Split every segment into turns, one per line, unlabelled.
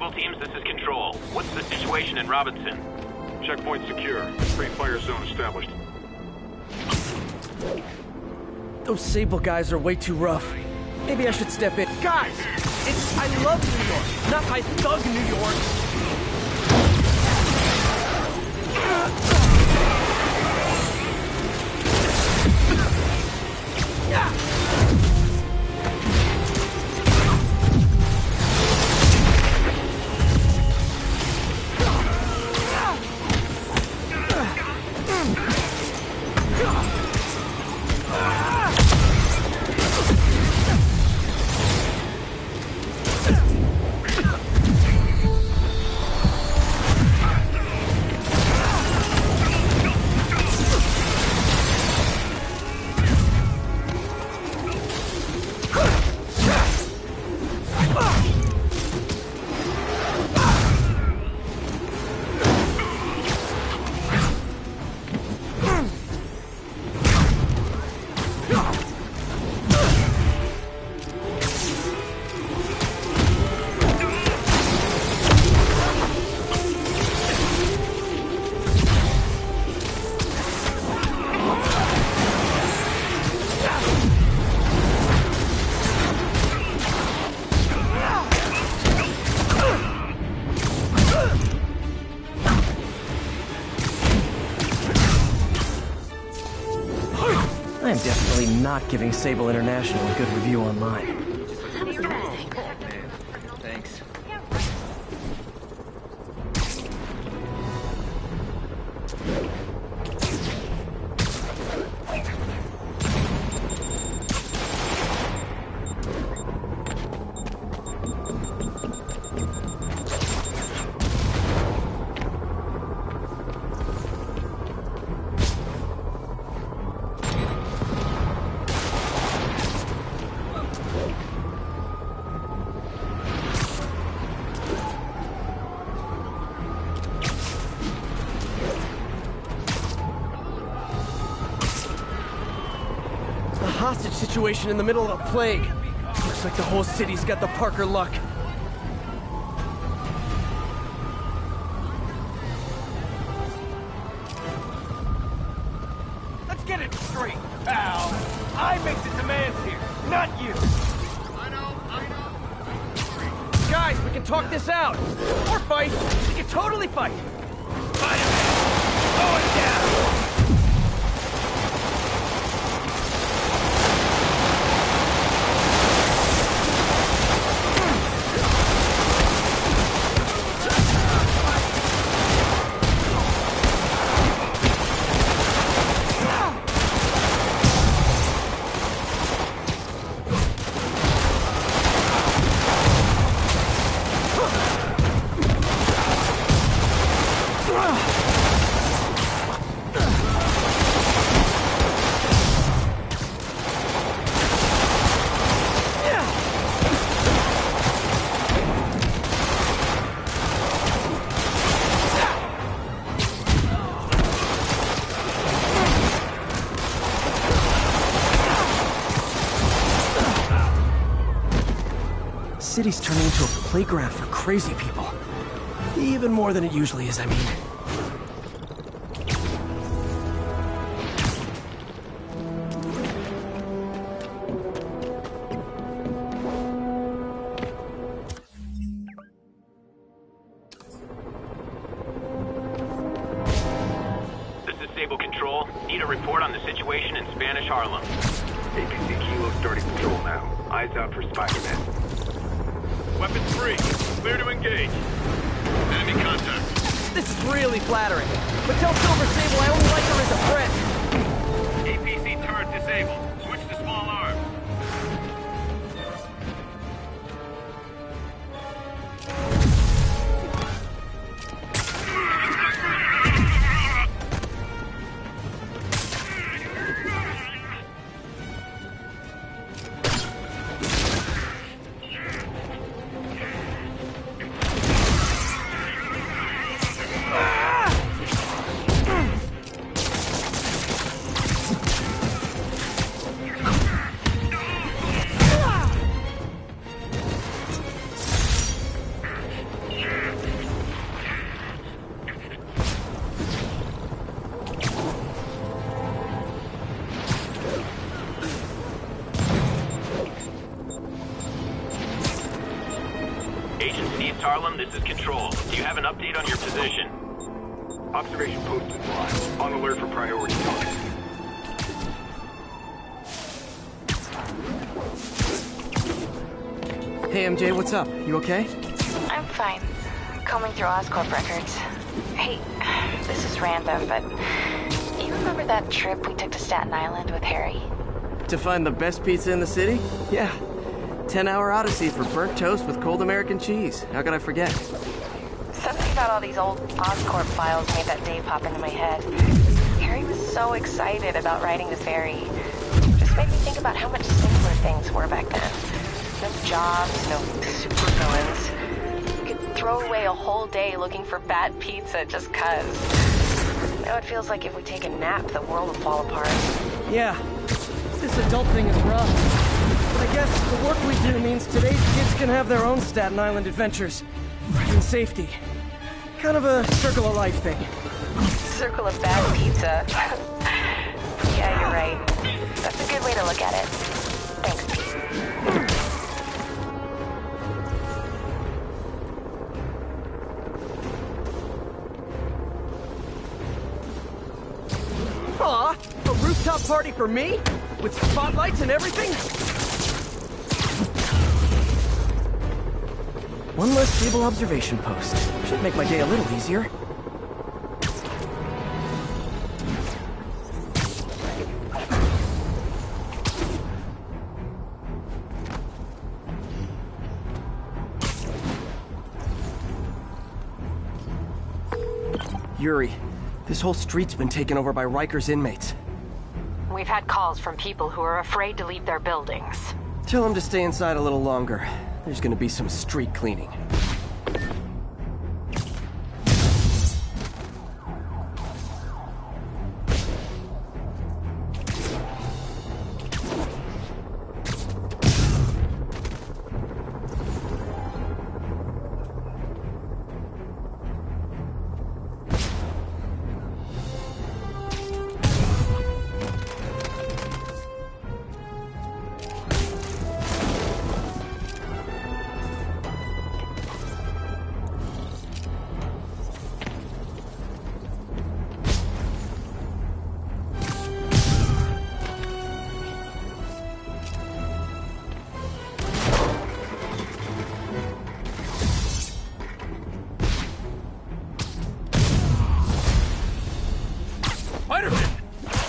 Sable teams, this is Control. What's the situation in Robinson?
Checkpoint secure. Free fire zone established.
Those Sable guys are way too rough. Maybe I should step in. Guys! I love New York, not I thug New York. I am definitely not giving Sable International a good review online.
Thanks.
Hostage situation in the middle of a plague. Looks like the whole city's got the Parker luck.
Let's get it straight, pal. I make the demands here, not you.
I know.
Guys, we can talk this out. Or fight. We can totally fight.
Spider-Man, going down.
City's turning into a playground for crazy people. Even more than it usually is, I mean.
This is Sable Control. Need a report on the situation in Spanish Harlem.
APC Kilo starting patrol now. Eyes out for Spider-Man.
Weapons free. Clear to engage.
Enemy contact.
This is really flattering. But tell Silver Sable I only like her as a friend.
APC turret disabled. Switch to small arms.
East Harlem, this is Control. Do you have an update on your position?
Observation post is live. On alert for priority targets.
Hey, MJ, what's up? You okay?
I'm fine. Combing through Oscorp records. Hey, this is random, but you remember that trip we took to Staten Island with Harry?
To find the best pizza in the city? Yeah. 10-hour odyssey for burnt toast with cold American cheese. How could I forget?
Something about all these old Oscorp files made that day pop into my head. Harry was so excited about riding the ferry. Just made me think about how much simpler things were back then. No jobs, no supervillains. You could throw away a whole day looking for bad pizza just 'cause. Now it feels like if we take a nap, the world will fall apart.
Yeah. This adult thing is rough. But I guess the work we do means today's kids can have their own Staten Island adventures. In safety. Kind of a circle of life thing.
Circle of bad pizza. Yeah, you're right. That's a good way to look at it. Thanks, Pete.
Aw, a rooftop party for me? With spotlights and everything? One less stable observation post. Should make my day a little easier. Yuri, this whole street's been taken over by Riker's inmates.
We've had calls from people who are afraid to leave their buildings.
Tell them to stay inside a little longer. There's gonna be some street cleaning.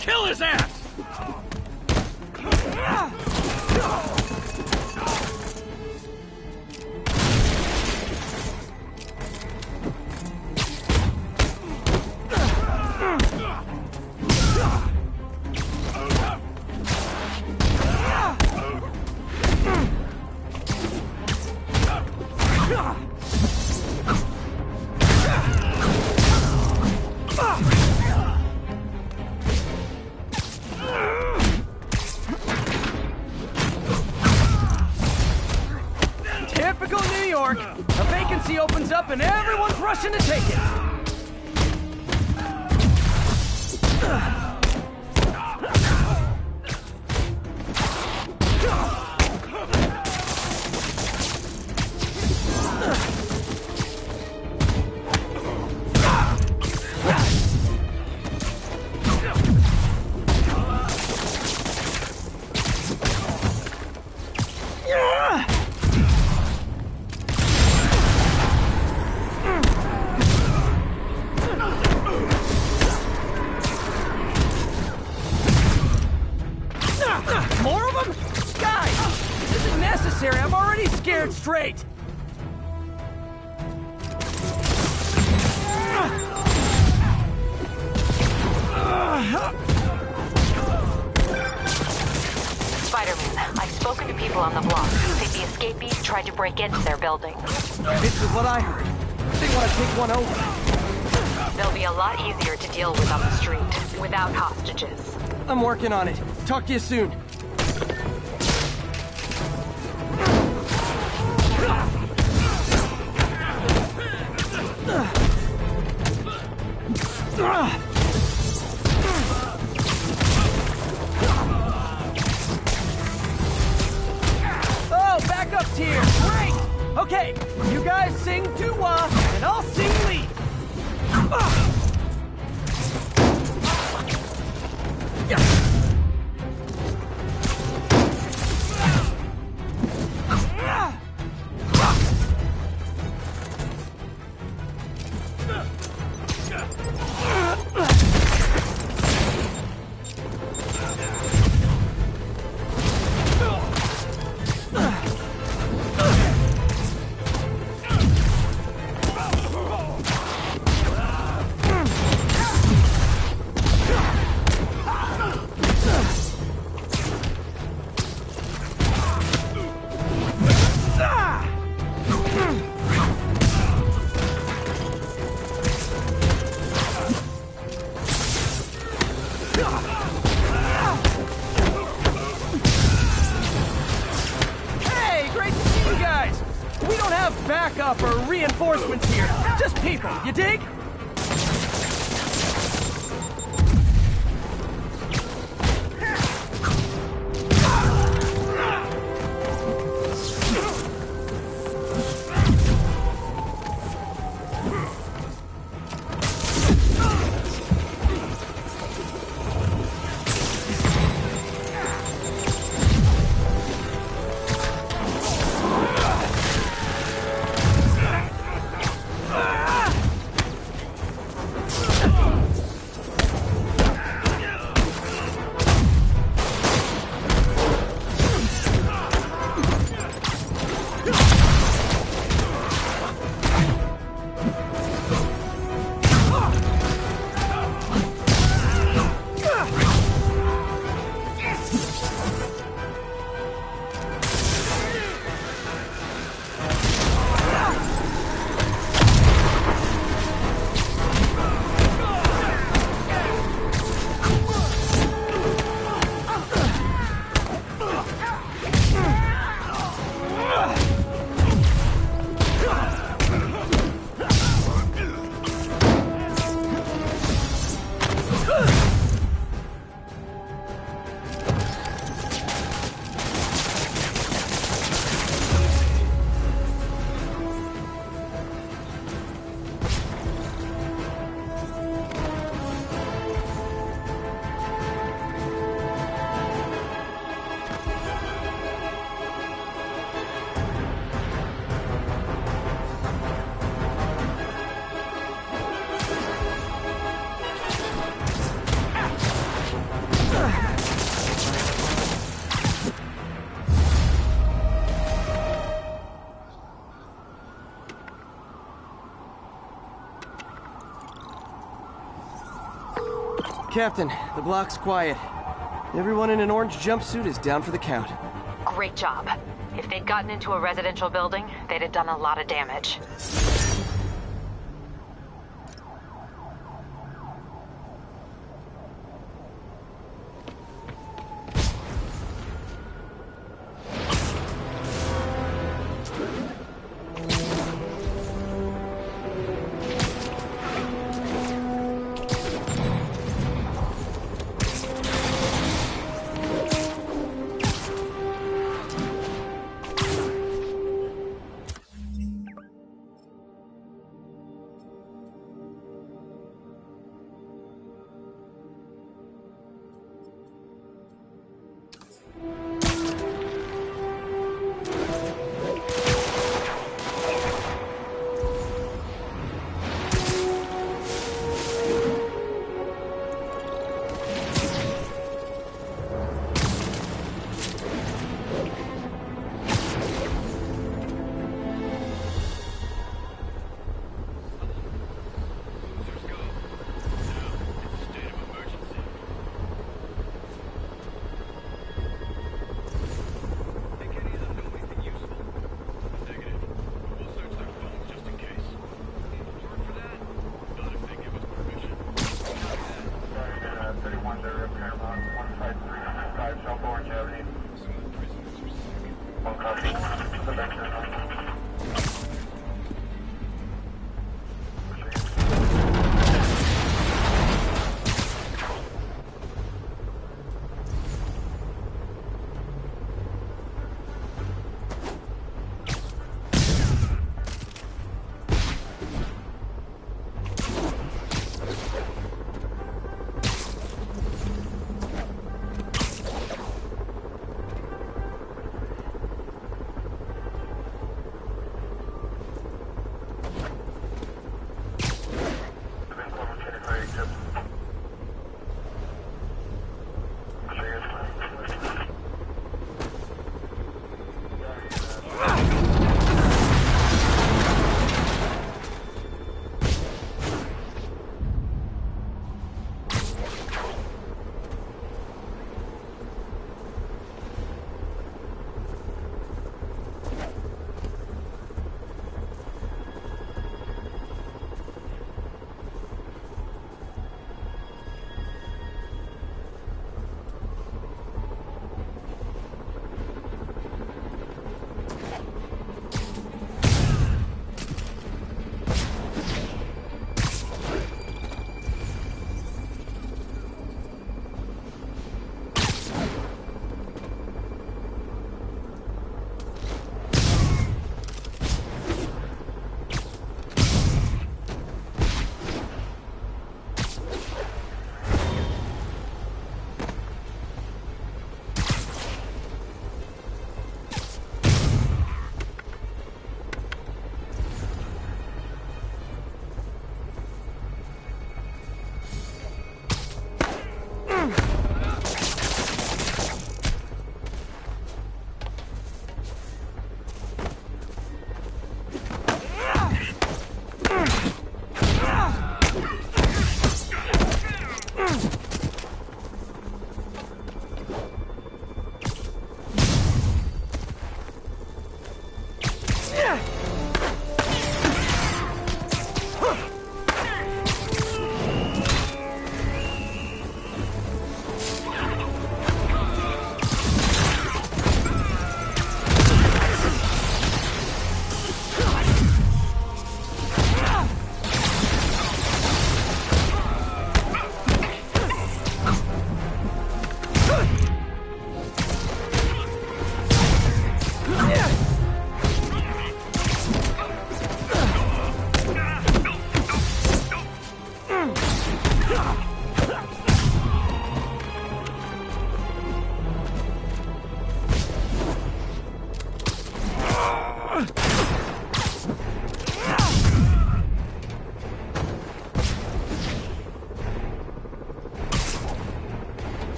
Kill his ass!
Typical New York. A vacancy opens up and everyone's rushing to take it. More of them? Guys, this isn't necessary. I'm already scared straight.
Spider-Man, I've spoken to people on the block who think the escapees tried to break into their buildings.
This is what I heard. They want to take one over.
They'll be a lot easier to deal with on the street, without hostages.
I'm working on it. Talk to you soon. Oh, backup's here. Great. Okay, you guys sing doo-wah, and I'll sing lead. Hey, great to see you guys! We don't have backup or reinforcements here. Just people, you dig? Captain, the block's quiet. Everyone in an orange jumpsuit is down for the count.
Great job. If they'd gotten into a residential building, they'd have done a lot of damage.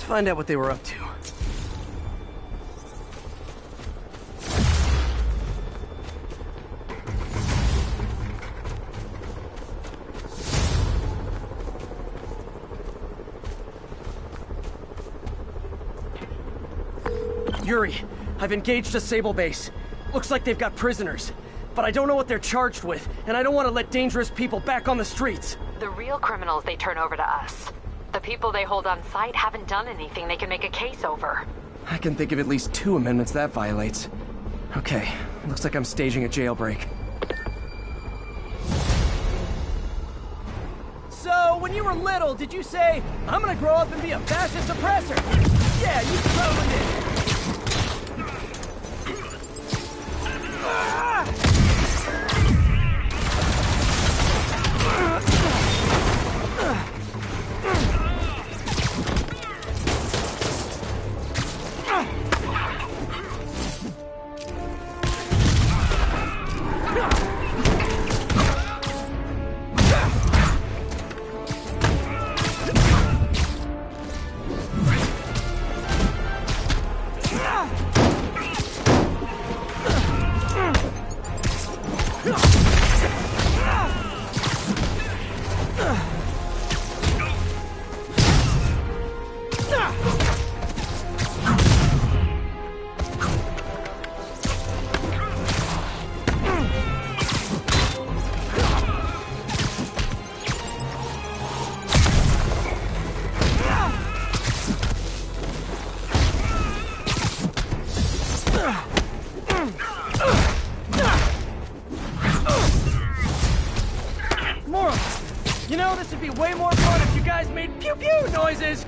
find out what they were up to. Yuri, I've engaged a Sable base. Looks like they've got prisoners. But I don't know what they're charged with, and I don't want to let dangerous people back on the streets.
The real criminals they turn over to us. The people they hold on site haven't done anything they can make a case over.
I can think of at least 2 amendments that violates. Okay, looks like I'm staging a jailbreak. So, when you were little, did you say, I'm gonna grow up and be a fascist oppressor? Yeah, you totally did. You know, this would be way more fun if you guys made pew-pew noises!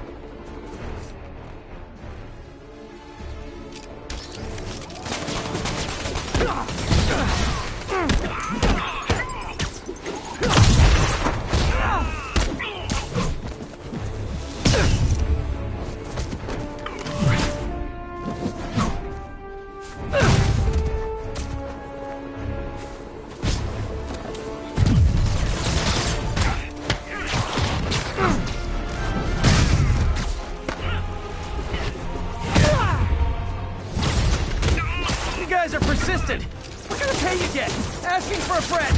Are persistent. What kind of pay you get? Asking for a friend.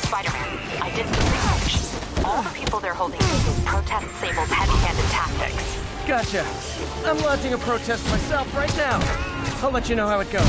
Spider-Man, I did some research. All the people they're holding cases protest Sable's heavy-handed tactics.
Gotcha. I'm launching a protest myself right now. I'll let you know how it goes.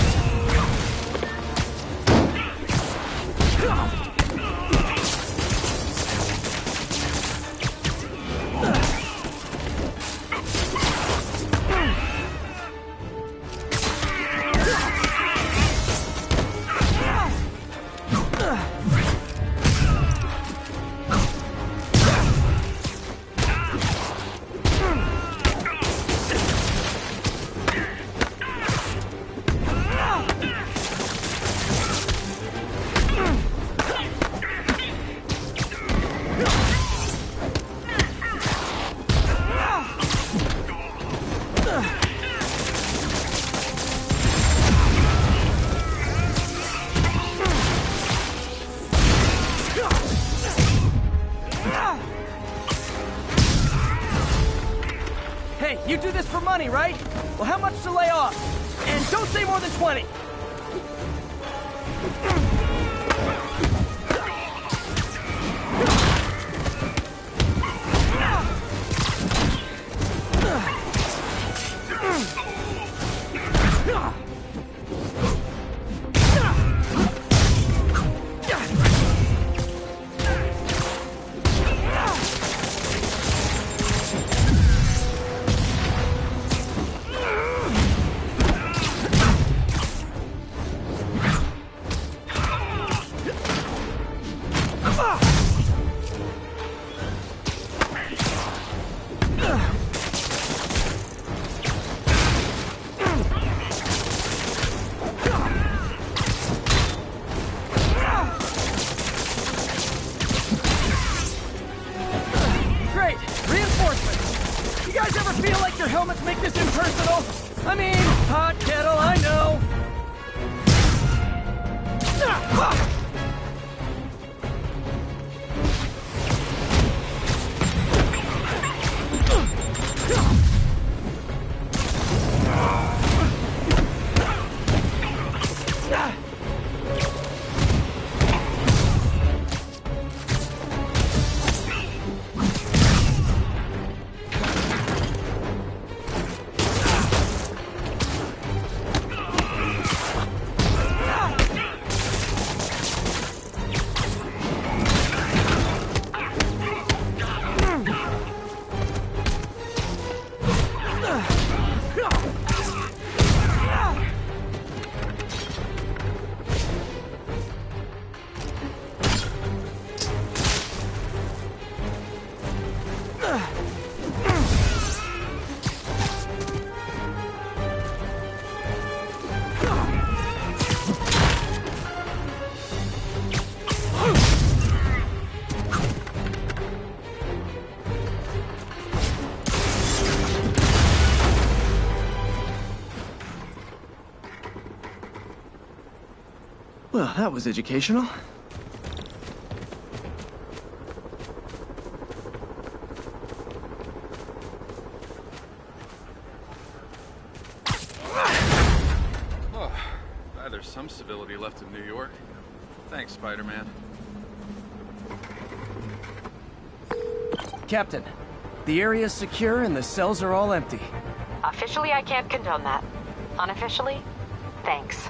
Hey, you do this for money, right? Well, how much to lay off? And don't say more than 20. Well, that was educational.
Oh, glad there's some civility left in New York. Thanks, Spider-Man.
Captain, the area's secure and the cells are all empty.
Officially, I can't condone that. Unofficially, thanks.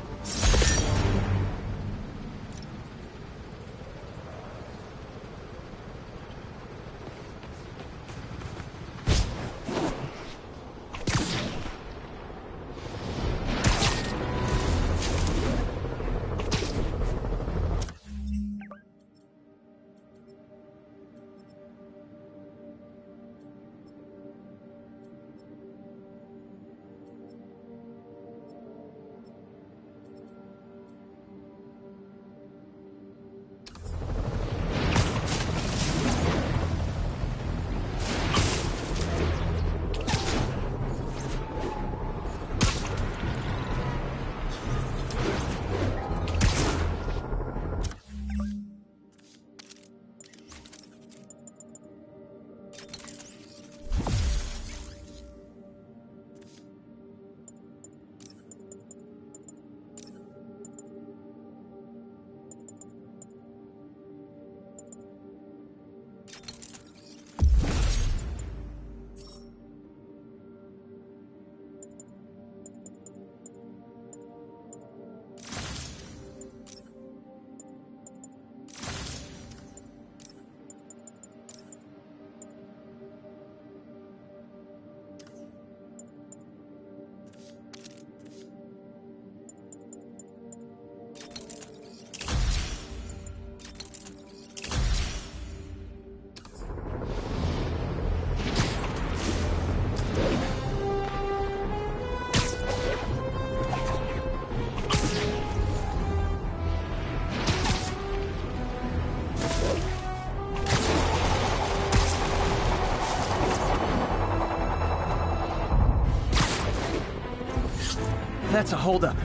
That's a holdup.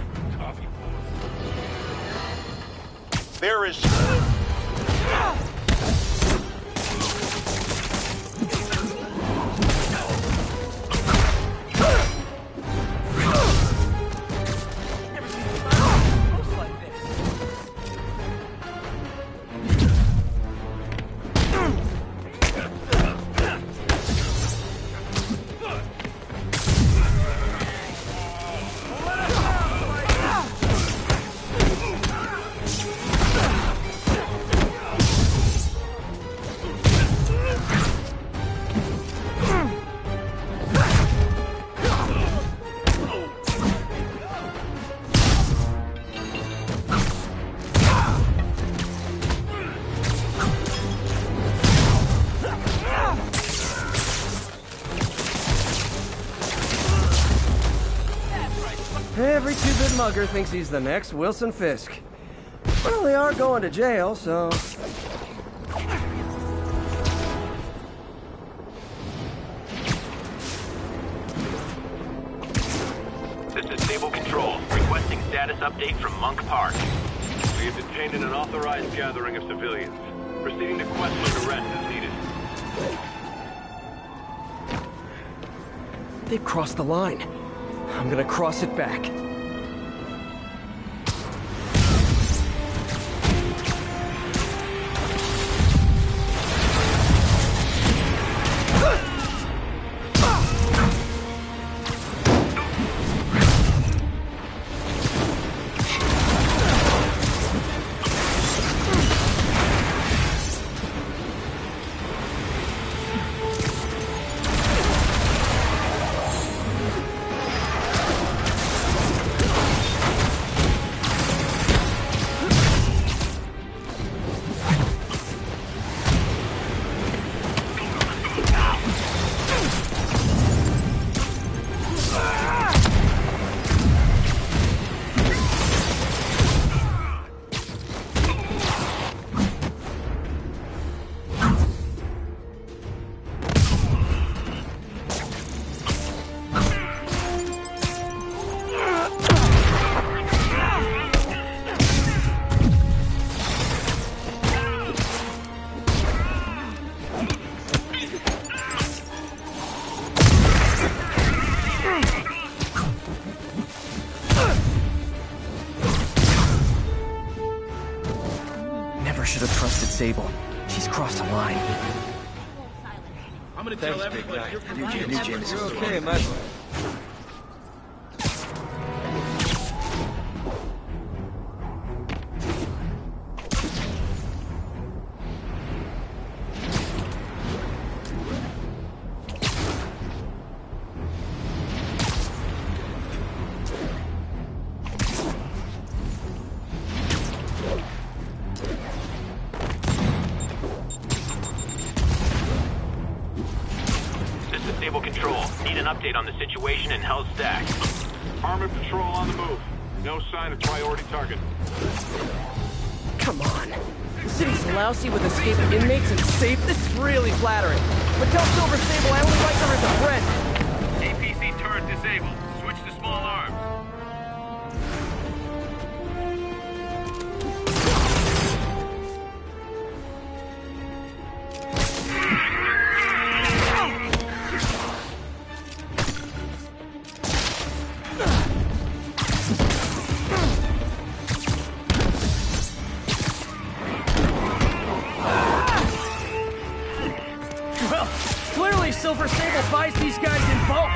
There is...
Every two-bit mugger thinks he's the next Wilson Fisk. Well, they are going to jail, so...
This is Stable Control, requesting status update from Monk Park.
We have detained an unauthorized gathering of civilians. Proceeding to question arrest as needed.
They've crossed the line. I'm gonna cross it back. Should have trusted Sable. She's crossed a line.
I'm gonna tell everybody you're from
James. You're okay, man.
Stable control. Need an update on the situation in Hell's Stack.
Armored patrol on the move. No sign of priority target.
Come on. The city's lousy with escaped inmates and safe. This is really flattering. But tell Silver Sable I only like her as a friend.
APC turret disabled. Switch to small arms.
Silver Sable buys these guys in bulk.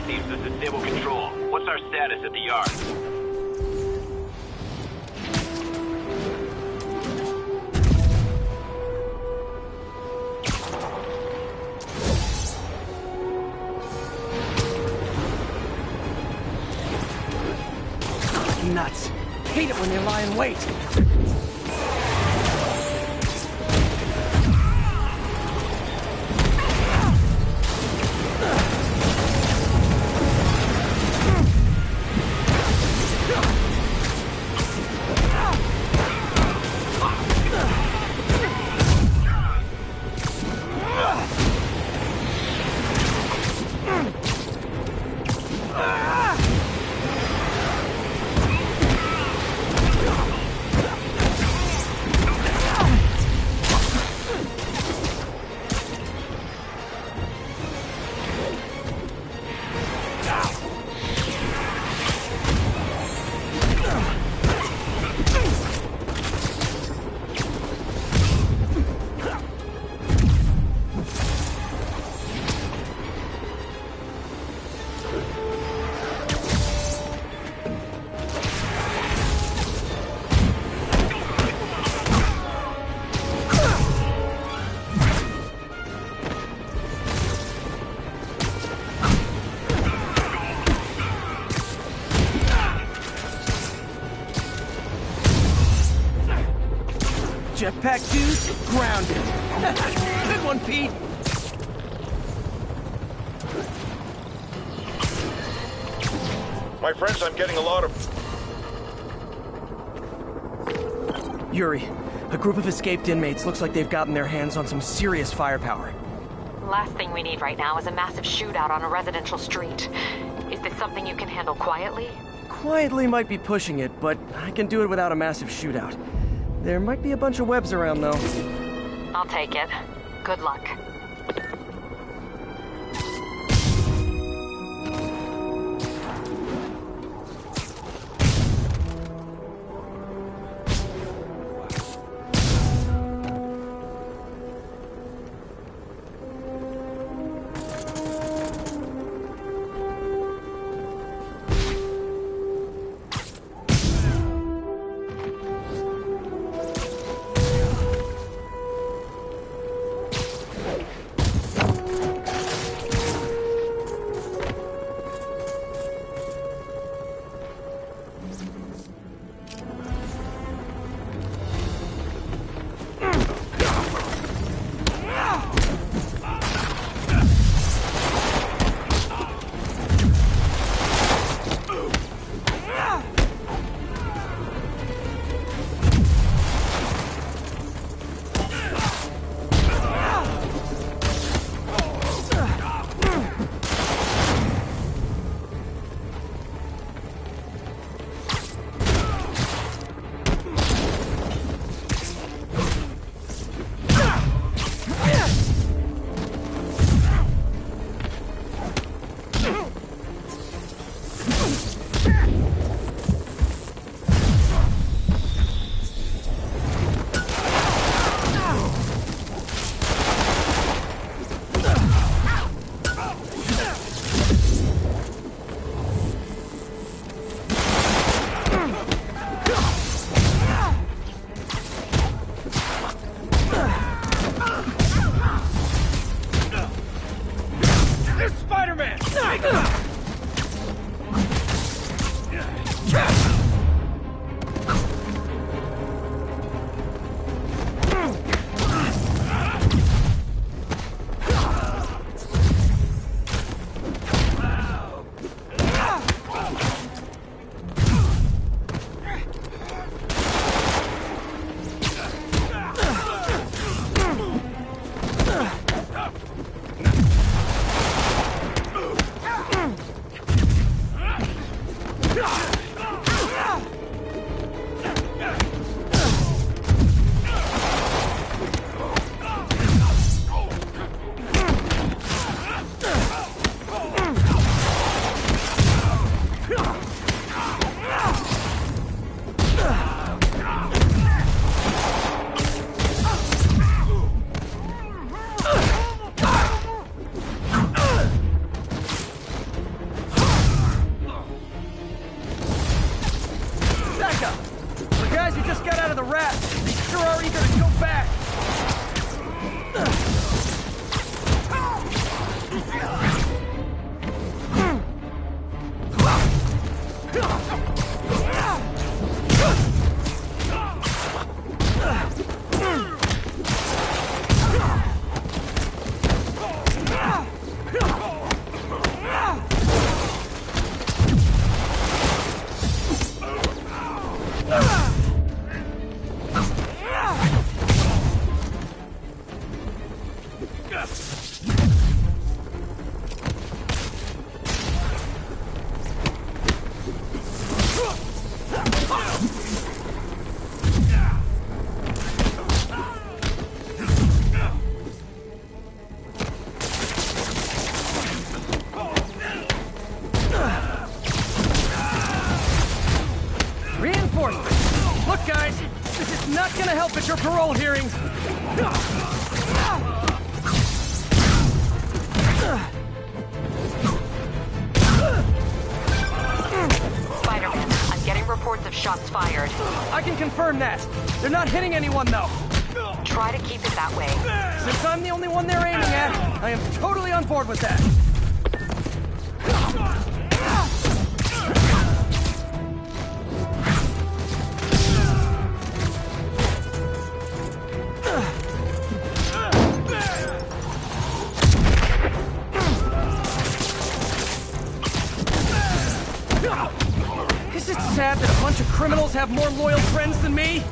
Teams, this is Stable Control. What's our status at the yard?
Nuts. Hate it when they lie in wait. Pack 2's grounded. Good one, Pete.
My friends, I'm getting a lot of...
Yuri, a group of escaped inmates looks like they've gotten their hands on some serious firepower.
Last thing we need right now is a massive shootout on a residential street. Is this something you can handle quietly?
Quietly might be pushing it, but I can do it without a massive shootout. There might be a bunch of webs around, though.
I'll take it. Good luck.
At your parole hearings.
Spider-Man, I'm getting reports of shots fired.
I can confirm that. They're not hitting anyone, though.
Try to keep it that way.
Since I'm the only one they're aiming at, I am totally on board with that. criminals have more loyal friends than me?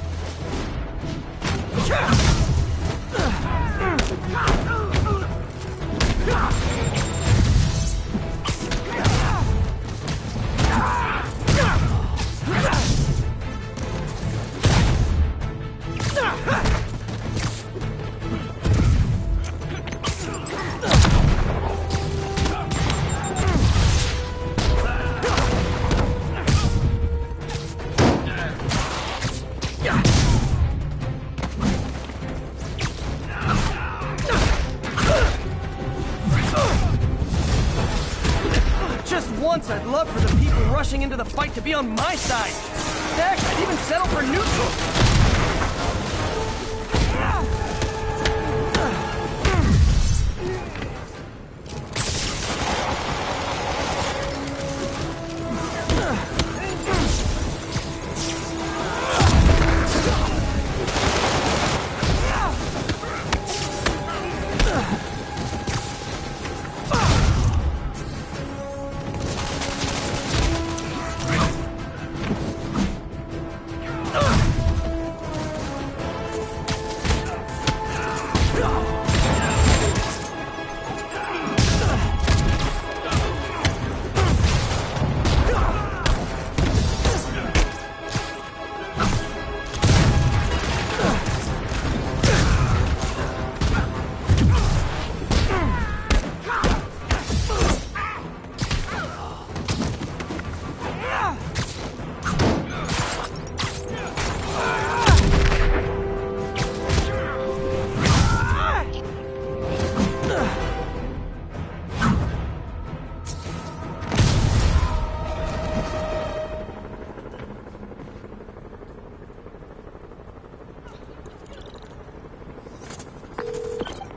Once I'd love for the people rushing into the fight to be on my side. Heck, I'd even settle for neutral.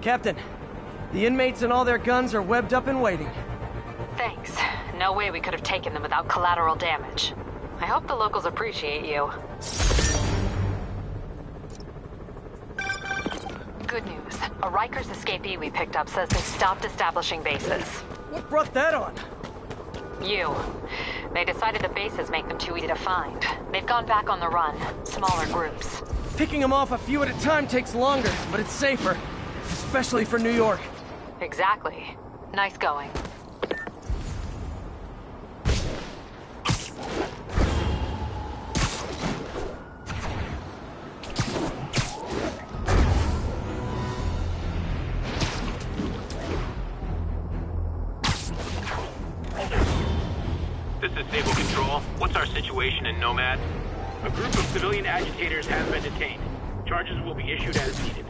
Captain, the inmates and all their guns are webbed up and waiting.
Thanks. No way we could have taken them without collateral damage. I hope the locals appreciate you. Good news. A Rikers escapee we picked up says they stopped establishing bases.
What brought that on?
You. They decided the bases make them too easy to find. They've gone back on the run. Smaller groups.
Picking them off a few at a time takes longer, but it's safer. Especially for New York.
Exactly. Nice going.
This is Sable Control. What's our situation in Nomad?
A group of civilian agitators has been detained. Charges will be issued as needed.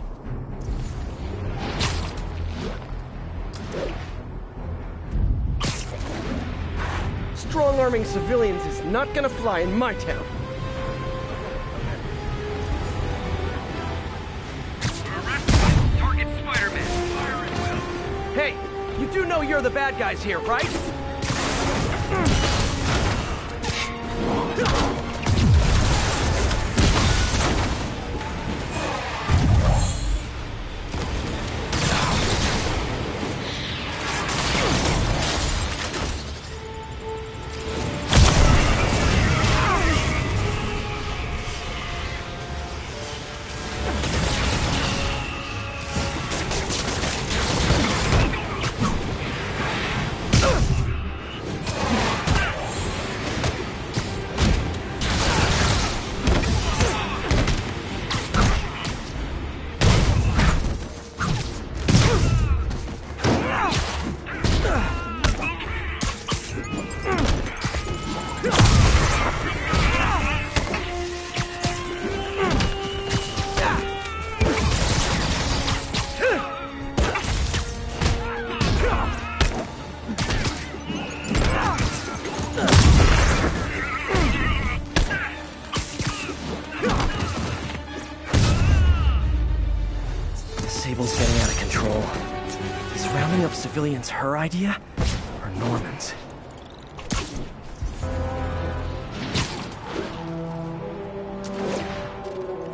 Strong-arming civilians is not gonna fly in my town.
Target Spider-Man. Fire at will.
Hey, you do know you're the bad guys here, right? Sable's getting out of control. Is rounding up civilians her idea? Or Norman's?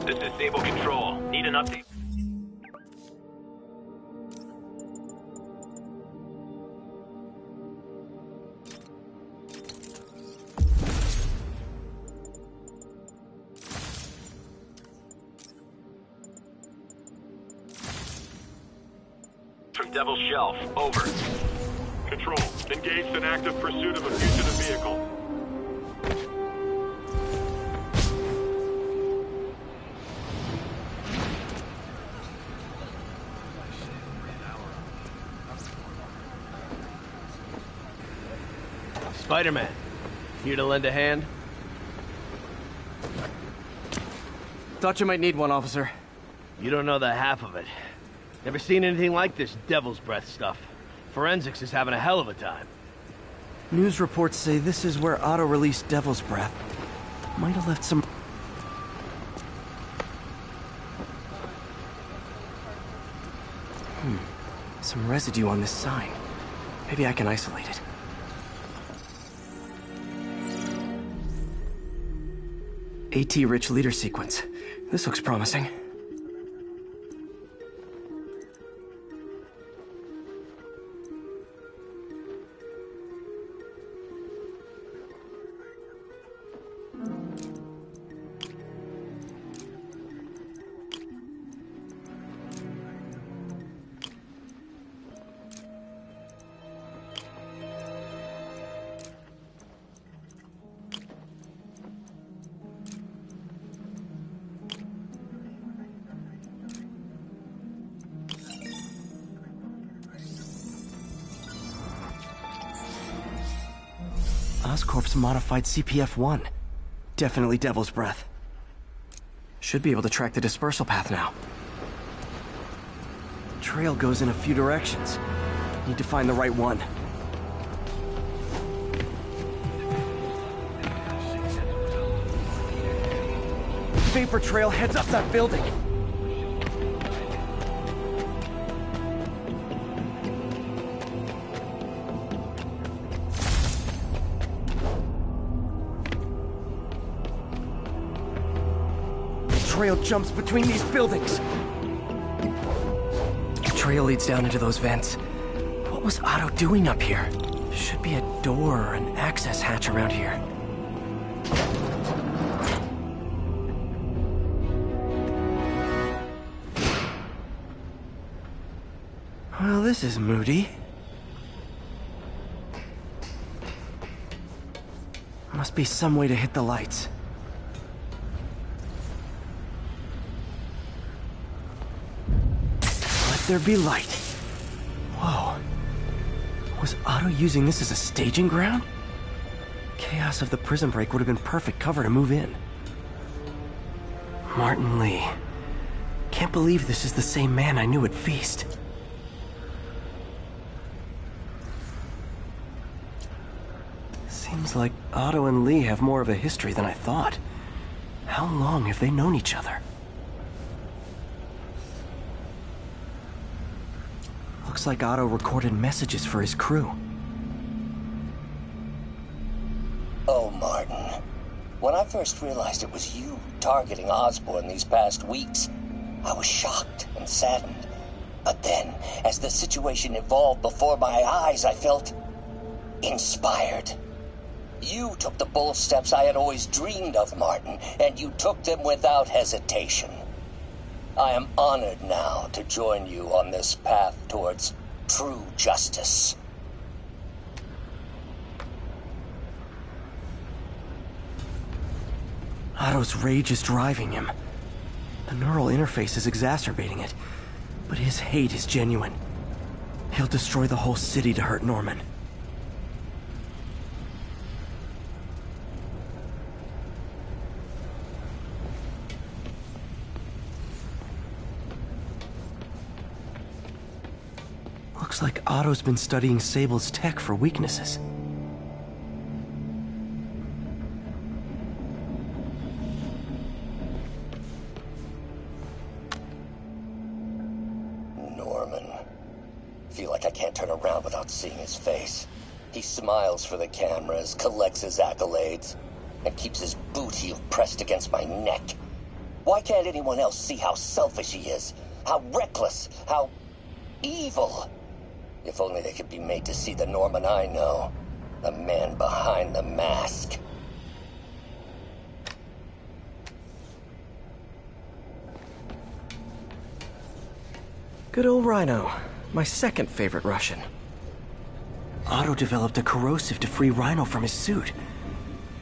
This is Sable Control. Need an update. Devil's Shelf. Over.
Control, engaged in active pursuit of a fugitive vehicle.
Spider-Man, here to lend a hand?
Thought you might need one, officer.
You don't know the half of it. Never seen anything like this Devil's Breath stuff. Forensics is having a hell of a time.
News reports say this is where Otto released Devil's Breath. Might have left some... Some residue on this sign. Maybe I can isolate it. AT-rich leader sequence. This looks promising. Oscorp's modified CPF-1. Definitely Devil's Breath. Should be able to track the dispersal path now. Trail goes in a few directions. Need to find the right one. Vapor trail heads up that building. Trail jumps between these buildings. Trail leads down into those vents. What was Otto doing up here? Should be a door or an access hatch around here. Well, this is moody. Must be some way to hit the lights. There be light. Whoa. Was Otto using this as a staging ground? Chaos of the prison break would have been perfect cover to move in. Martin Lee. Can't believe this is the same man I knew at Feast. Seems like Otto and Lee have more of a history than I thought. How long have they known each other? Looks like Otto recorded messages for his crew.
Oh, Martin. When I first realized it was you targeting Osborn these past weeks, I was shocked and saddened. But then, as the situation evolved before my eyes, I felt inspired. You took the bold steps I had always dreamed of, Martin, and you took them without hesitation. I am honored now to join you on this path towards true justice.
Otto's rage is driving him. The neural interface is exacerbating it, but his hate is genuine. He'll destroy the whole city to hurt Norman. Looks like Otto's been studying Sable's tech for weaknesses.
Norman. Feel like I can't turn around without seeing his face. He smiles for the cameras, collects his accolades, and keeps his boot heel pressed against my neck. Why can't anyone else see how selfish he is? How reckless? How evil? If only they could be made to see the Norman I know. The man behind the mask.
Good old Rhino. My second favorite Russian. Otto developed a corrosive to free Rhino from his suit.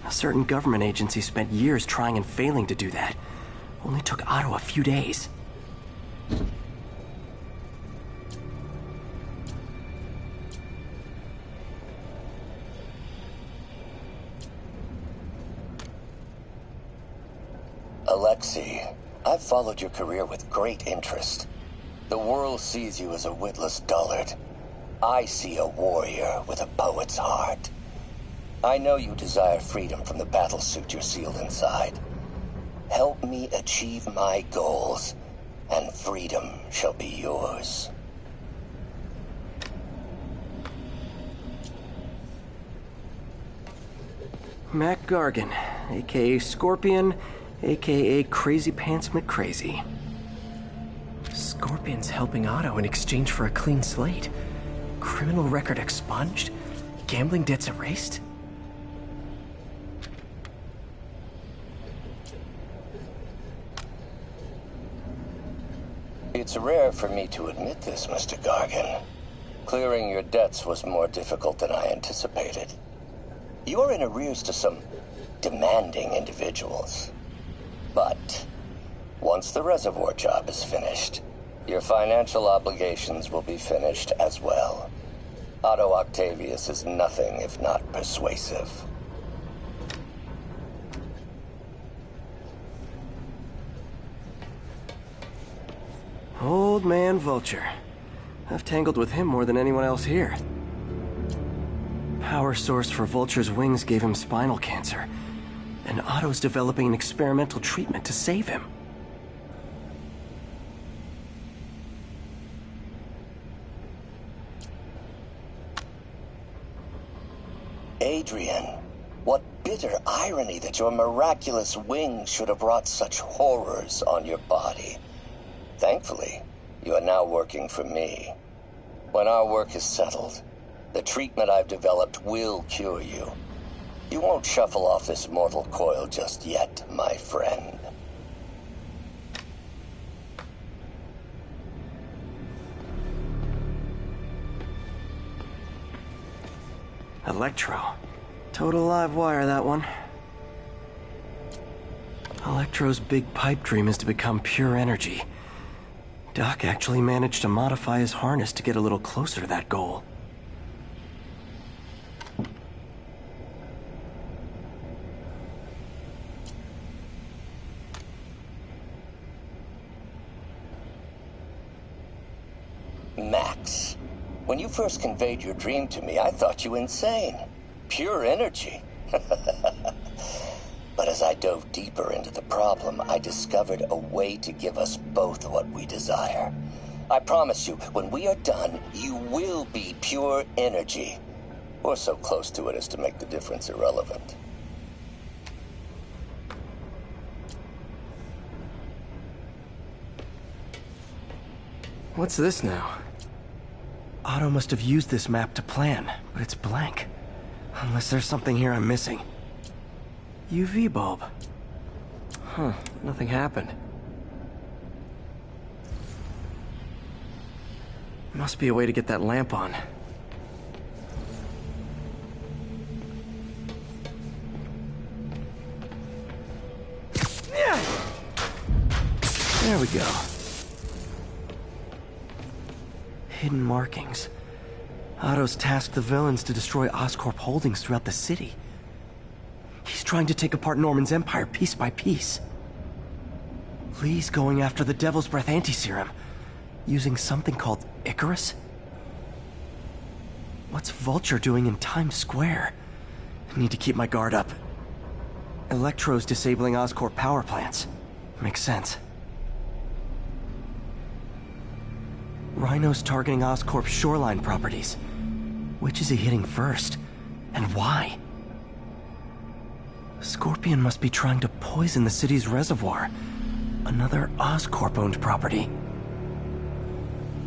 A certain government agency spent years trying and failing to do that. Only took Otto a few days.
Alexei, I've followed your career with great interest. The world sees you as a witless dullard. I see a warrior with a poet's heart. I know you desire freedom from the battlesuit you're sealed inside. Help me achieve my goals, and freedom shall be yours.
Mac Gargan, aka Scorpion, aka Crazy Pants McCrazy. Scorpion's helping Otto in exchange for a clean slate. Criminal record expunged? Gambling debts erased?
It's rare for me to admit this, Mr. Gargan. Clearing your debts was more difficult than I anticipated. You're in arrears to some demanding individuals. But once the reservoir job is finished, your financial obligations will be finished as well. Otto Octavius is nothing if not persuasive.
Old man Vulture. I've tangled with him more than anyone else here. Power source for Vulture's wings gave him spinal cancer, and Otto's developing an experimental treatment to save him.
Adrian, what bitter irony that your miraculous wings should have brought such horrors on your body. Thankfully, you are now working for me. When our work is settled, the treatment I've developed will cure you. You won't shuffle off this mortal coil just yet, my friend.
Electro. Total live wire, that one. Electro's big pipe dream is to become pure energy. Doc actually managed to modify his harness to get a little closer to that goal.
Max, when you first conveyed your dream to me, I thought you insane. Pure energy. But as I dove deeper into the problem, I discovered a way to give us both what we desire. I promise you, when we are done, you will be pure energy. Or so close to it as to make the difference irrelevant.
What's this now? Otto must have used this map to plan, but it's blank. Unless there's something here I'm missing. UV bulb. Huh, nothing happened. Must be a way to get that lamp on. There we go. Hidden markings. Otto's tasked the villains to destroy Oscorp holdings throughout the city. He's trying to take apart Norman's empire piece by piece. Lee's going after the Devil's Breath anti-serum, using something called Icarus? What's Vulture doing in Times Square? I need to keep my guard up. Electro's disabling Oscorp power plants. Makes sense. Rhino's targeting Oscorp's shoreline properties. Which is he hitting first? And why? Scorpion must be trying to poison the city's reservoir. Another Oscorp-owned property.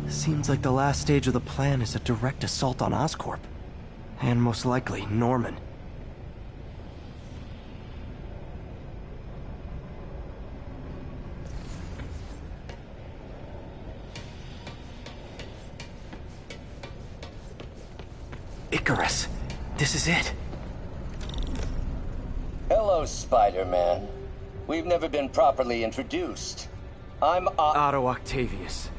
Seems like the last stage of the plan is a direct assault on Oscorp. And most likely, Norman. Icarus. This is it.
Hello, Spider-Man. We've never been properly introduced. I'm
Otto Octavius.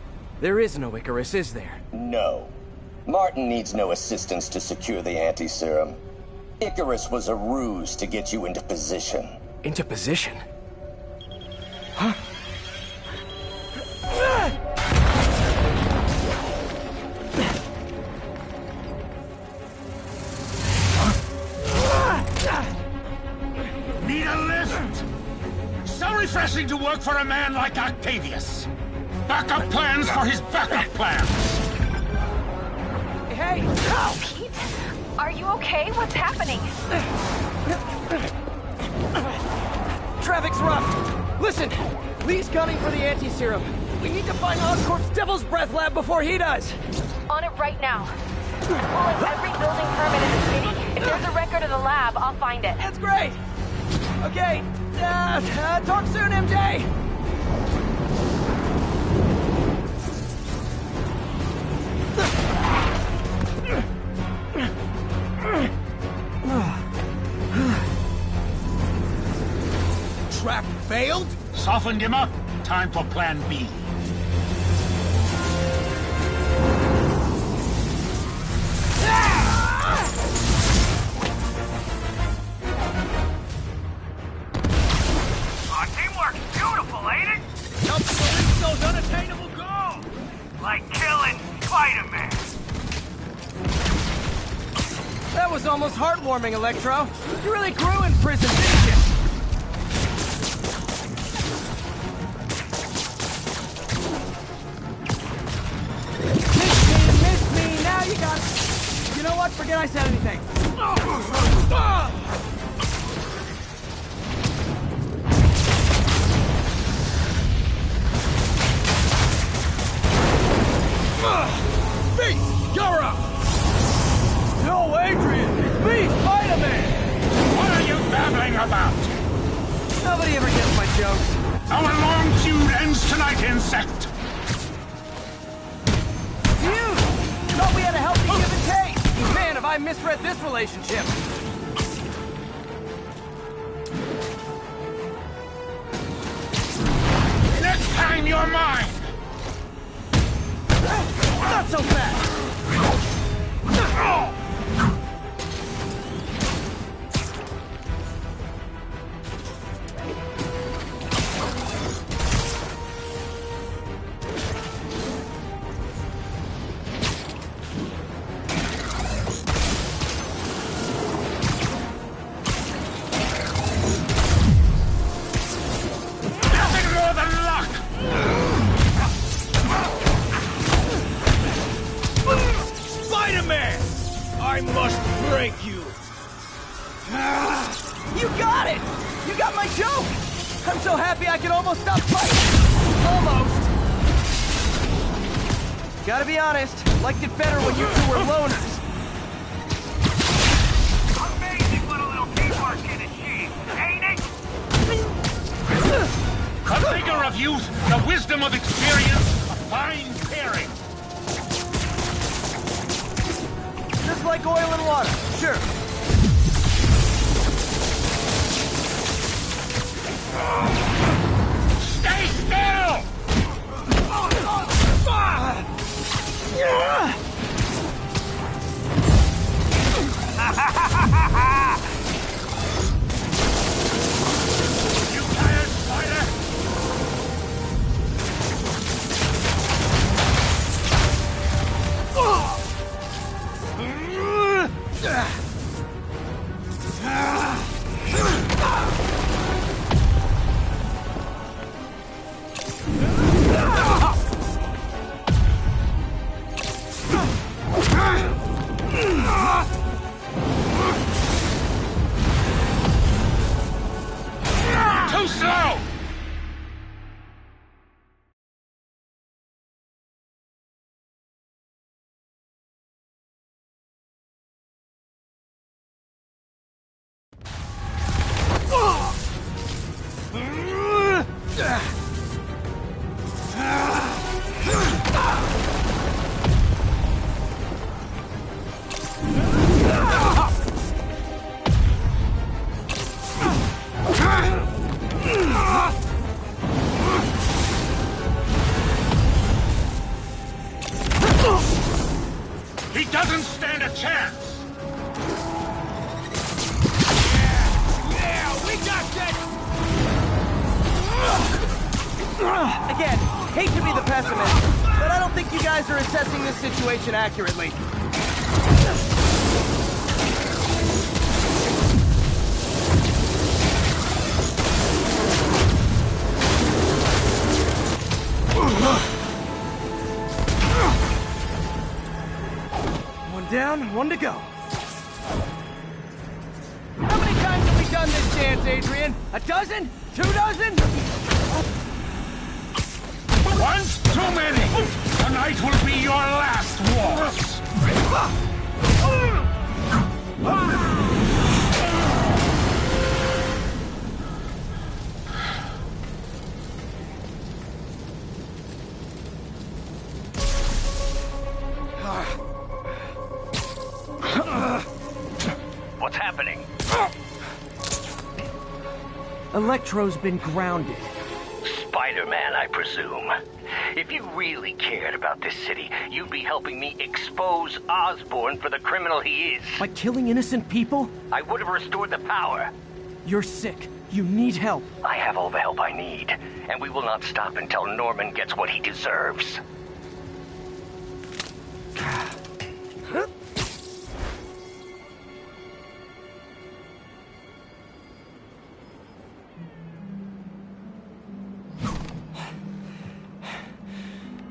There is no Icarus, is there?
No. Martin needs no assistance to secure the anti-serum. Icarus was a ruse to get you into position.
Into position? Huh?
Need a lift? So refreshing to work for a man like Octavius. Backup plans for his backup plans.
Hey!
Oh, Pete? Are you okay? What's happening?
Traffic's rough. Listen, Lee's gunning for the anti-serum. We need to find Oscorp's Devil's Breath lab before he does.
On it right now. Pulling every building permit in the city. If there's a record of the lab, I'll find it.
That's great. Okay, talk soon, MJ.
Trap failed? Softened him up. Time for plan B.
Teamwork's beautiful, ain't it?
Helps to reach those unattainable goals.
Like killing Spider-Man.
That was almost heartwarming, Electro. You really grew in prison, didn't you? Miss me, now you got it. You know what? Forget I said anything.
Beast, you're up!
No, Adrian! It's me, Spider-Man!
What are you babbling about?
Nobody ever gets my jokes.
Our long feud ends tonight, insect!
Dude! Thought we had a healthy give and take! Man, have I misread this relationship!
Next time you're mine!
Not so fast!
Nothing more than luck! Spider-Man! I must break you!
You got it! You got my joke! I'm so happy I can almost stop fighting! Almost! Gotta be honest, liked it better when you two were loners.
Amazing what a little teamwork can achieve, ain't it?
The vigor of youth, the wisdom of experience, a fine pairing.
Just like oil and water, sure.
Stay still! You tired, Spider? He doesn't stand a chance!
Yeah, we got this!
Again, hate to be the pessimist, but I don't think you guys are assessing this situation accurately. One down, one to go. How many times have we done this dance, Adrian? A dozen? 2 dozen?
Once too many! Tonight will be your last waltz!
What's happening?
Electro's been grounded.
Spider-Man, I presume. If you really cared about this city, you'd be helping me expose Osborn for the criminal he is.
By killing innocent people?
I would have restored the power.
You're sick. You need help.
I have all the help I need, and we will not stop until Norman gets what he deserves.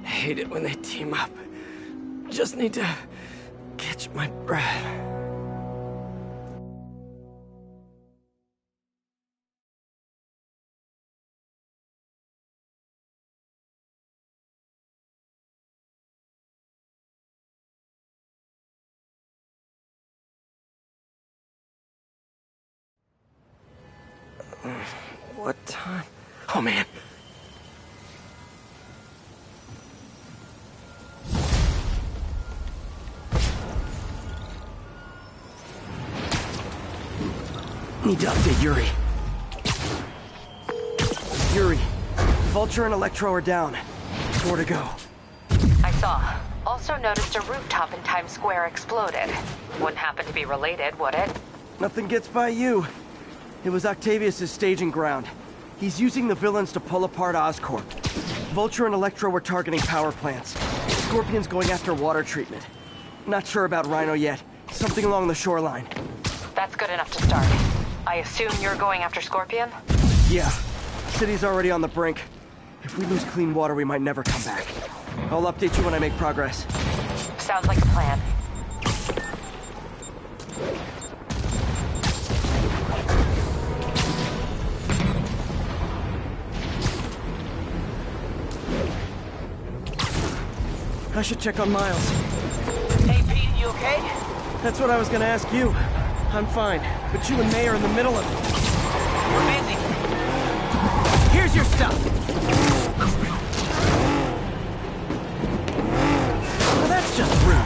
I hate it when they team up. Just need to catch my breath. What time? Oh, man. Need to update Yuri. Yuri, Vulture and Electro are down. 4 to go.
I saw. Also noticed a rooftop in Times Square exploded. Wouldn't happen to be related, would it?
Nothing gets by you. It was Octavius' staging ground. He's using the villains to pull apart Oscorp. Vulture and Electro were targeting power plants. Scorpion's going after water treatment. Not sure about Rhino yet. Something along the shoreline.
That's good enough to start. I assume you're going after Scorpion?
Yeah. City's already on the brink. If we lose clean water, we might never come back. I'll update you when I make progress.
Sounds like a plan.
I should check on Miles.
Hey, Pete, you okay?
That's what I was gonna ask you. I'm fine, but you and May are in the middle of it.
We're busy.
Here's your stuff. Well, that's just rude.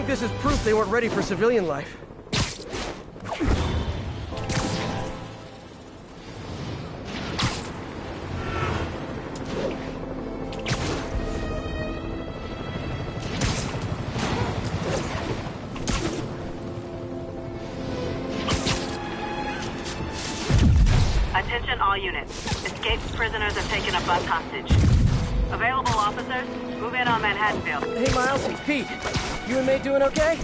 This is proof they weren't ready for civilian life.
Attention all units. Escaped prisoners have taken a bus hostage. Available officers, move in on Manhattanville.
Hey Miles, it's Pete. You and May doing okay?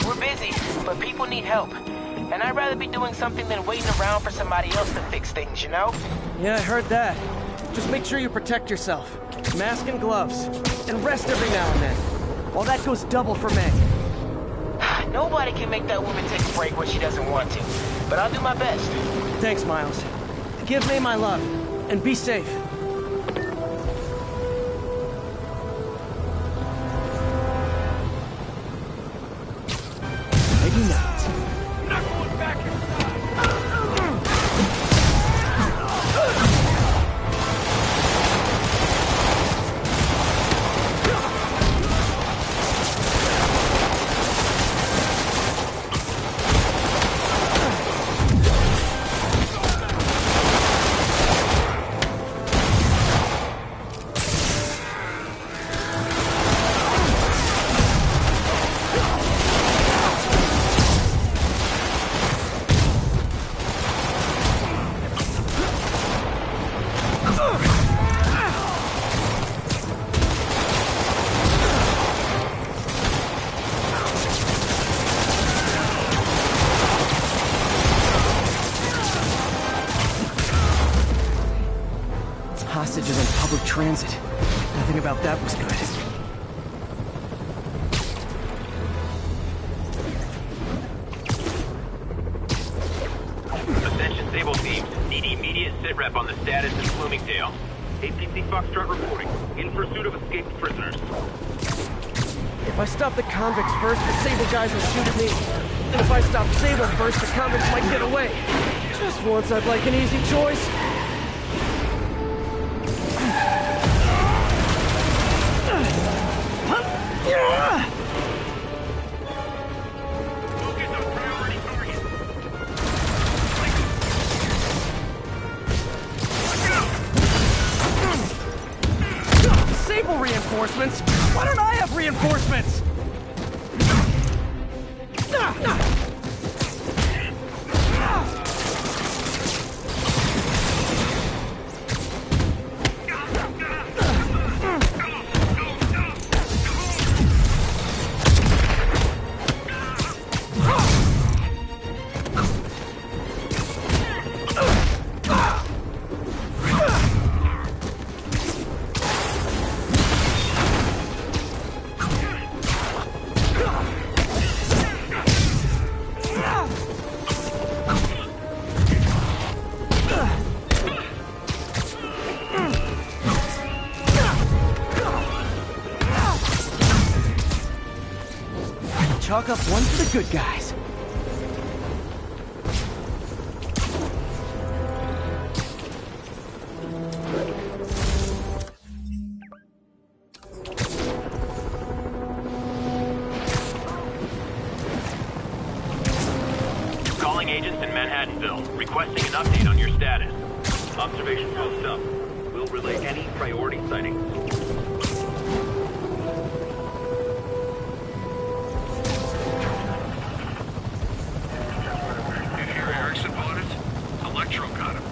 We're busy, but people need help. And I'd rather be doing something than waiting around for somebody else to fix things, you know?
Yeah, I heard that. Just make sure you protect yourself. Mask and gloves. And rest every now and then. Well, that goes double for May.
Nobody can make that woman take a break when she doesn't want to. But I'll do my best.
Thanks, Miles. Give May my love, and be safe. Maybe not.
Not going back inside.
Hostages on public transit. Nothing about that was good.
Ascension Sable teams need immediate sitrep on the status in Bloomingdale.
APC Foxtrot reporting. In pursuit of escaped prisoners.
If I stop the convicts first, the Sable guys will shoot at me. And if I stop Sable first, the convicts might get away. Just once I'd like an easy choice.
Focus on priority target.
Sable reinforcements? Why don't I have reinforcements? Chalk up one for the good guys.
Calling agents in Manhattanville, requesting an update on your status.
Observation post up. We'll relay any priority sightings.
Electro got him.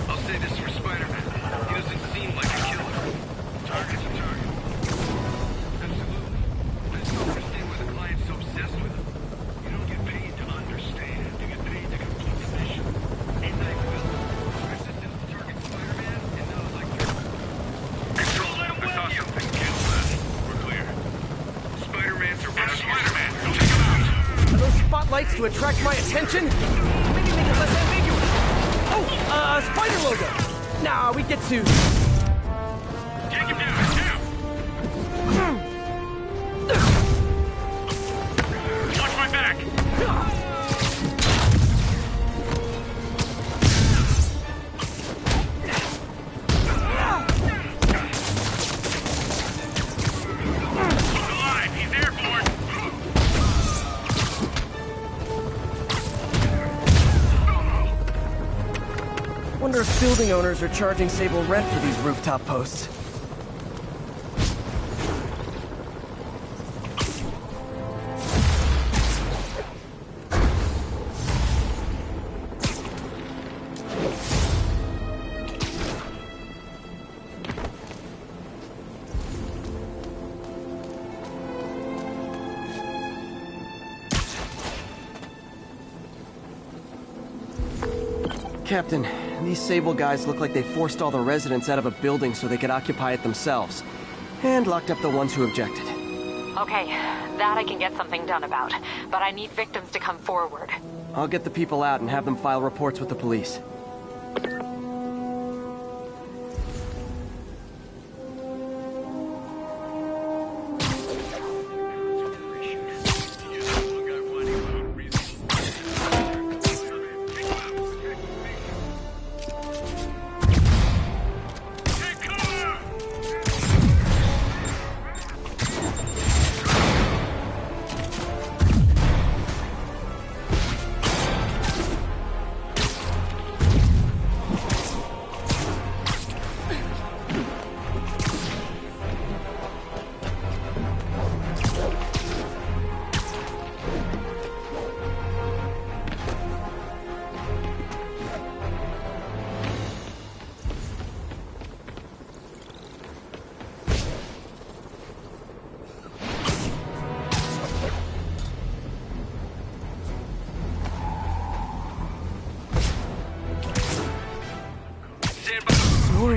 I'll say this for Spider-Man. He doesn't seem like a killer. Target's a target. Absolutely. I just don't understand why the client's so obsessed with him. You don't get paid to understand. You get paid to complete the mission. Ain't that will? Resistance to target Spider-Man and not Electro. Control, I saw something. Cancel that. We're clear. Spider-Man's around here. Spider-Man! Don't take him out!
Are those spotlights to attract my attention? Maybe make it less ambiguous. Oh, spider logo. Nah, we get to...
Take him down, now! Watch my back! He's alive! He's airborne!
Wonder if building owners are charging Sable rent for these rooftop posts. Captain, these Sable guys look like they forced all the residents out of a building so they could occupy it themselves. And locked up the ones who objected.
Okay, that I can get something done about, but I need victims to come forward.
I'll get the people out and have them file reports with the police.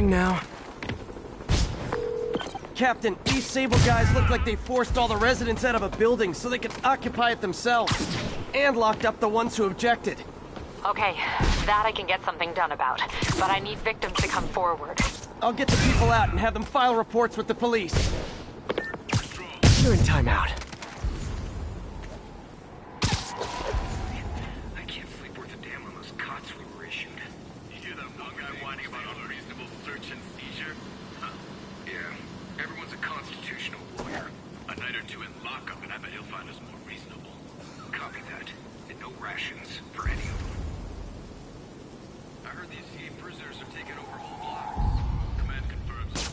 Now. Captain, these Sable guys look like they forced all the residents out of a building so they could occupy it themselves. And locked up the ones who objected.
Okay, that I can get something done about, but I need victims to come forward.
I'll get the people out and have them file reports with the police. You're in timeout.
I can't sleep worth a damn on those cots we were issued. You hear that one guy whining about unreasonable search and seizure? Huh? Yeah. Everyone's a constitutional lawyer. A night or two in lockup, and I bet he'll find us more reasonable. Copy that. And no rations for any of them. I heard the escaped prisoners are taking over whole blocks. Command confirms.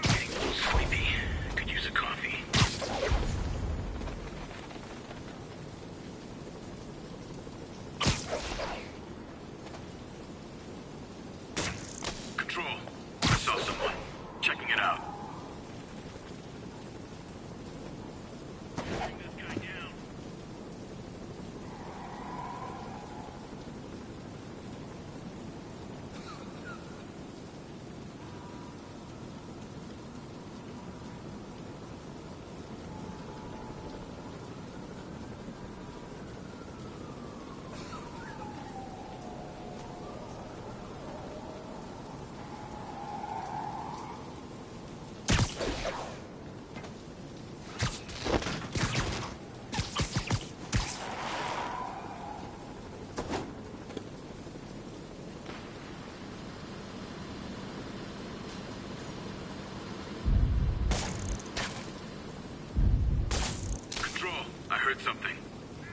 Getting a little sleepy. Could use a coffee. Control. I saw someone. Checking it out. Bring this guy down. Control, I heard something.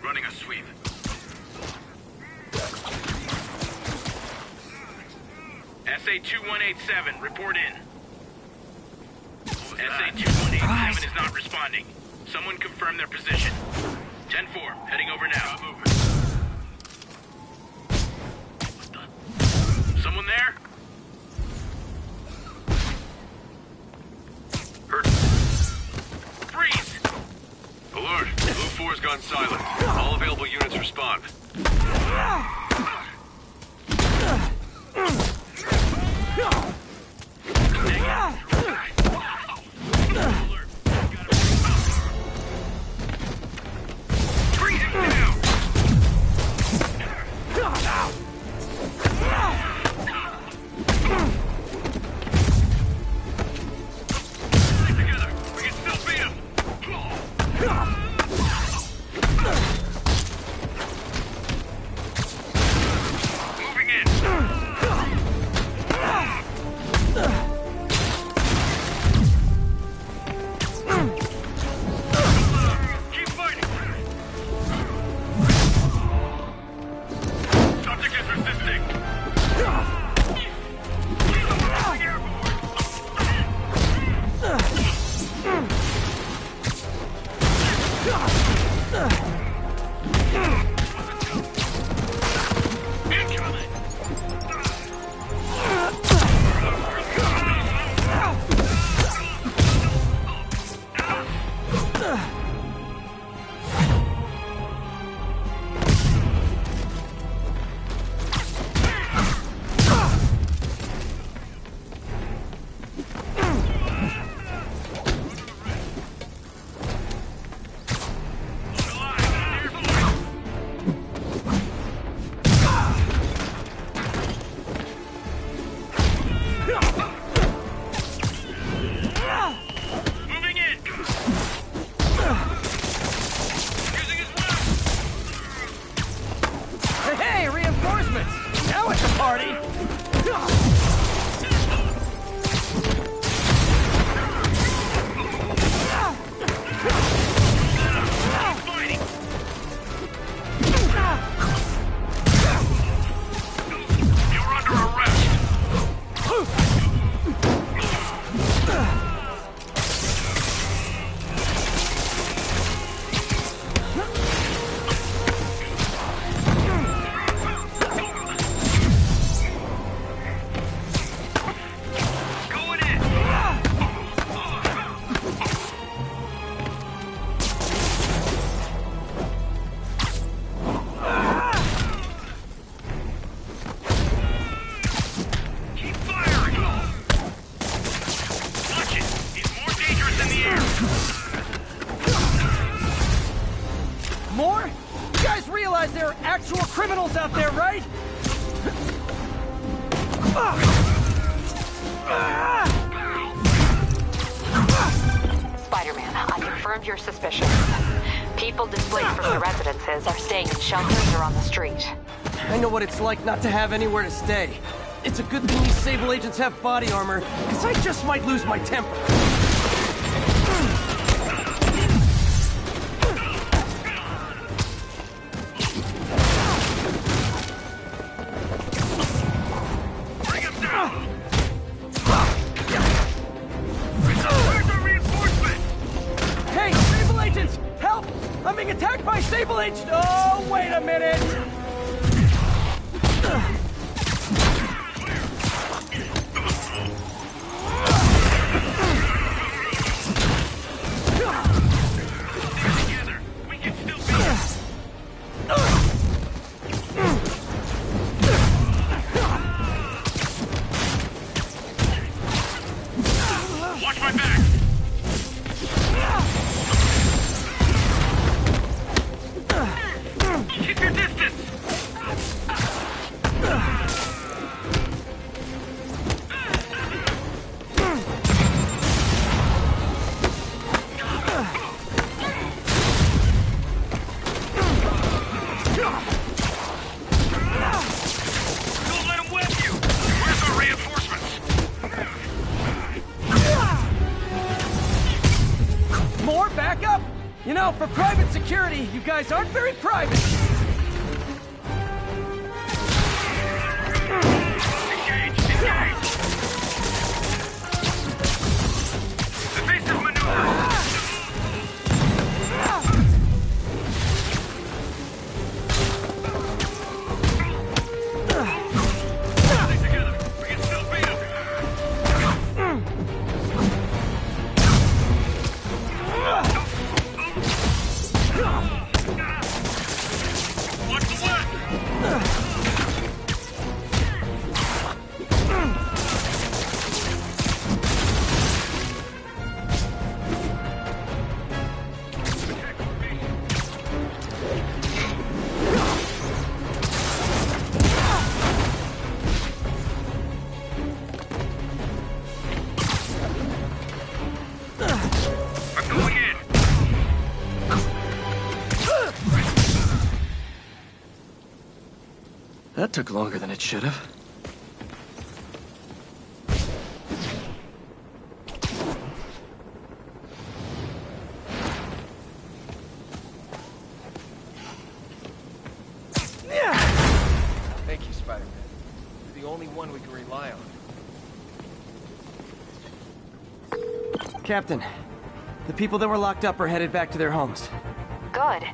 Running a sweep. SA-2187, report in. SA-2187 is not responding. Someone confirm their position. 10-4, heading over now. What the? Someone there? Heard. Freeze!
Alert! Blue 4's gone silent. All available units respond.
Bring him down!
controls out there, right?
Spider-Man, I confirmed your suspicions. People displaced from the residences are staying in shelters or on the street.
I know what it's like not to have anywhere to stay. It's a good thing these Sable agents have body armor, because I just might lose my temper. Hey, Sable agents! Help! I'm being attacked by Sable agents! Oh, wait a minute!
Watch my back! Keep your distance! Don't let him whip you! Where's our reinforcements?
More backup? You know, for private security, you guys aren't very private.
Engage! Engage! Evasive maneuver! Stay together! We can still beat him! Watch the left! I'm going in!
That took longer than it should have.
Thank you, Spider-Man. You're the only one we can rely on.
Captain, the people that were locked up are headed back to their homes.
Good.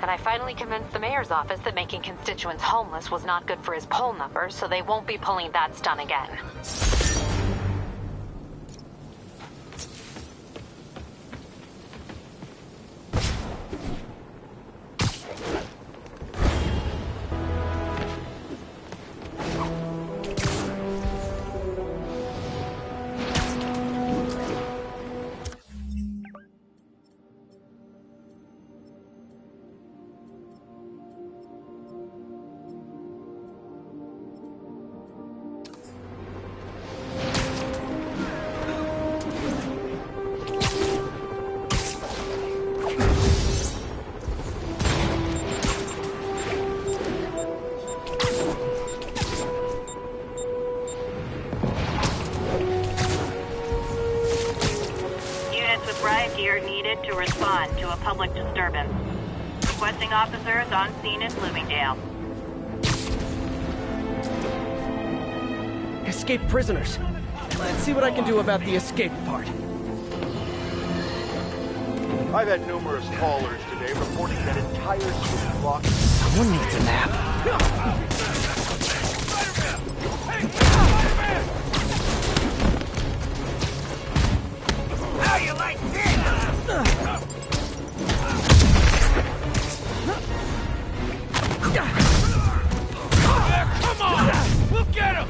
And I finally convinced the mayor's office that making constituents homeless was not good for his poll numbers, so they won't be pulling that stunt again.
Riot gear needed to respond to a public disturbance. Requesting officers on scene in Bloomingdale.
Escaped prisoners. Let's see what I can do about the escape part.
I've had numerous callers today reporting that entire city blocks.
Someone needs a nap.
How you like this?
Come on! We'll get him!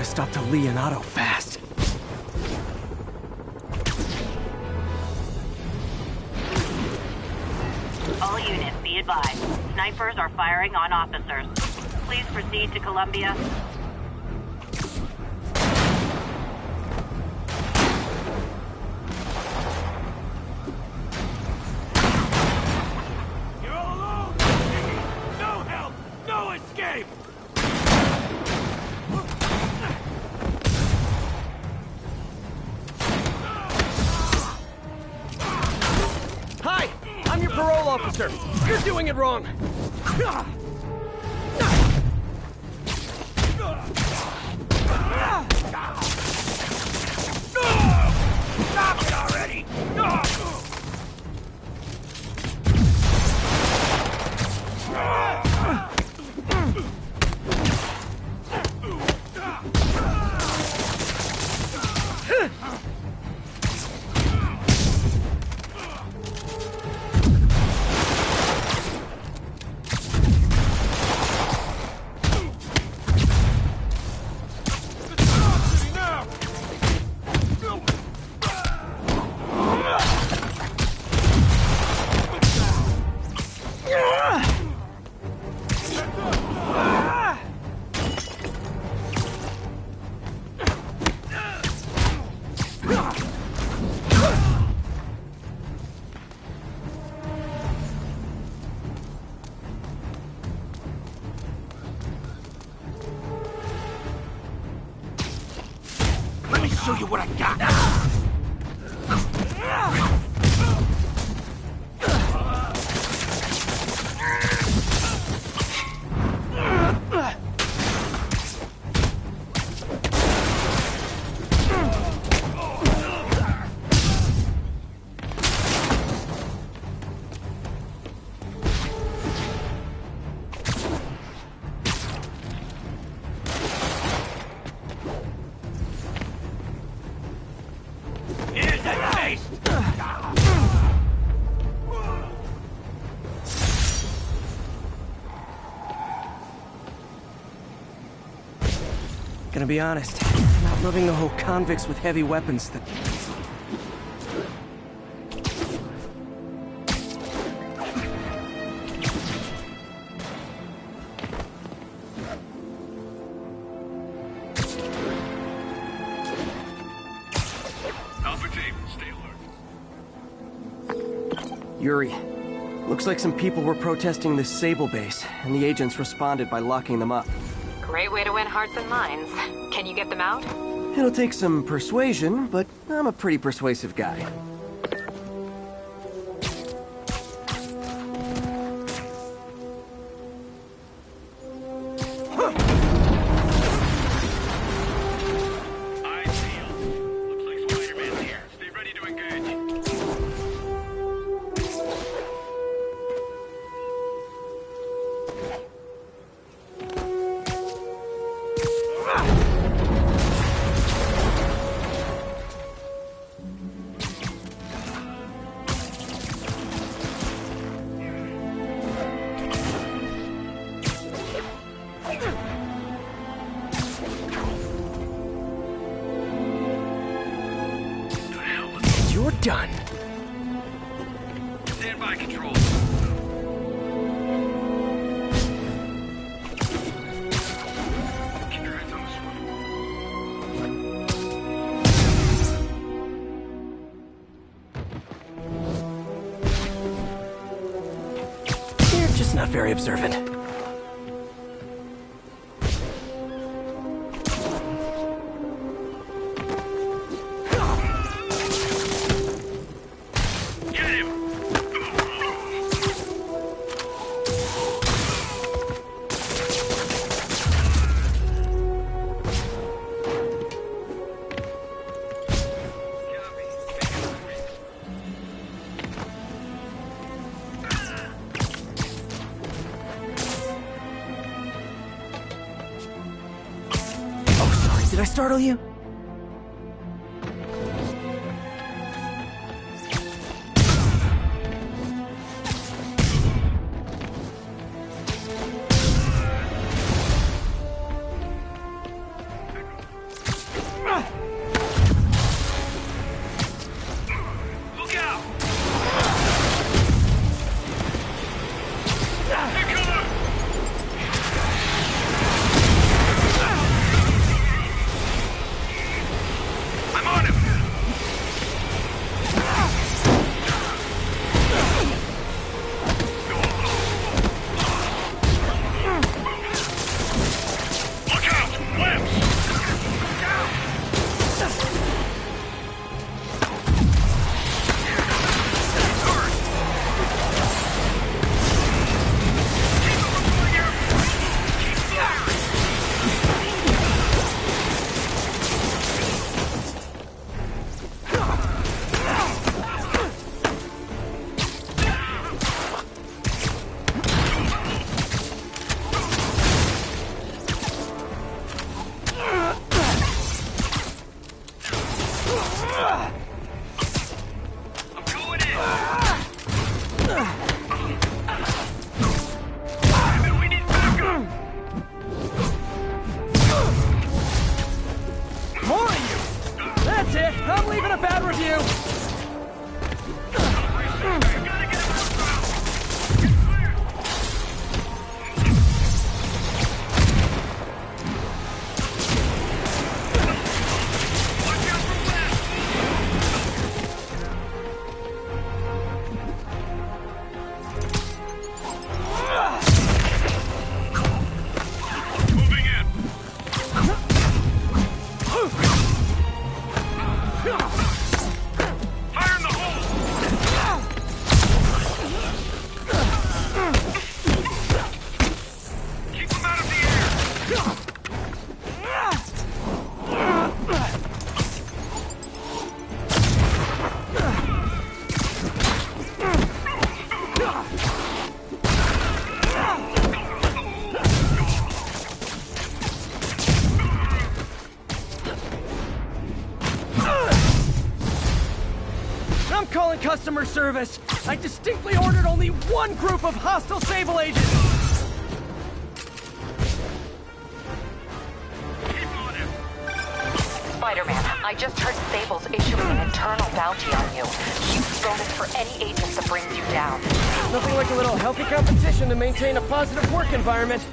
stop the Leonardo fast.
All units, be advised. Snipers are firing on officers. Please proceed to Columbia.
You're all alone! No help! No escape!
Hi! I'm your parole officer! You're doing it wrong!
Stop it already! Let me show you what I got! Here's the taste!
Gonna be honest, I'm not loving the whole convicts with heavy weapons that...
Alpha team, stay alert.
Yuri, looks like some people were protesting this Sable base, and the agents responded by locking them up.
Great way to win hearts and minds. Can you get them out?
It'll take some persuasion, but I'm a pretty persuasive guy.
Eyes peeled. Looks like Spider-Man's here. Stay ready to engage.
You're done.
Stand by, control. Keep your eyes on this one.
You're just not very observant.
Get him!
Oh, sorry, did I startle you? More of you! That's it! I'm leaving a bad review! I'm calling customer service. I distinctly ordered only one group of hostile Sable agents.
Spider-Man, I just heard Sable's issuing an internal bounty on you. Huge bonus for any agent that brings you down.
Nothing like a little healthy competition to maintain a positive work environment.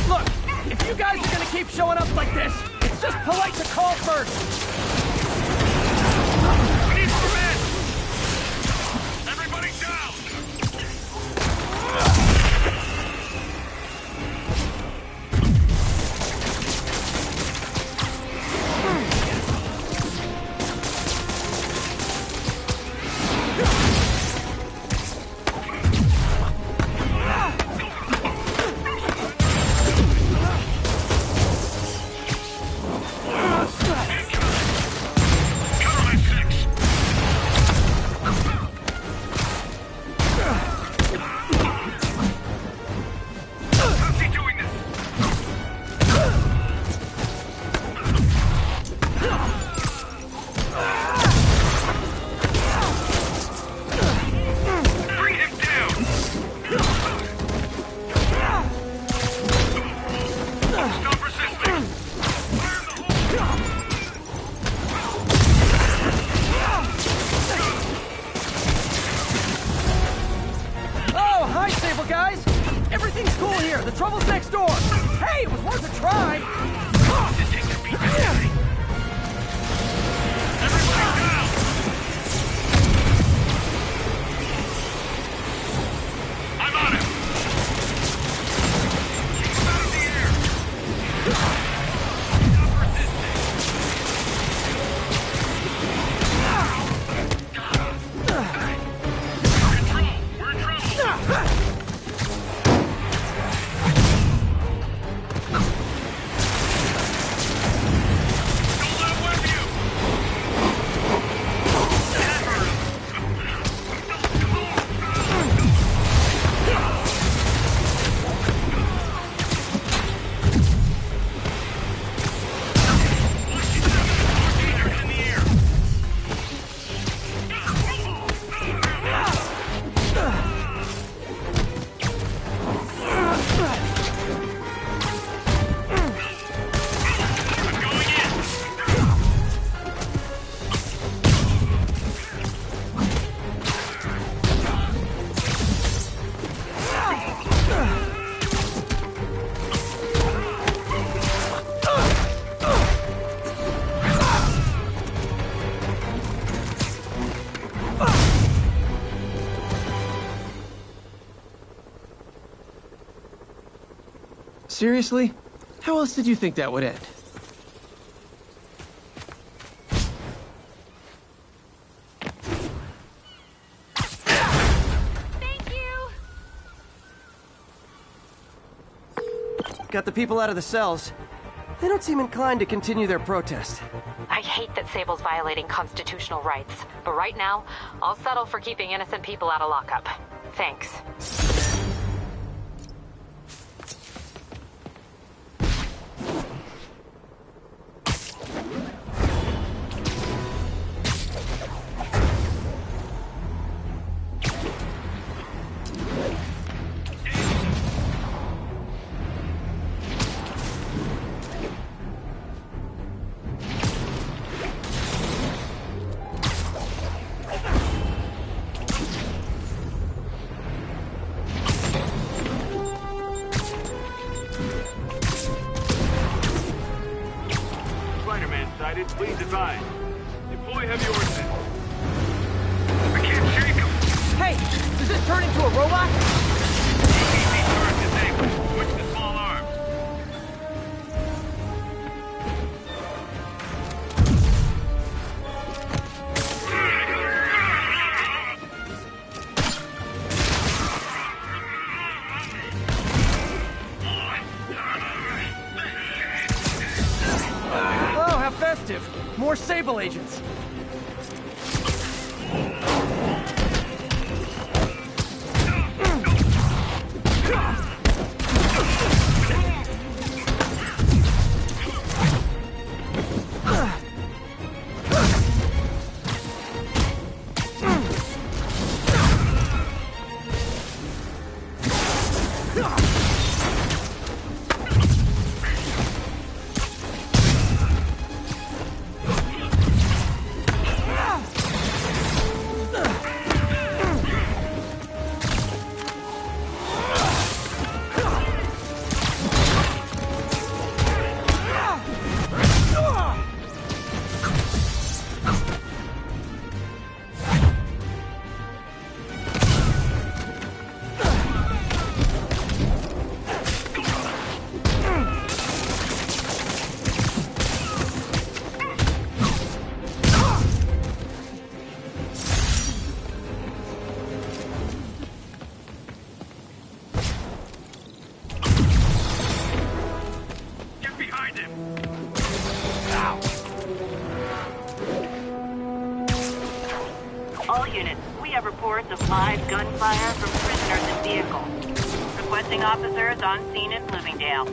Look, if you guys are gonna keep showing up like this, it's just polite to call first.
We need more men! Everybody down!
Guys, everything's cool here. The trouble's next door. Hey, it was worth a try.
Everybody down! I'm on him! Keep him out of the air! Stop resisting! We're in trouble!
Seriously? How else did you think that would end? got the people out of the cells. They don't seem inclined to continue their protest.
I hate that Sable's violating constitutional rights, but right now, I'll settle for keeping innocent people out of lockup. Thanks.
Please advise. Deploy heavy ordnance.
I can't shake him.
Hey! Does this turn into a robot?
ECC turret disabled. Switch to small arms.
Oh, how festive! More Sable agents.
All units, we have reports of live gunfire from prisoners in vehicle. Requesting officers on scene in Bloomingdale.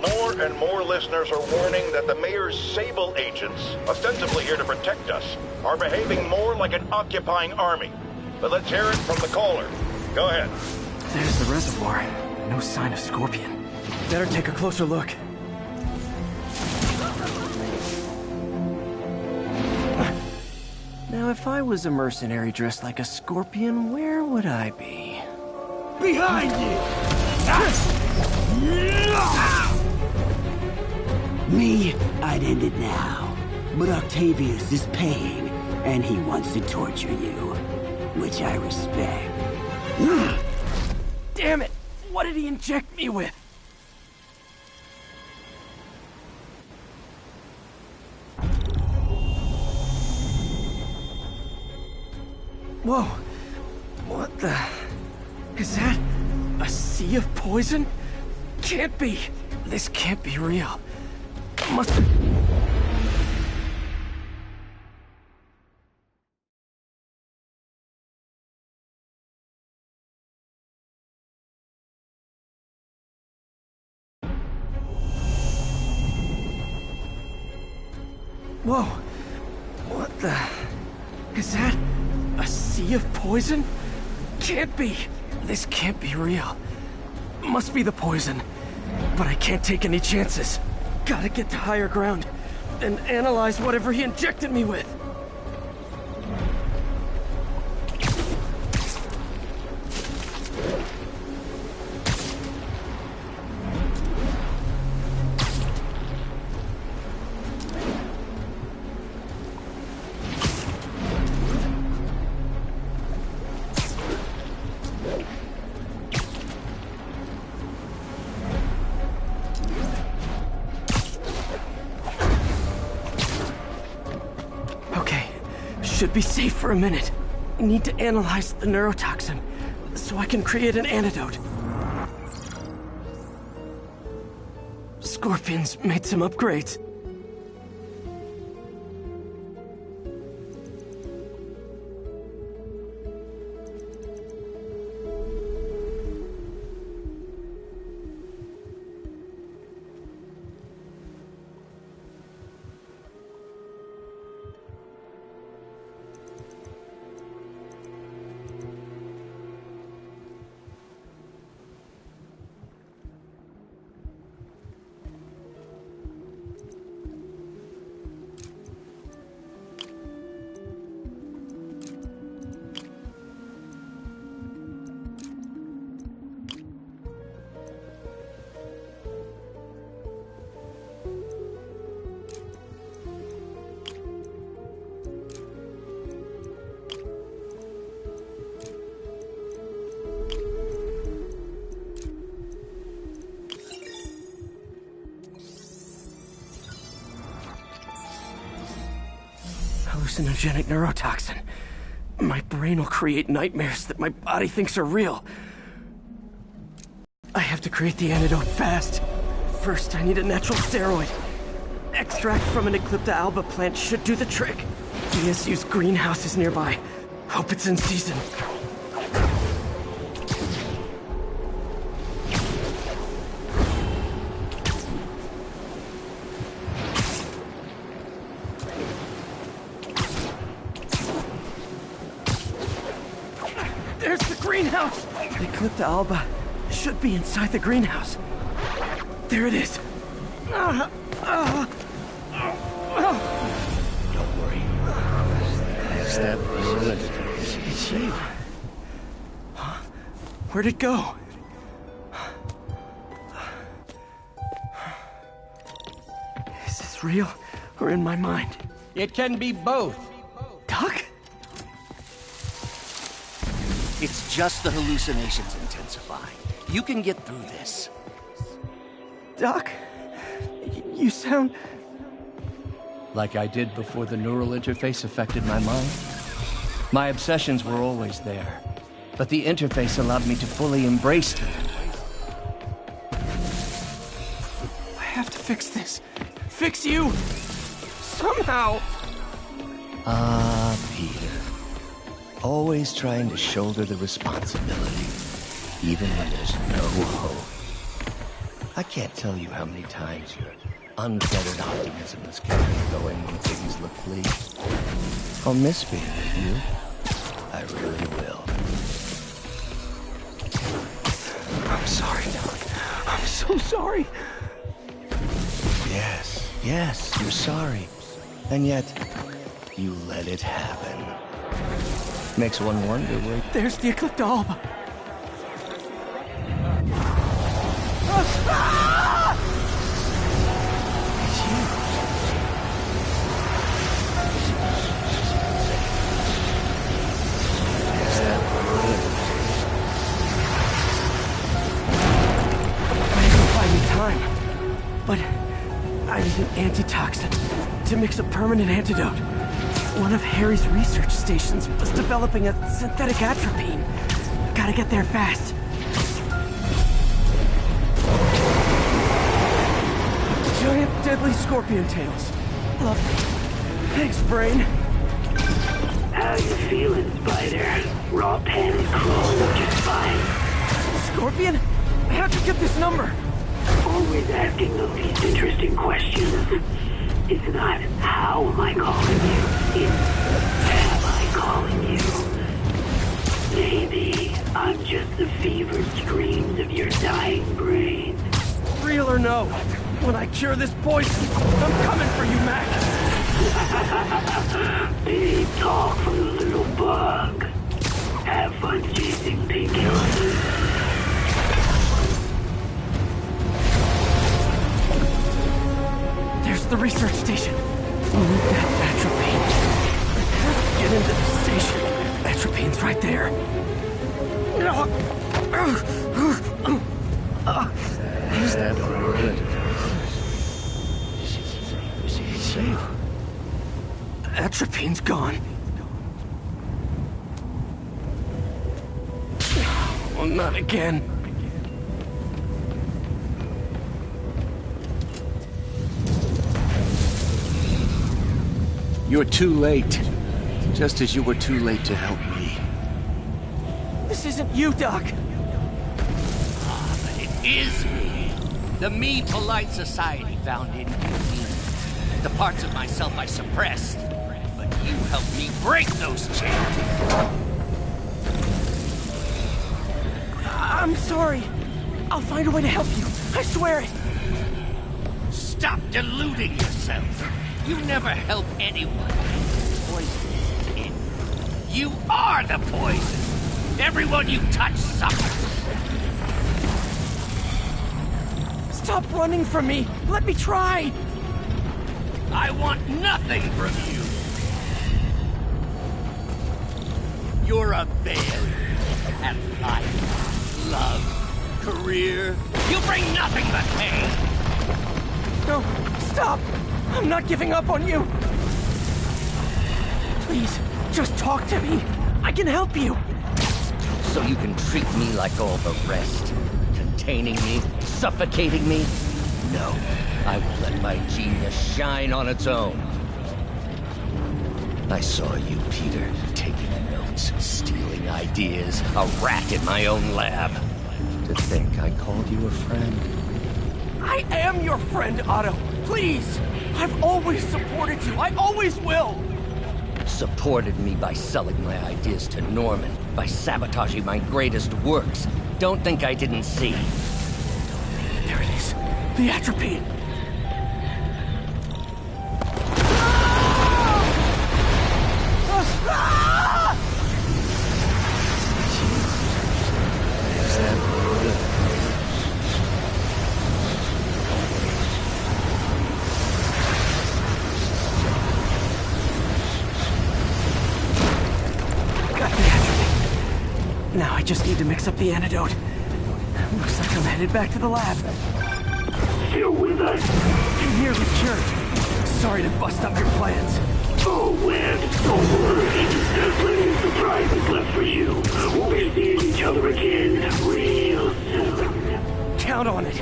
More and more listeners are warning that the mayor's Sable agents, ostensibly here to protect us, are behaving more like an occupying army. But let's hear it from the caller. Go ahead.
There's the reservoir. No sign of Scorpion. Better take a closer look. Now, if I was a mercenary dressed like a Scorpion, where would I be?
Behind you!
Me, I'd end it now. But Octavius is paying, and he wants to torture you. Which I respect.
Damn it! What did he inject me with? Whoa! What the... Is that... a sea of poison? Can't be! This can't be real. Must... Whoa! What the... Is that... a sea of poison? Can't be! This can't be real. Must be the poison. But I can't take any chances. Gotta get to higher ground and analyze whatever he injected me with. should be safe for a minute. I need to analyze the neurotoxin so I can create an antidote. Scorpion's made some upgrades. Hallucinogenic neurotoxin. My brain will create nightmares that my body thinks are real. I have to create the antidote fast. First, I need a natural steroid. Extract from an Eclipta alba plant should do the trick. DSU's greenhouse is nearby. Hope it's in season. There's the greenhouse! The Eclipta alba should be inside the greenhouse. There it is.
Don't worry. Step it's safe.
Huh? Where'd it go? Is this real or in my mind?
It can be both.
Doc?
It's just the hallucinations intensifying. You can get through this.
Doc? You sound...
Like I did before the neural interface affected my mind. My obsessions were always there, but the interface allowed me to fully embrace them.
I have to fix this. Fix you! Somehow!
Peter. Always trying to shoulder the responsibility, even when there's no hope. I can't tell you how many times your unfettered optimism has kept me going when things look bleak. I'll miss being with you. I really will.
I'm sorry, Doc. I'm so sorry.
Yes, you're sorry. And yet, you let it happen. Makes one wonder where...
There's the Eclipta alba. It's you. I can buy me time, but I need an antitoxin to mix a permanent antidote. One of Harry's research stations was developing a synthetic atropine. Gotta get there fast. Giant deadly scorpion tails. Lovely. Thanks, brain.
How you feeling, Spider? Raw panic crawling up your spine.
Scorpion? How'd you get this number?
Always asking the least interesting questions. It's not how am I calling you, it's am I calling you. Maybe I'm just the fevered screams of your dying brain.
Real or no, when I cure this poison, I'm coming for you, Mac.
Big talk from the little bug. Have fun chasing pink elephants.
There's the research station. We need that atropine. Get into the station. Atropine's right there.
Is that right?
Atropine's gone. not again.
You're too late. Just as you were too late to help me.
This isn't you, Doc.
But it is me. The me polite society found in me. The parts of myself I suppressed. But you helped me break those chains.
I'm sorry. I'll find a way to help you. I swear it.
Stop deluding yourself. You never help anyone. Poison is in. You are the poison. Everyone you touch suffers.
Stop running from me. Let me try.
I want nothing from you. You're a failure at life, love, career. You bring nothing but pain.
No, stop. I'm not giving up on you. Please, just talk to me. I can help you.
So you can treat me like all the rest. Containing me, suffocating me? No, I will let my genius shine on its own. I saw you, Peter, taking notes, stealing ideas, a rat in my own lab. To think I called you a friend.
I am your friend, Otto. Please. I've always supported you. I always will.
Supported me by selling my ideas to Norman, by sabotaging my greatest works. Don't think I didn't see.
There it is. The atropine. Now I just need to mix up the antidote. Looks like I'm headed back to the lab.
Still with us?
I'm nearly cured. Sorry to bust up your plans.
Oh, Webb, don't worry. Plenty of surprises left for you. We'll be seeing each other again real soon.
Count on it.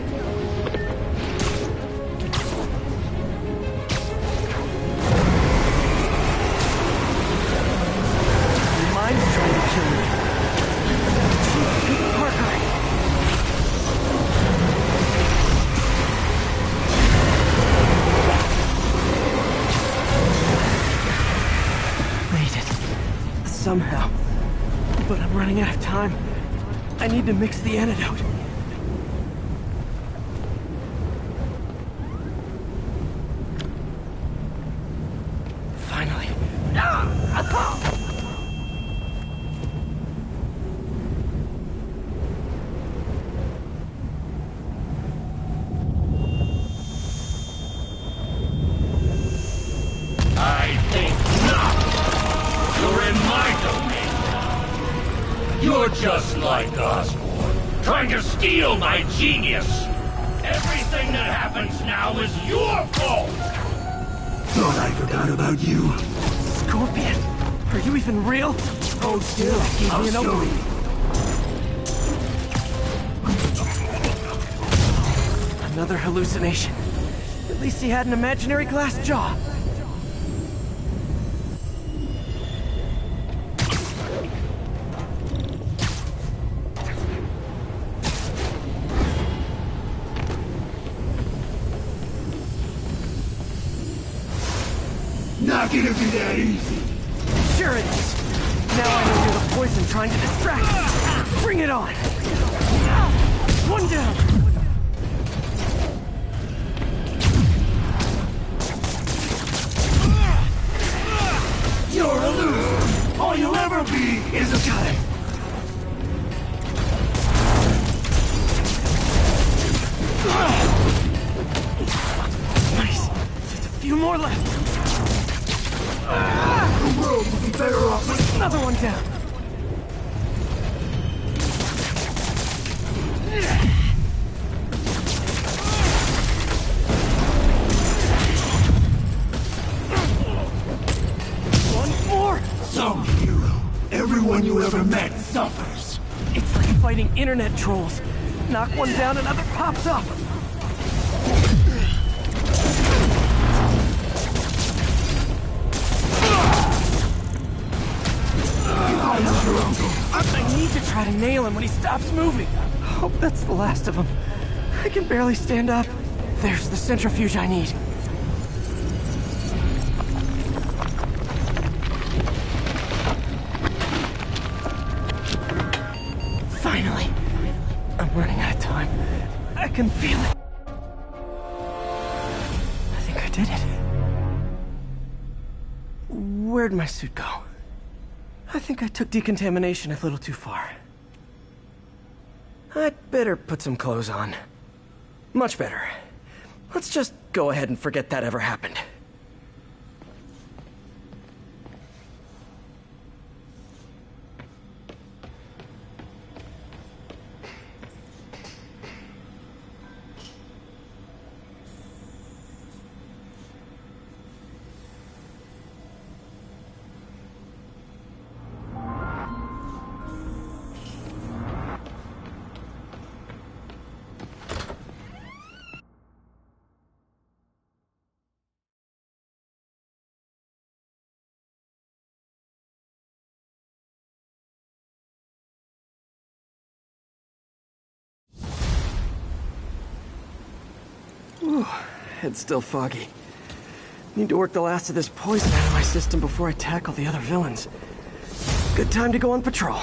Your mind's trying to kill me. Somehow. But I'm running out of time. I need to mix the antidote. Finally.
I think not. You're in my domain. You're just like Osborn, trying to steal my genius. Everything that happens now is your fault.
Thought I forgot about you.
Scorpion, are you even real?
Hold still. I'll show you.
Another hallucination. At least he had an imaginary glass jaw.
Not gonna be that easy.
Sure it is. Now I know you're the poison trying to distract me. Bring it on. One down.
You're a loser. All you'll ever be is a guy.
Nice. Just a few more left.
The world would be better off with
another one down. One more.
some hero. Everyone you ever met suffers.
It's like if I fighting internet trolls. Knock one down, another pops up. I need to try to nail him when he stops moving. Hope that's the last of them. I can barely stand up. There's the centrifuge I need. Finally. I'm running out of time. I can feel it. I think I did it. Where'd my suit go? I think I took decontamination a little too far. I'd better put some clothes on. Much better. Let's just go ahead and forget that ever happened. Ooh, head's still foggy. Need to work the last of this poison out of my system before I tackle the other villains. Good time to go on patrol.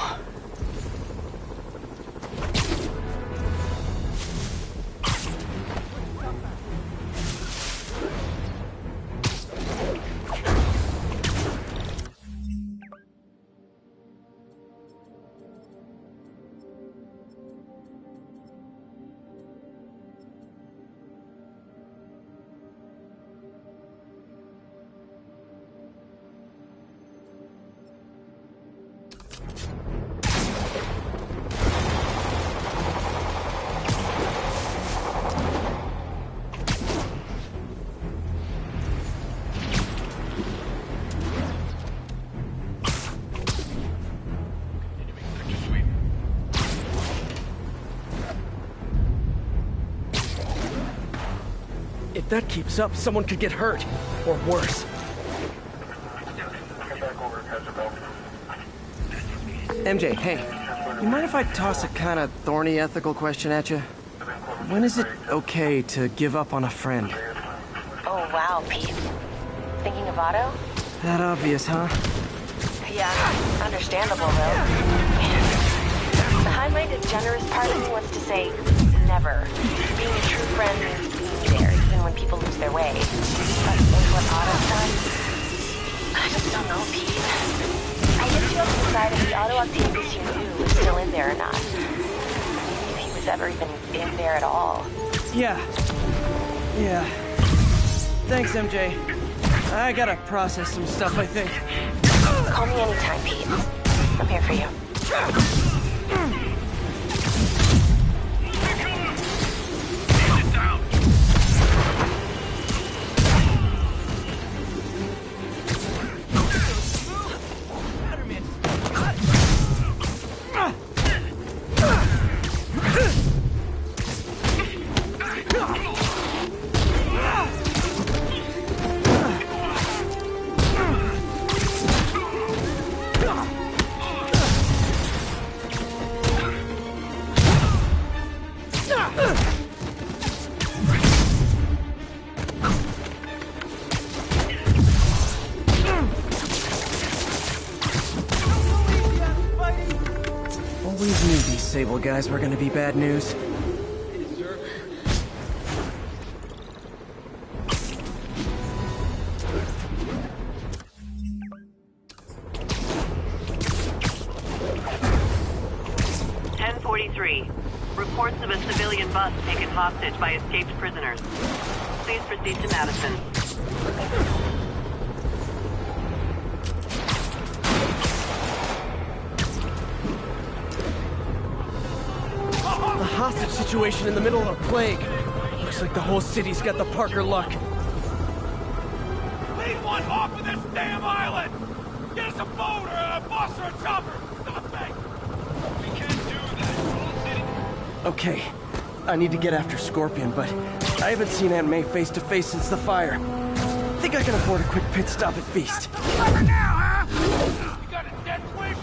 If that keeps up, someone could get hurt. Or worse. MJ, hey. You mind if I toss a kind of thorny ethical question at you? When is it okay to give up on a friend?
Oh, wow, Pete. Thinking of Otto?
That obvious, huh?
Yeah, understandable, though. The high-minded, generous part of me wants to say, never. Being a true friend means being there, even when people lose their way. But with what Otto's done, I just don't know, Pete. I guess you have to decide if the Otto Octavius you knew was still in there or not. If he was ever even in there at all.
Yeah. Thanks, MJ. I gotta process some stuff, I think.
Call me anytime, Pete. I'm here for you.
Always knew these Sable guys were gonna be bad news.
Reports of a civilian bus taken hostage by escaped prisoners. Please proceed to Madison.
A hostage situation in the middle of a plague. Looks like the whole city's got the Parker luck.
Lead one off of this damn island! Get us a boat or a bus or a chopper! Something! We can't do that.
Okay, I need to get after Scorpion, but I haven't seen Aunt May face to face since the fire. I think I can afford a quick pit stop at Feast.
Clever now, huh? You got a death wish?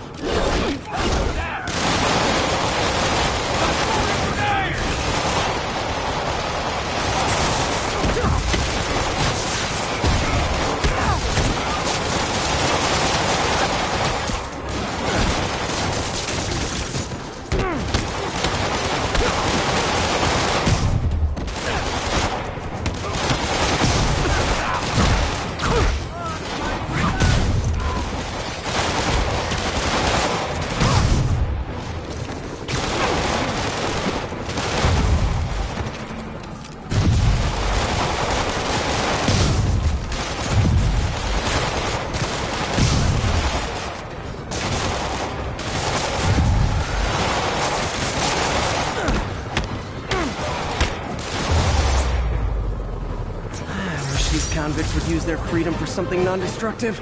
Convicts would use their freedom for something non-destructive,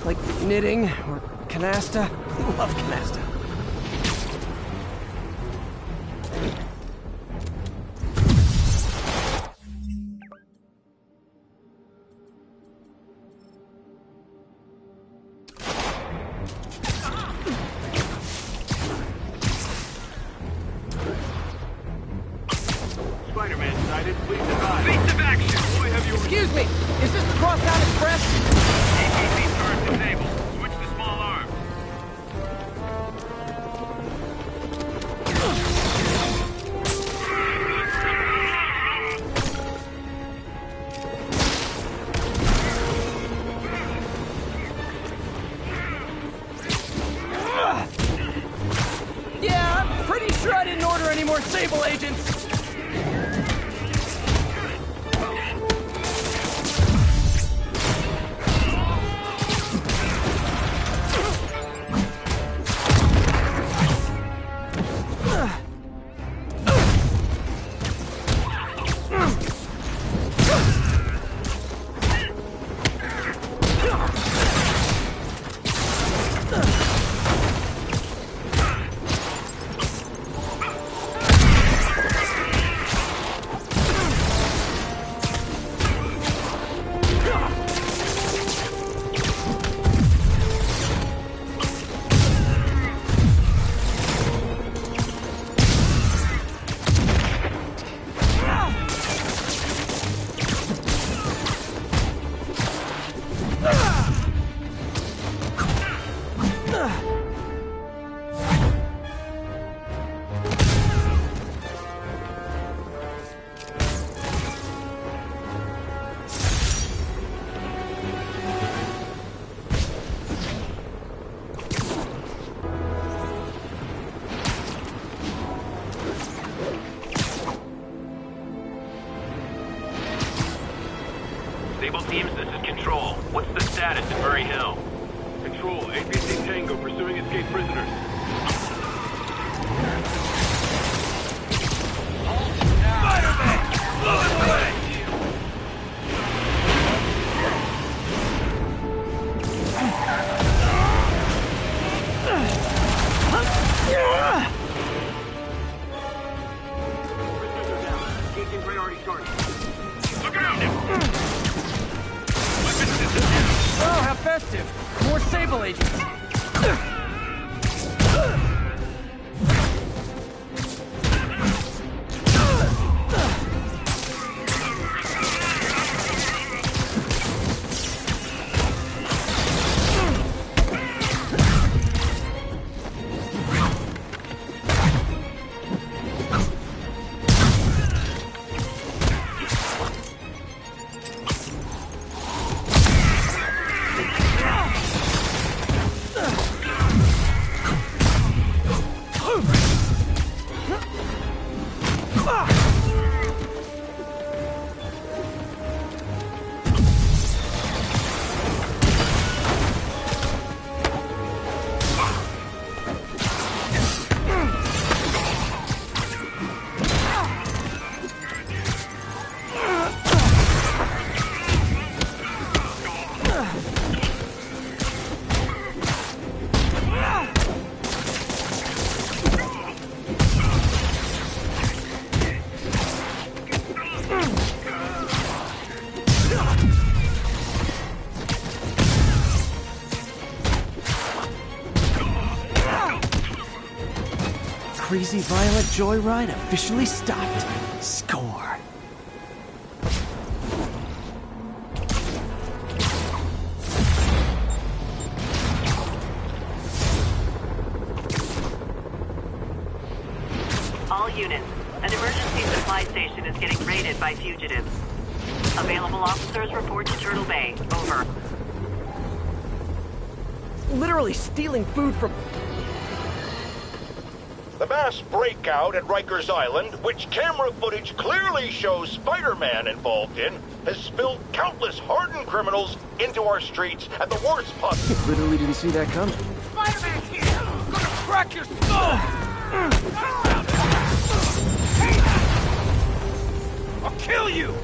like knitting or canasta. Love canasta.
Spider-Man sighted. Please advise.
Beats of action! Boy, have you...
Excuse me, is this the Crosstown Express?
APC turret disabled. Switch to small arms.
Yeah, I'm pretty sure I didn't order any more Sable agents.
Sable teams, this is Control. What's the status at Murray Hill?
Control, APC Tango pursuing escaped prisoners.
Spider-Man! Blow it away!
Engaging priority target.
Look around him!
Oh, how festive! More Sable agents. crazy violent joyride officially stopped. Score.
All units, an emergency supply station is getting raided by fugitives. Available officers report to Turtle Bay. Over.
Literally stealing food from...
The mass breakout at Rikers Island, which camera footage clearly shows Spider-Man involved in, has spilled countless hardened criminals into our streets at the worst possible...
Literally didn't see that coming.
Spider-Man's here! I'm gonna crack your skull! I'll kill you!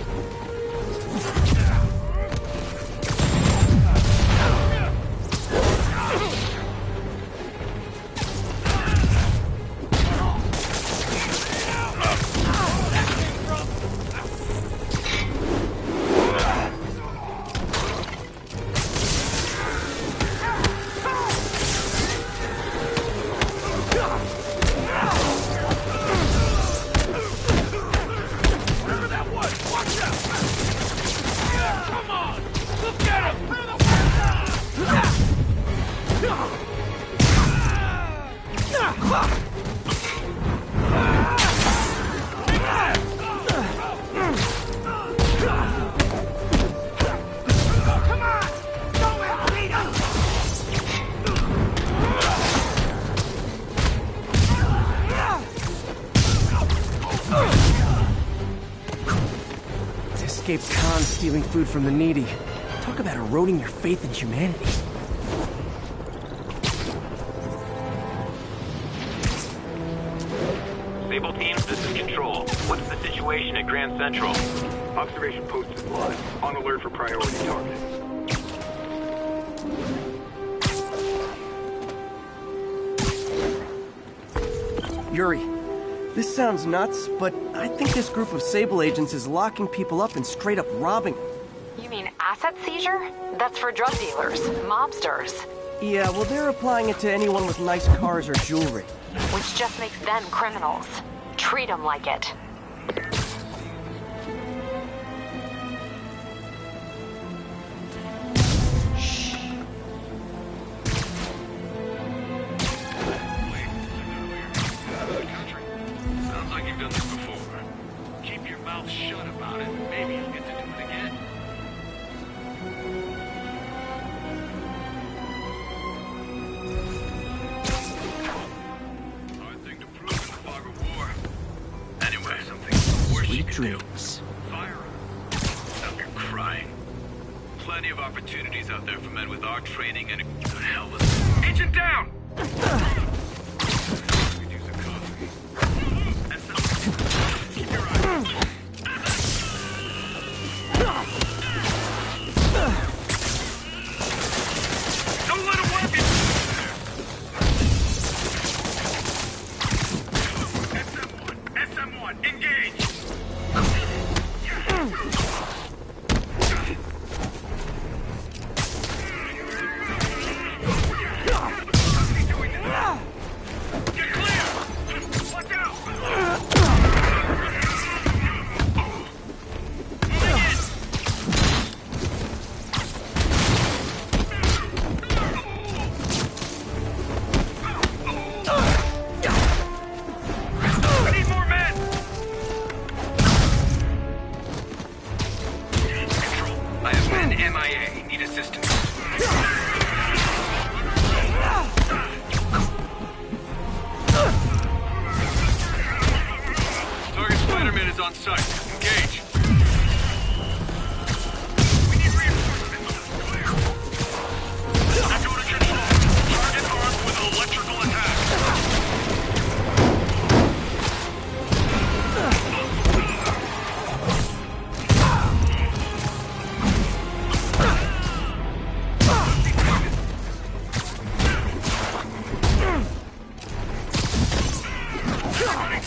Escaped cons stealing food from the needy. Talk about eroding your faith in humanity.
Sable teams, this is Control. What's the situation at Grand Central?
Observation post is live. On alert for priority targeting.
Yuri, this sounds nuts, but I think this group of Sable agents is locking people up and straight up robbing them.
You mean asset seizure? That's for drug dealers, mobsters.
Yeah, well, they're applying it to anyone with nice cars or jewelry.
Which just makes them criminals. Treat them like it.
Sounds like you've done this before. Keep your mouth shut about it. Maybe you'll get to do it again. Hard thing to prove in the fog of war. Anyway, something worse you can do. Fire her. Stop your crying. Plenty of opportunities out there for men with our training and the hell with it. Agent down! Don't let him work it! SM1, engage! Get clear! Watch out! I need more men! Control, I have men MIA. Need assistance. Target Spider-Man is on site. Engage. We need reinforcements. Clear. Echo to Control. Target armed with an electrical attack.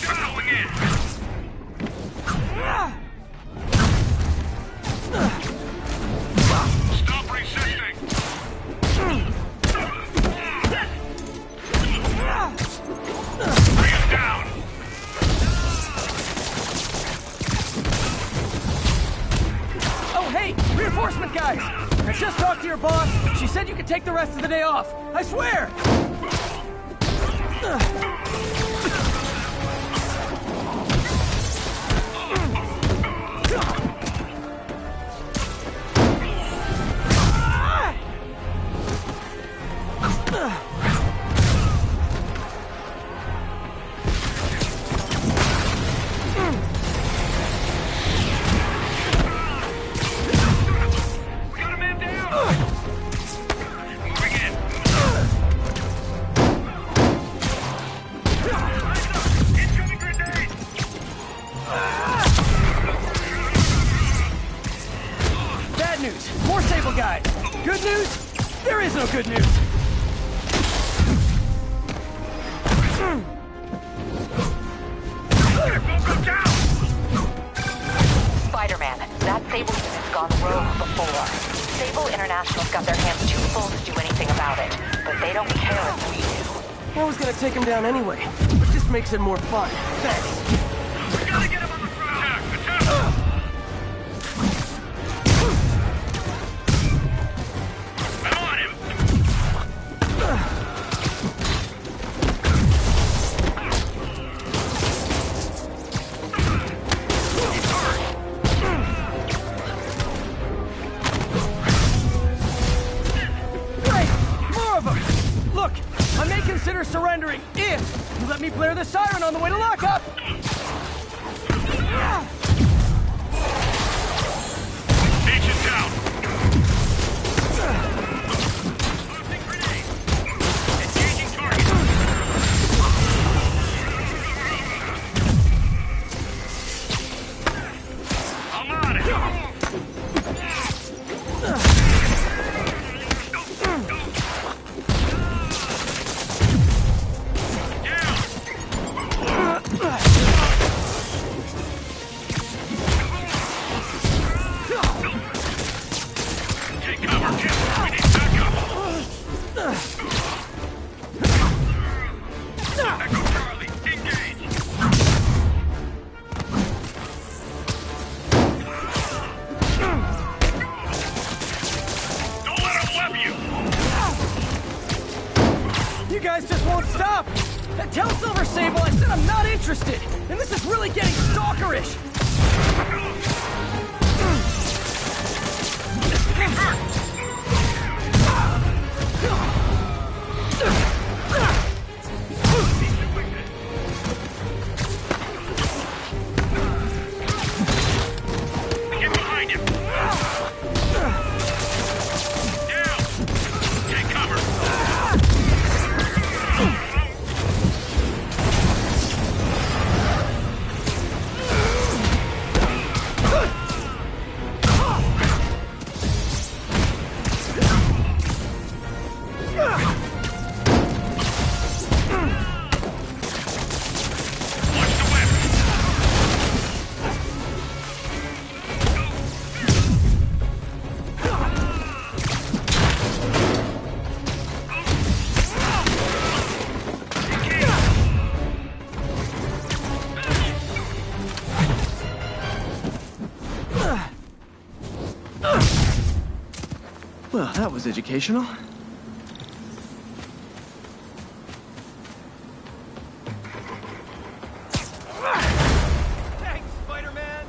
Going in.
enforcement guys! I just talked to your boss. She said you could take the rest of the day off. I swear! Good news.
Spider-Man, that Sable unit's gone rogue before. Sable International's got their hands too full to do anything about it, but they don't care if we do.
I was gonna take him down anyway, but this makes it more fun. Thanks.
We gotta get him on the front. Attack!
Surrendering if you let me blare the siren on the way to lockup!
Agent down! Engaging target! I'm on it!
You guys just won't stop! Tell Silver Sable I said I'm not interested! And this is really getting stalkerish!
Get behind him! Down! Take cover!
Well, that was educational.
Thanks, Spider-Man!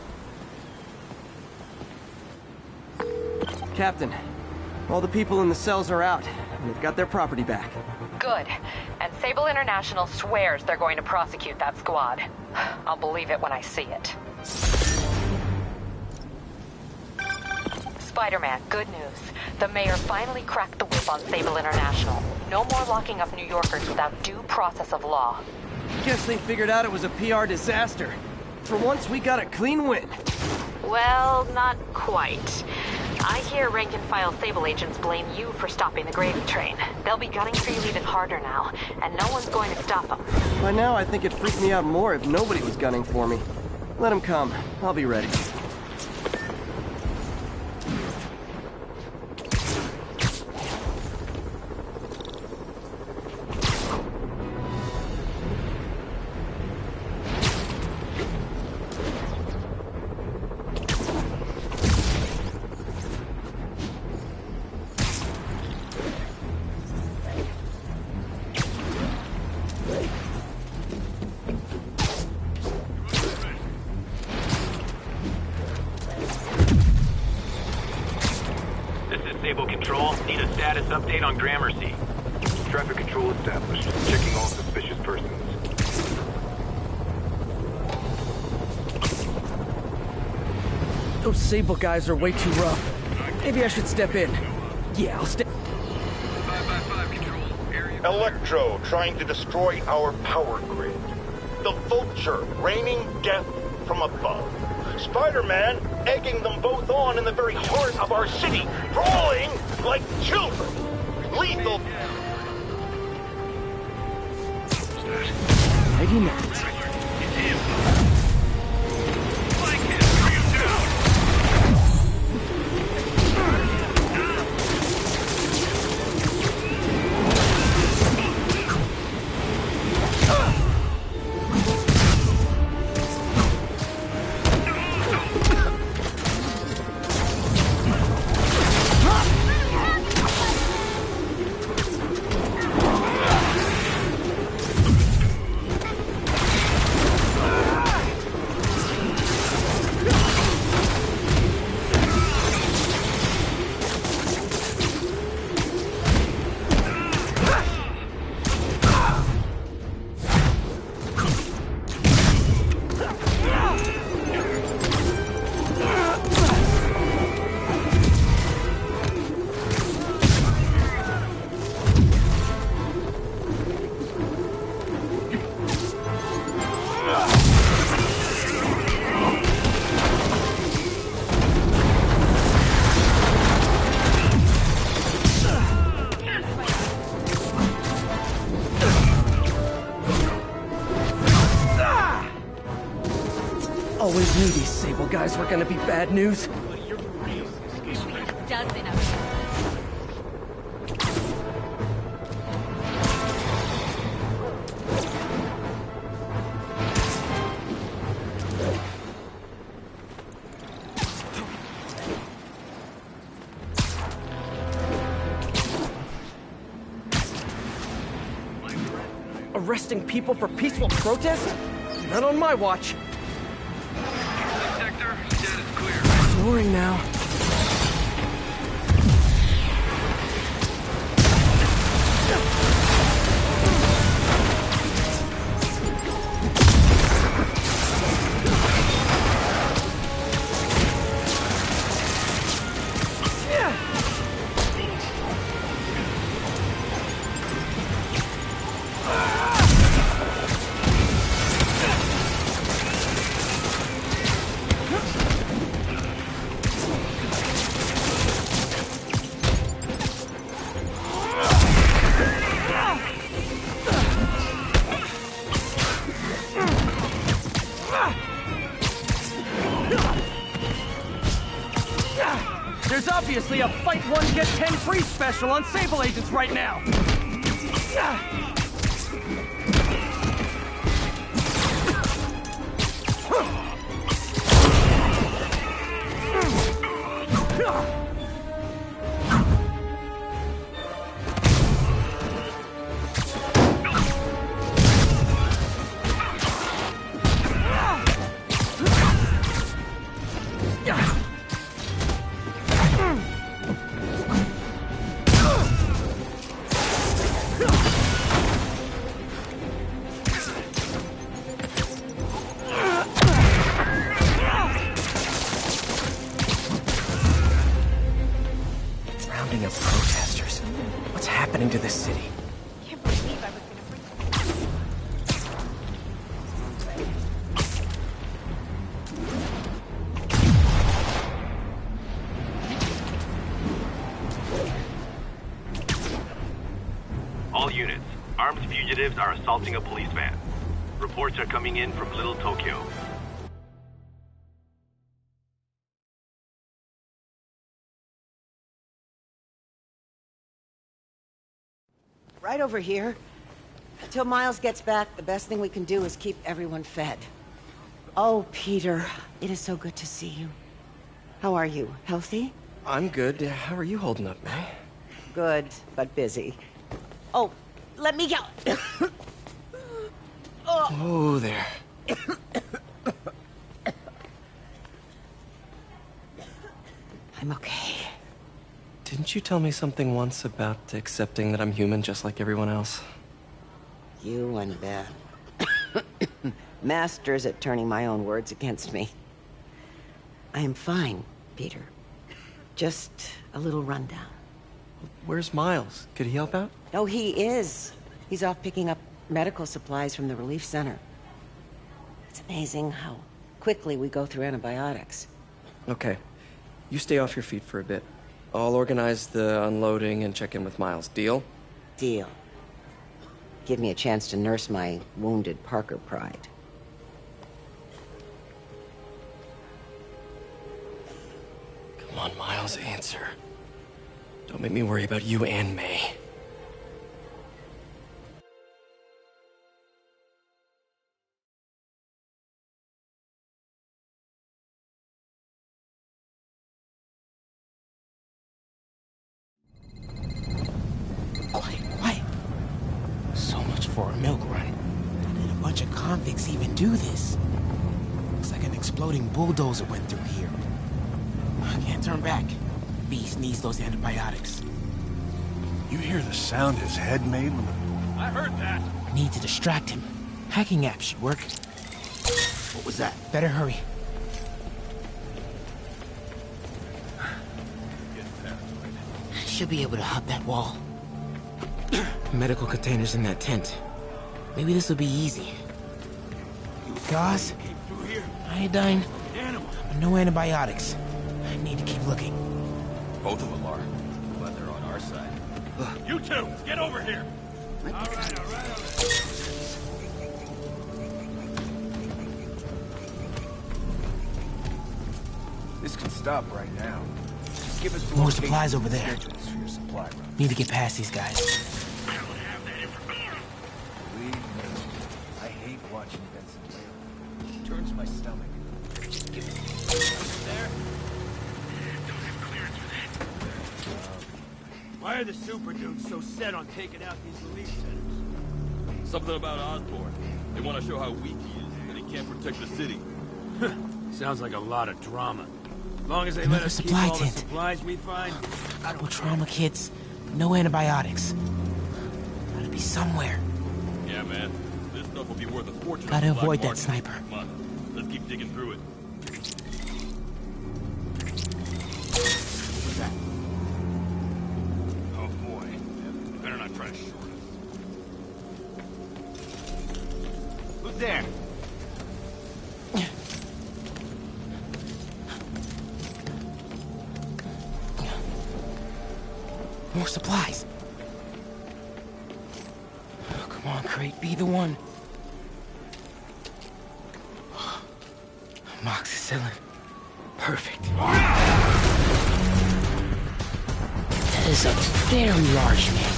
Captain, all the people in the cells are out, and they've got their property back.
Good. And Sable International swears they're going to prosecute that squad. I'll believe it when I see it. Spider-Man, good news. The mayor finally cracked the whip on Sable International. No more locking up New Yorkers without due process of law.
Guess they figured out it was a PR disaster. For once, we got a clean win.
Well, not quite. I hear rank-and-file Sable agents blame you for stopping the gravy train. They'll be gunning for you even harder now, and no one's going to stop them.
By now, I think it'd freak me out more if nobody was gunning for me. Let them come. I'll be ready.
Sable Control, need a status update on Gramercy.
Traffic control established. Checking all suspicious persons.
Those Sable guys are way too rough. Maybe I should step in. Yeah, I'll step...
5 control. Area...
Electro trying to destroy our power grid. The Vulture raining death from above. Spider-Man egging them both on in the very heart of our city, brawling like children. Lethal...
Mighty Knight. Always knew these Sable guys were gonna be bad news.
Dozen of them.
Arresting people for peaceful protest? Not on my watch.
Sector, status clear.
Ignoring now. There's obviously a fight one, get 10 free special on Sable agents right now. Rounding up protesters. What's happening to this city?
Can't believe I was gonna bring...
All units, armed fugitives are assaulting a police van. Reports are coming in from Little Tokyo.
Right over here. Until Miles gets back, the best thing we can do is keep everyone fed. Oh, Peter, it is so good to see you. How are you? Healthy?
I'm good. How are you holding up, May?
Good, but busy. Oh, let me go.
Oh, there.
I'm okay.
Didn't you tell me something once about accepting that I'm human just like everyone else?
You and Ben. Masters at turning my own words against me. I am fine, Peter. Just a little rundown.
Where's Miles? Could he help out?
Oh, he is. He's off picking up medical supplies from the relief center. It's amazing how quickly we go through antibiotics.
Okay. You stay off your feet for a bit. I'll organize the unloading and check in with Miles. Deal?
Deal. Give me a chance to nurse my wounded Parker pride.
Come on, Miles, answer. Don't make me worry about you and May.
Quiet. So much for a milk run. How did a bunch of convicts even do this? Looks like an exploding bulldozer went through here. I can't turn back. Beast needs those antibiotics.
You hear the sound his head made?
I heard that.
Need to distract him. Hacking app should work. What was that? Better hurry. Should be able to hop that wall. Medical containers in that tent. Maybe this will be easy. Gauze? Iodine? But no antibiotics. I need to keep looking.
Both of them are. But they're on our side. You two, get over here. All right.
This can stop right now. Just give us the
More
location
supplies over
and
there.
schedules for your supply run.
Need to get past these guys.
Believe me, I hate watching Benson wail. It turns my stomach. Give it there.
Why are the super dudes so set on taking out these relief centers?
Something about Osborn. They want to show how weak he is, that he can't protect the city.
Sounds like a lot of drama. As long as they
Another
let us keep
supply
all the
tent.
supplies we find.
Couple trauma kits. No antibiotics. Gotta be somewhere.
Yeah, man. This stuff will be worth a fortune.
Gotta
on the black
avoid that
market.
sniper.
Come on, let's keep digging through it.
What's that?
Oh boy. Better not try to short us.
Who's there?
More supplies. Oh, come on, Crate, be the one. Amoxicillin. Perfect. That is a very large man.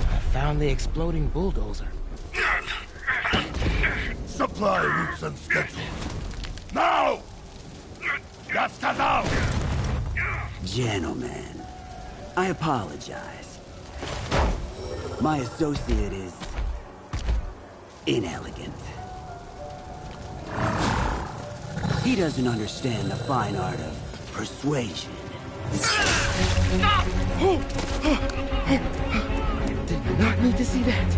I found the exploding bulldozer.
Supply routes and schedules. Now! Gas out!
Gentlemen, I apologize. My associate is inelegant. He doesn't understand the fine art of persuasion.
Did not need to see that.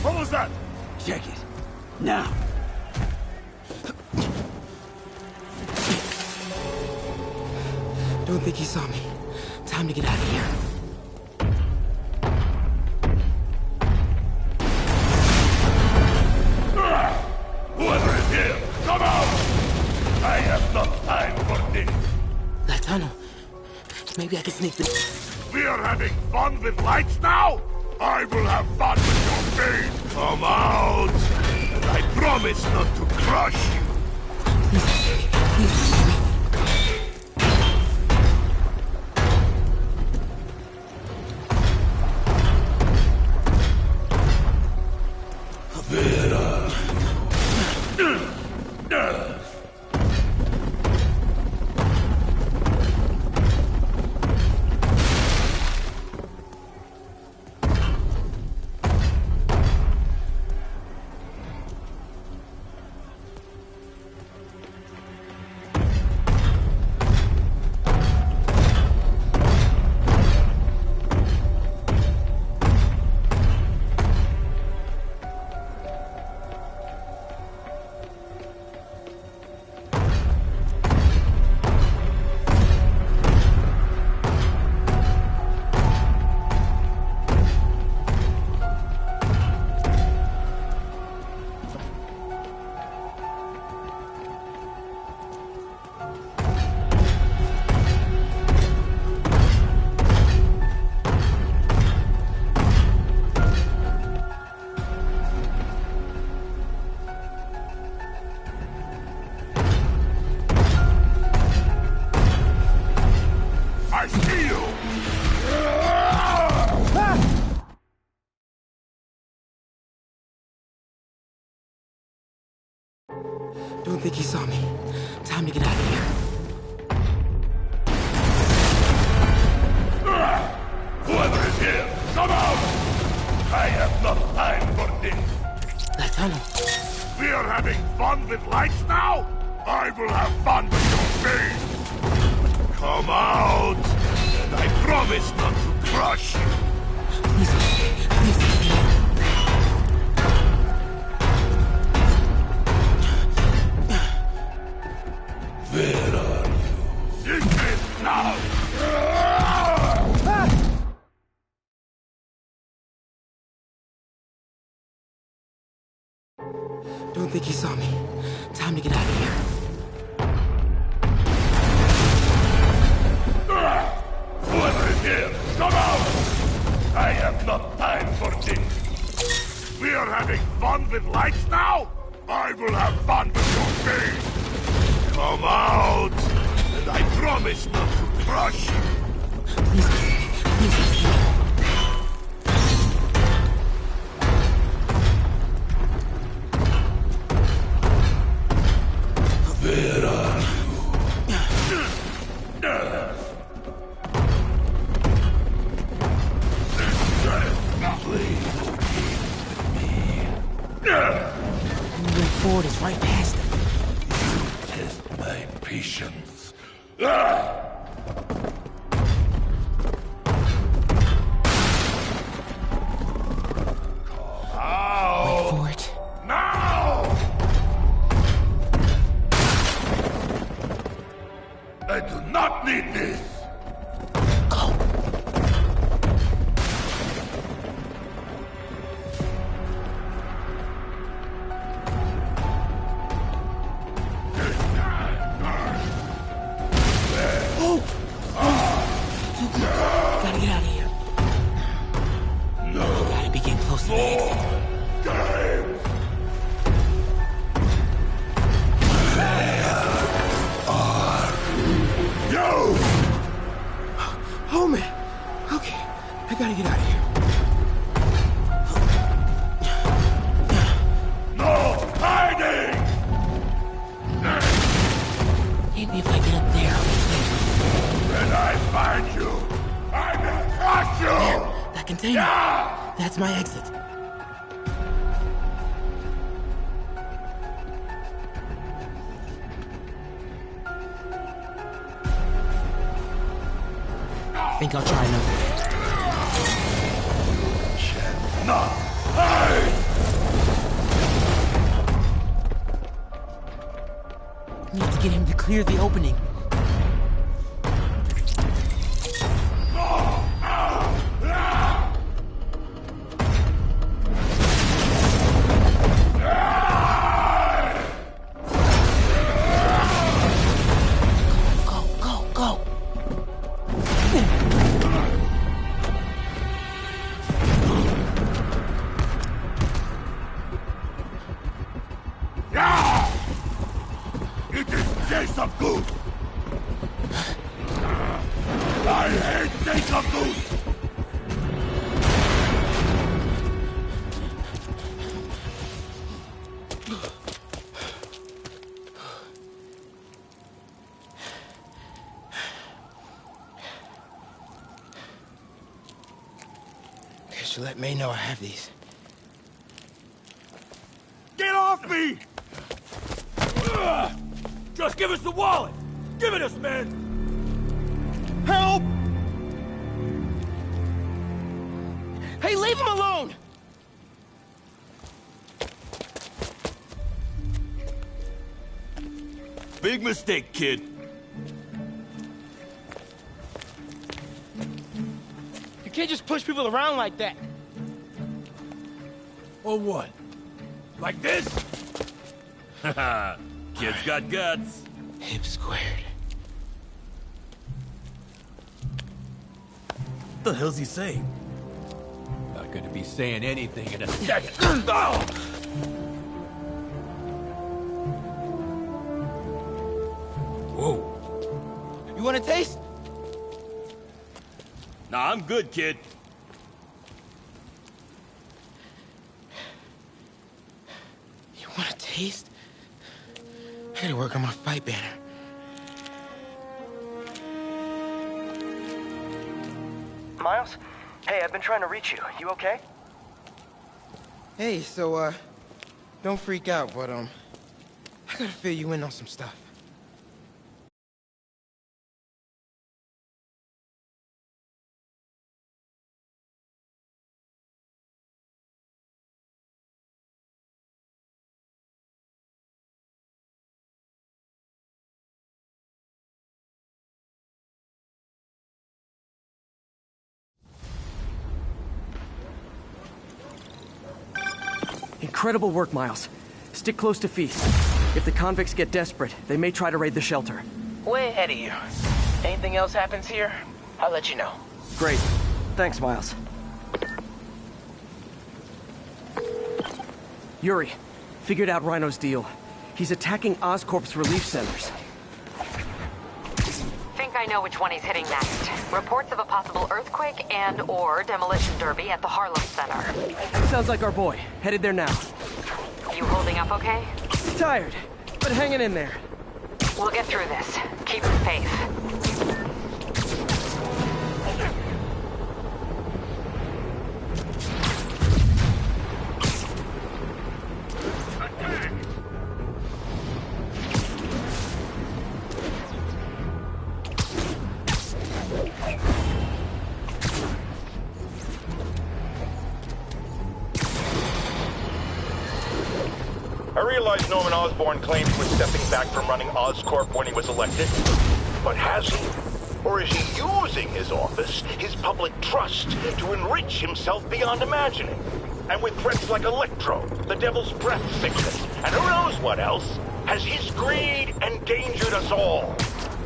What was that?
Check it. Now.
Don't think he saw me. Time to get out of here.
Whoever is here, come out! I have no time for this.
That tunnel. Maybe I can sneak through.
We are having fun with lights now? I will have fun with your pain. Come out! And I promise not to crush you.
think he saw me. Time to get out of here.
Whoever is here, come out! I have no time for this.
That tunnel.
We are having fun with lights now? I will have fun with your face! Come out! And I promise not to crush you! Where are you? Secret now!
Don't think he saw me. Time to get out of here.
Whoever is here, come out! I have no time for this. We are having fun with lights now? I will have fun with your face! Come out! And I promise not to crush you! Where are you?
The way forward is right past him.
Test my patience.
Wait for it.
Now! I do not need this!
Gotta get out of here.
No.
Gotta be getting close to the exit. Oh man. Okay. I gotta get out of here.
No hiding!
Maybe if I get up there, I'll be safe.
When I find you, I will crush you!
There, that container.
Yeah!
That's my exit. Think I'll try another.
No! Hide!
Need to get him to clear the opening.
It is Days of Goose! I hate Days of Goose!
Should let May know I have these.
Get off me! Just give us the wallet! Give it us, man!
Help! Hey, leave him alone!
Big mistake, kid.
You can't just push people around like that.
Or what? Like this? Haha, kid's got guts.
Hip squared.
What the hell's he saying? Not gonna be saying anything in a second. Oh! Whoa.
You want a taste?
Nah, I'm good, kid.
You want a taste? Gotta work on my fight banner.
Miles? Hey, I've been trying to reach you. You okay?
Hey, so, don't freak out, but, I gotta fill you in on some stuff.
Incredible work, Miles. Stick close to Feast. If the convicts get desperate, they may try to raid the shelter.
Way ahead of you. Anything else happens here, I'll let you know.
Great. Thanks, Miles. Yuri, figured out Rhino's deal. He's attacking Oscorp's relief centers.
Think I know which one he's hitting next. Reports of a possible earthquake and/or demolition derby at the Harlem Center.
Sounds like our boy. Headed there now.
You holding up okay?
Tired, but hanging in there.
We'll get through this. Keep the faith.
I realize Norman Osborn claims he was stepping back from running Oscorp when he was elected. But has he? Or is he using his office, his public trust, to enrich himself beyond imagining? And with threats like Electro, the Devil's Breath sickness, and who knows what else, has his greed endangered us all?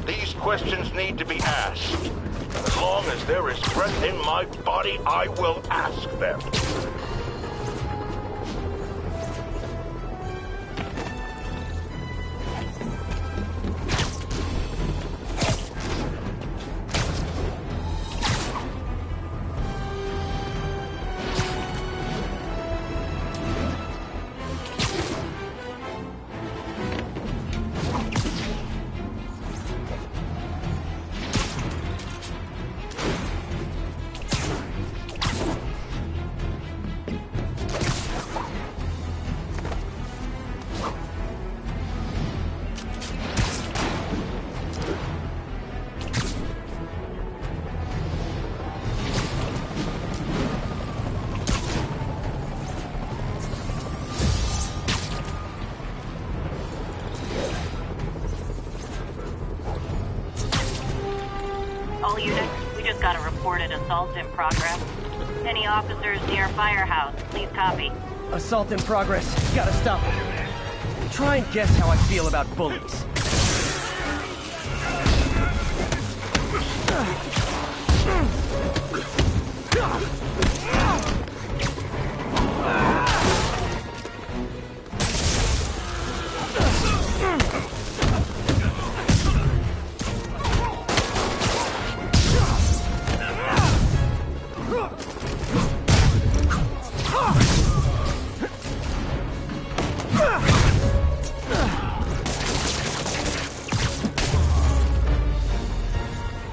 These questions need to be asked. And as long as there is breath in my body, I will ask them.
All units, we just got a reported assault in progress. Any officers near Firehouse, please copy.
Assault in progress. Gotta stop it. Try and guess how I feel about bullies.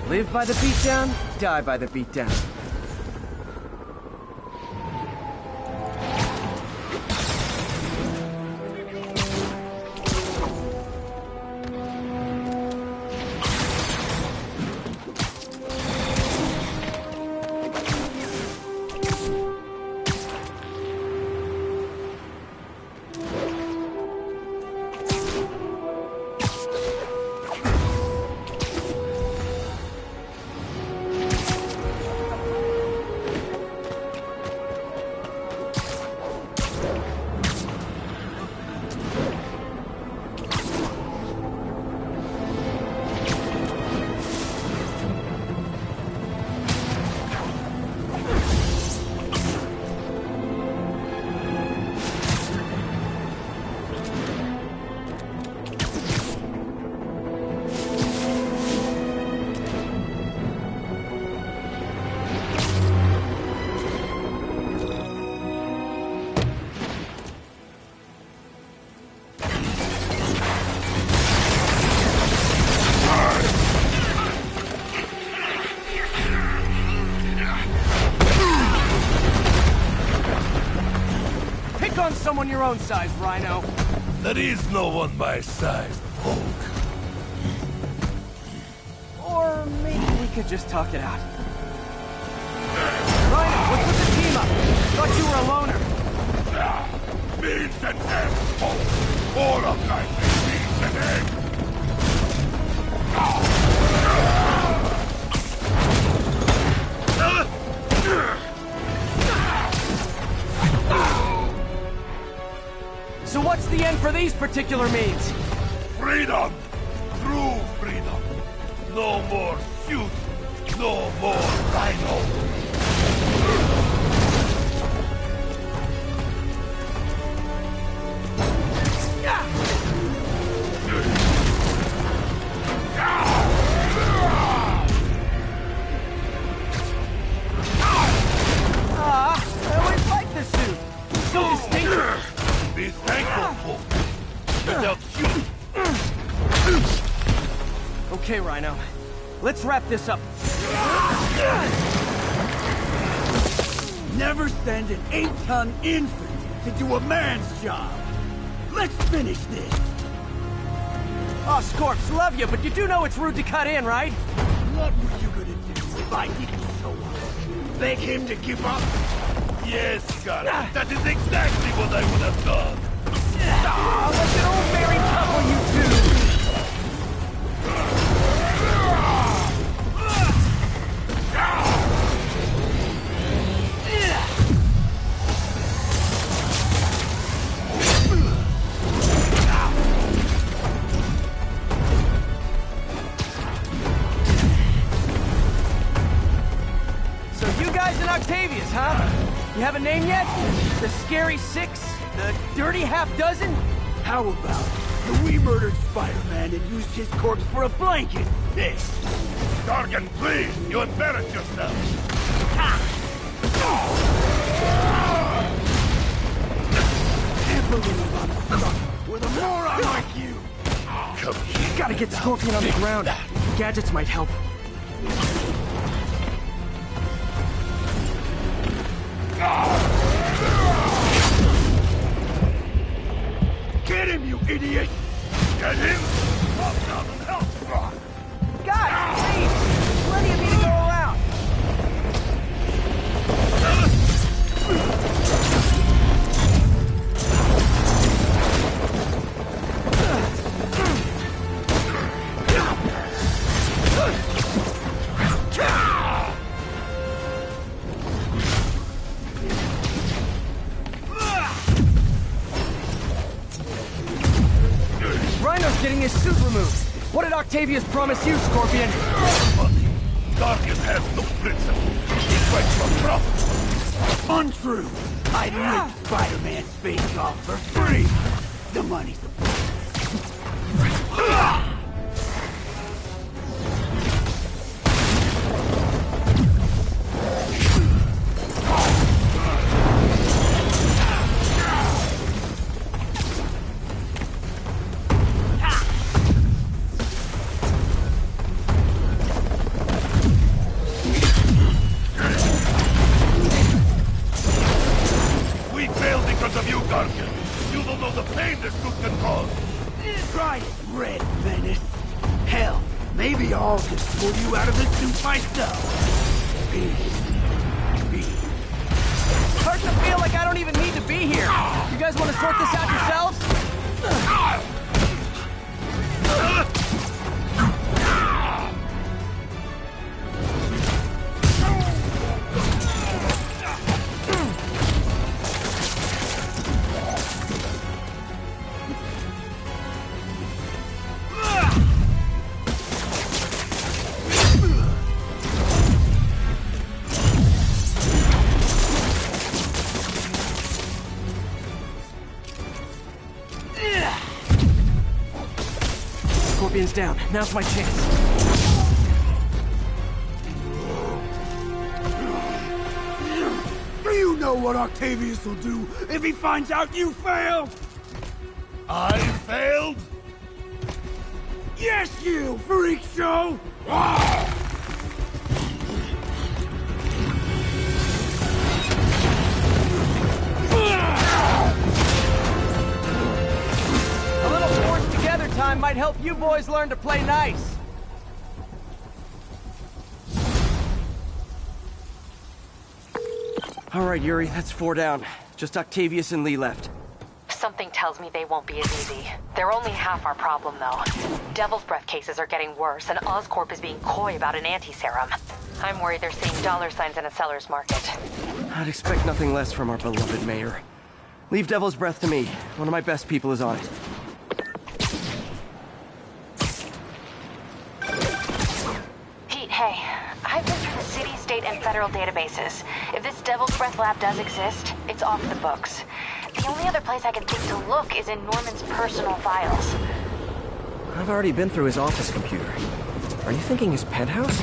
Live by the beatdown, die by the beatdown. someone your own size, Rhino.
There is no one my size, Hulk.
Or maybe we could just talk it out. Rhino, what's with the team up? Thought you were a loner.
Means an end, Hulk. All of life means an end.
So what's the end for these particular means?
Freedom! True freedom! No more suit! No more Rhino!
I always liked this suit. So distinctive.
Be thankful, Hulk. Without you.
Okay, Rhino. Let's wrap this up.
Never send an 8-ton infant to do a man's job. Let's finish this.
Oh, Scorps, love you, but you do know it's rude to cut in, right?
What were you gonna do if I didn't show up? Beg him to give up?
Yes, Scarlet. That is exactly what I would have done.
Like an old married couple, you two! So you guys in Octavius, huh? You have a name yet? The Scary Six? The Dirty Half Dozen?
How about the we murdered Spider-Man and used his corpse for a blanket? This.
Gargan, please! You embarrass yourself!
Can't believe I'm stuck with a moron like you!
Come here.
Gotta get Scorpion on the ground. Gadgets might help.
Get him, you idiot!
Get him? Pop down and help, Rock!
Guys, please! Plenty of you to go around! Rhino's getting his suit removed. What did Octavius promise you, Scorpion?
Money. Gargan has no principles. He fights for profit.
Untrue! I'd rip Spider-Man's face off for free! The money's the
We failed because of you, Gargan. You don't know the pain this suit can cause.
Try it, Red Menace. Hell, maybe I'll just pull you out of the suit myself. Peace.
Starting to feel like I don't even need to be here. You guys want to sort this out yourselves? Scorpion's down. Now's my chance.
You know what Octavius will do if he finds out you failed?
I failed?
Yes, you freak show!
might help you boys learn to play nice. All right, Yuri, that's 4 down. Just Octavius and Lee left.
Something tells me they won't be as easy. They're only half our problem, though. Devil's Breath cases are getting worse, and Oscorp is being coy about an anti-serum. I'm worried they're seeing dollar signs in a seller's market.
I'd expect nothing less from our beloved mayor. Leave Devil's Breath to me. One of my best people is on it.
Pete, hey. I've been through the city, state, and federal databases. If this Devil's Breath lab does exist, it's off the books. The only other place I can think to look is in Norman's personal files.
I've already been through his office computer. Are you thinking his penthouse?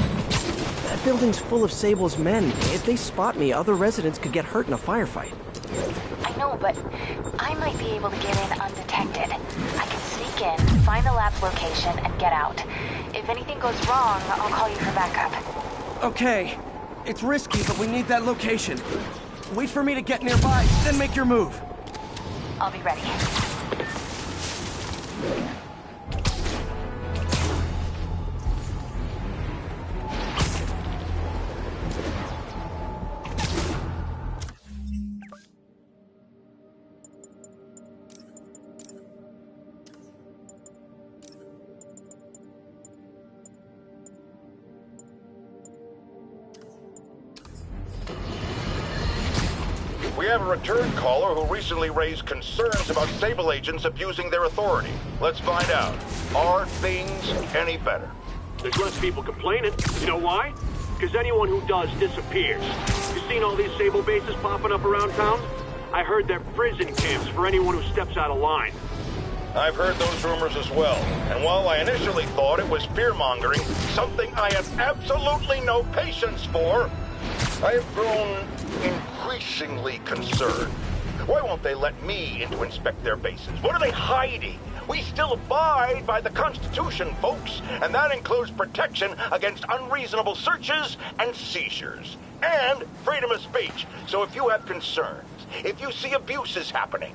That building's full of Sable's men. If they spot me, other residents could get hurt in a firefight.
I know, but I might be able to get in undetected. I can sneak in, find the lab's location, and get out. If anything goes wrong, I'll call you for backup.
Okay. It's risky, but we need that location. Wait for me to get nearby, then make your move.
I'll be ready.
We have a return caller who recently raised concerns about Sable agents abusing their authority. Let's find out. Are things any better?
There's less people complaining. You know why? Because anyone who does disappears. You seen all these Sable bases popping up around town? I heard they're prison camps for anyone who steps out of line.
I've heard those rumors as well. And while I initially thought it was fear-mongering, something I have absolutely no patience for, I have grown increasingly concerned. Why won't they let me in to inspect their bases? What are they hiding? We still abide by the Constitution, folks, and that includes protection against unreasonable searches and seizures, and freedom of speech. So if you have concerns, if you see abuses happening,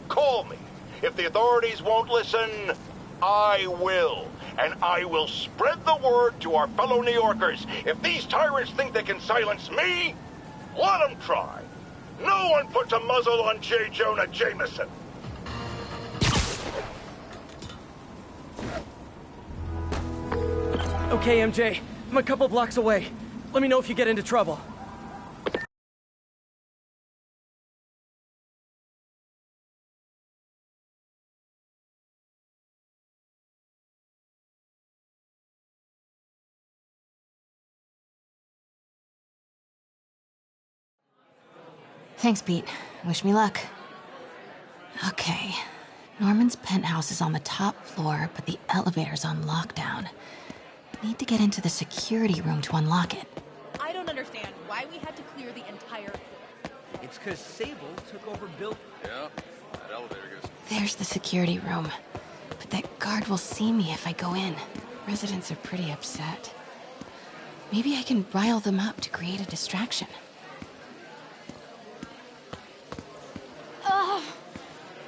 call me. If the authorities won't listen, I will. And I will spread the word to our fellow New Yorkers. If these tyrants think they can silence me, let them try. No one puts a muzzle on J. Jonah Jameson.
Okay, MJ. I'm a couple blocks away. Let me know if you get into trouble.
Thanks, Pete. Wish me luck. Okay. Norman's penthouse is on the top floor, but the elevator's on lockdown. Need to get into the security room to unlock it.
I don't understand why we had to clear the entire floor.
It's because Sable took over building.
Yeah, that elevator goes.
There's the security room. But that guard will see me if I go in. Residents are pretty upset. Maybe I can rile them up to create a distraction.
Ugh!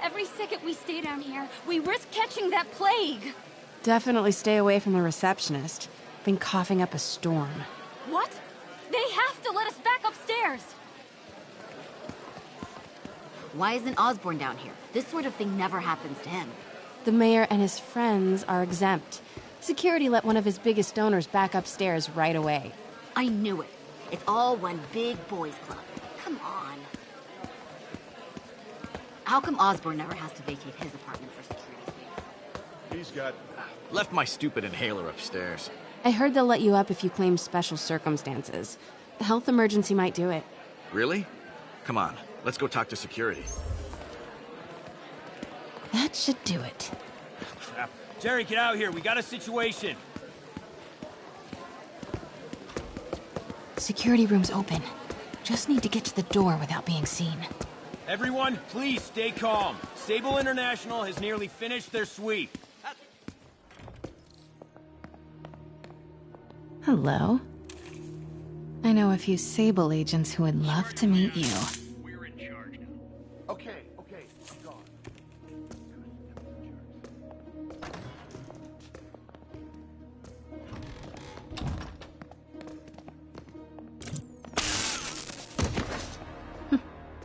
Every second we stay down here, we risk catching that plague.
Definitely stay away from the receptionist. Been coughing up a storm.
What? They have to let us back upstairs!
Why isn't Osborn down here? This sort of thing never happens to him.
The mayor and his friends are exempt. Security let one of his biggest donors back upstairs right away.
I knew it. It's all one big boys club. Come on. How come Osborn never has to vacate his apartment for security?
He's got... left my stupid inhaler upstairs.
I heard they'll let you up if you claim special circumstances. A health emergency might do it.
Really? Come on, let's go talk to security.
That should do it.
Crap. Jerry, get out here. We got a situation.
Security room's open. Just need to get to the door without being seen.
Everyone, please stay calm. Sable International has nearly finished their sweep.
Hello. I know a few Sable agents who would love to meet you.
We're in charge now.
Okay, I'm gone.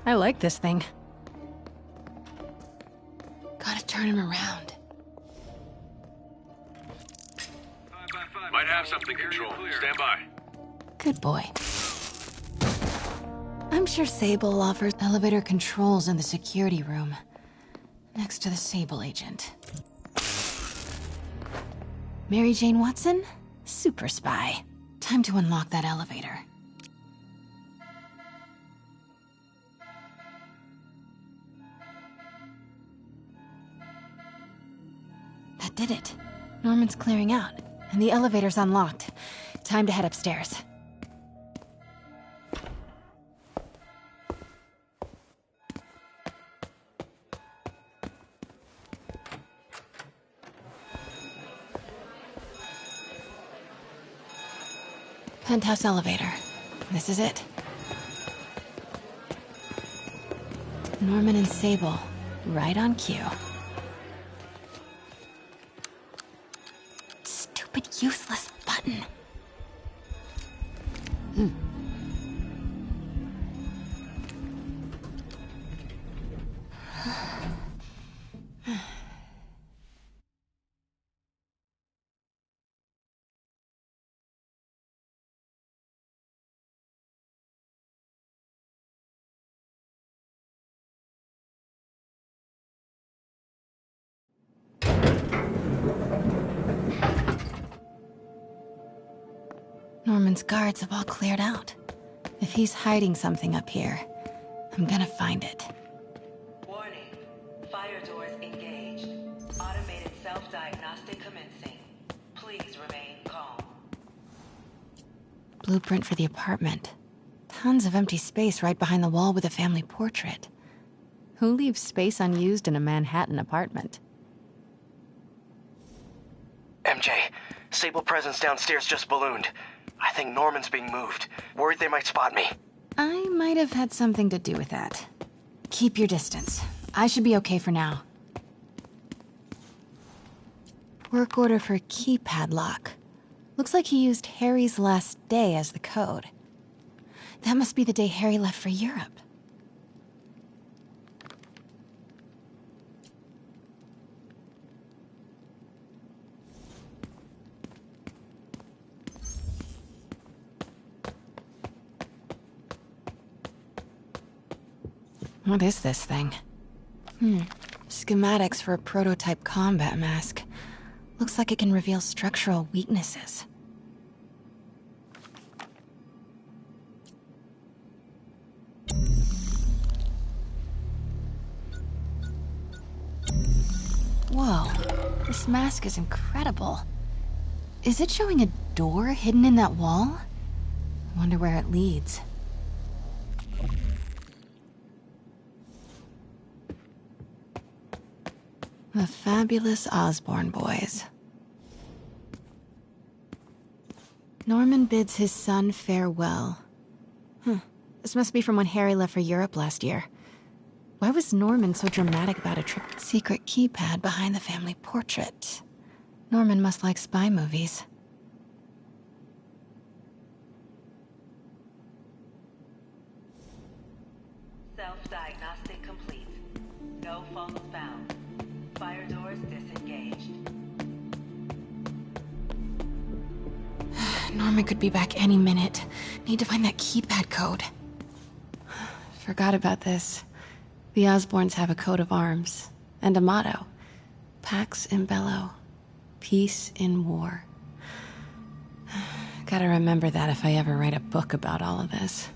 I like this thing. Gotta turn him around.
Might have something, Control. Stand by.
Good boy. I'm sure Sable offers elevator controls in the security room, next to the Sable agent. Mary Jane Watson? Super spy. Time to unlock that elevator. That did it. Norman's clearing out, and the elevator's unlocked. Time to head upstairs. Penthouse elevator. This is it. Norman and Sable, right on cue. Stupid, useless button. Norman's guards have all cleared out. If he's hiding something up here, I'm gonna find it.
Warning. Fire doors engaged. Automated self-diagnostic commencing. Please remain calm.
Blueprint for the apartment. Tons of empty space right behind the wall with a family portrait. Who leaves space unused in a Manhattan apartment?
MJ, Sable presence downstairs just ballooned. I think Norman's being moved. Worried they might spot me.
I might have had something to do with that. Keep your distance. I should be okay for now. Work order for a keypad lock. Looks like he used Harry's last day as the code. That must be the day Harry left for Europe. What is this thing? Schematics for a prototype combat mask. Looks like it can reveal structural weaknesses. Whoa, this mask is incredible. Is it showing a door hidden in that wall? Wonder where it leads. The fabulous Osborn boys. Norman bids his son farewell. This must be from when Harry left for Europe last year. Why was Norman so dramatic about a trip? Secret keypad behind the family portrait. Norman must like spy movies.
Self-diagnostic complete. No faults found. Fire doors disengaged.
Norman could be back any minute. Need to find that keypad code. Forgot about this. The Osborns have a coat of arms and a motto. Pax in bello. Peace in war. Gotta remember that if I ever write a book about all of this.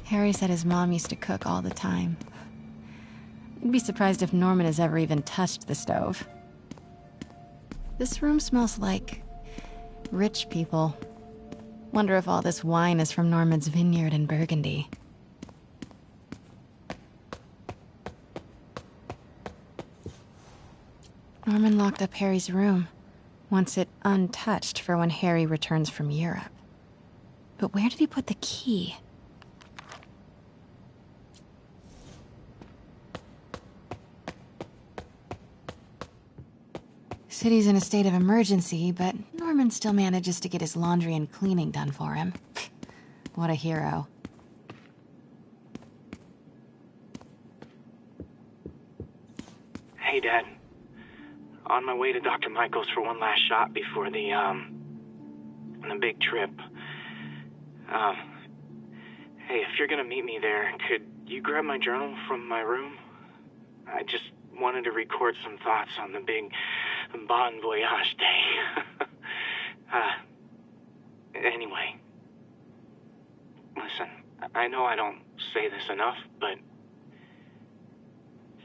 Harry said his mom used to cook all the time. I'd be surprised if Norman has ever even touched the stove. This room smells like rich people. Wonder if all this wine is from Norman's vineyard in Burgundy. Norman locked up Harry's room, wants it untouched for when Harry returns from Europe. But where did he put the key? City's in a state of emergency, but Norman still manages to get his laundry and cleaning done for him. What a hero.
On my way to Dr. Michael's for one last shot before the big trip. Hey, if you're gonna meet me there, could you grab my journal from my room? I just wanted to record some thoughts on the big Bon Voyage day. Anyway. Listen, I know I don't say this enough, but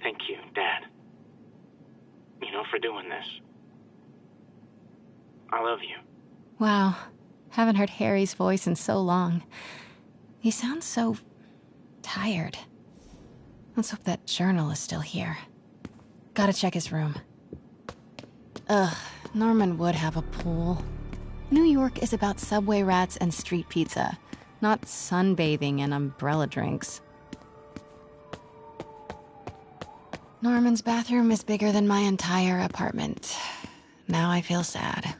thank you, Dad. You know, for doing this. I love you.
Wow. Haven't heard Harry's voice in so long. He sounds so tired. Let's hope that journal is still here. Gotta check his room. Ugh, Norman would have a pool. New York is about subway rats and street pizza, not sunbathing and umbrella drinks. Norman's bathroom is bigger than my entire apartment. Now I feel sad.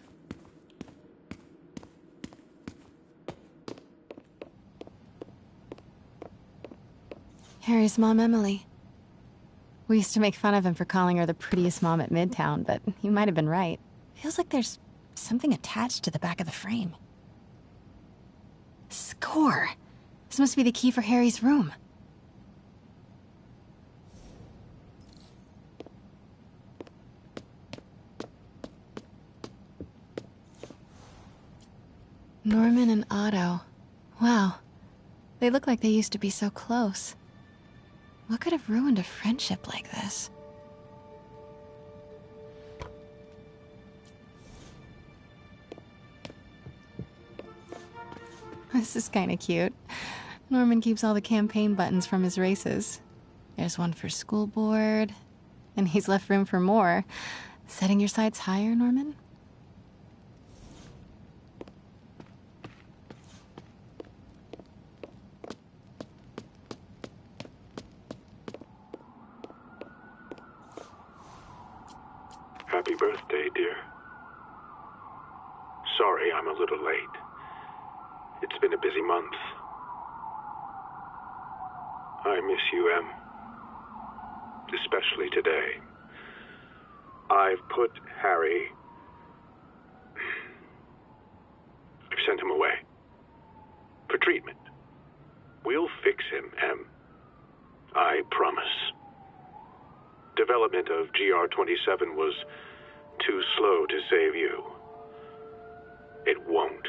Harry's mom, Emily. We used to make fun of him for calling her the prettiest mom at Midtown, but he might have been right. Feels like there's something attached to the back of the frame. Score! This must be the key for Harry's room. Norman and Otto. Wow. They look like they used to be so close. What could have ruined a friendship like this? This is kinda cute. Norman keeps all the campaign buttons from his races. There's one for school board, and he's left room for more. Setting your sights higher, Norman?
Happy birthday, dear. Sorry I'm a little late. It's been a busy month. I miss you, Em. Especially today. I've put Harry... I've sent him away. For treatment. We'll fix him, Em. I promise. Development of GR-27 was too slow to save you. It won't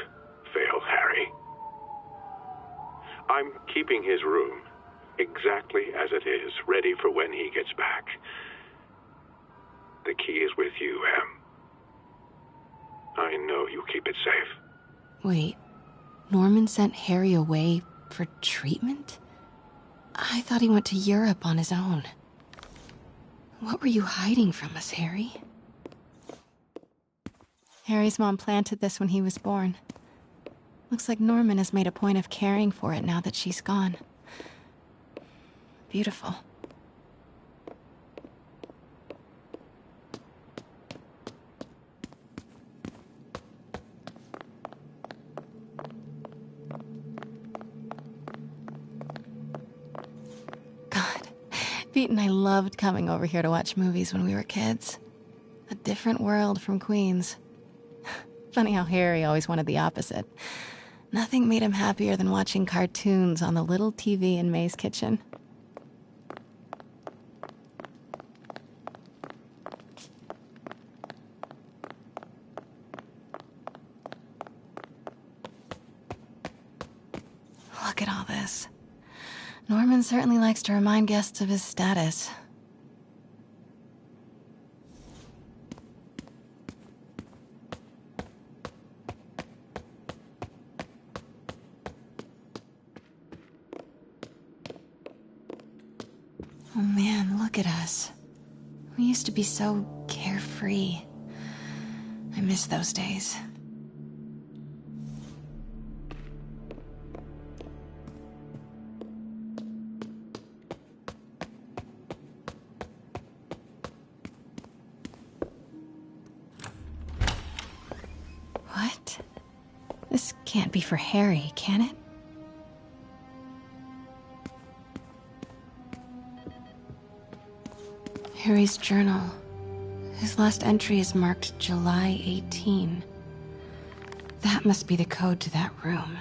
fail Harry. I'm keeping his room exactly as it is, ready for when he gets back. The key is with you, Em. I know you'll keep it safe.
Wait, Norman sent Harry away for treatment? I thought he went to Europe on his own. What were you hiding from us, Harry? Harry's mom planted this when he was born. Looks like Norman has made a point of caring for it now that she's gone. Beautiful. Pete and I loved coming over here to watch movies when we were kids. A different world from Queens. Funny how Harry always wanted the opposite. Nothing made him happier than watching cartoons on the little TV in May's kitchen. Look at all this. Norman certainly likes to remind guests of his status. Oh man, look at us. We used to be so carefree. I miss those days. What? This can't be for Harry, can it? Harry's journal. His last entry is marked July 18. That must be the code to that room.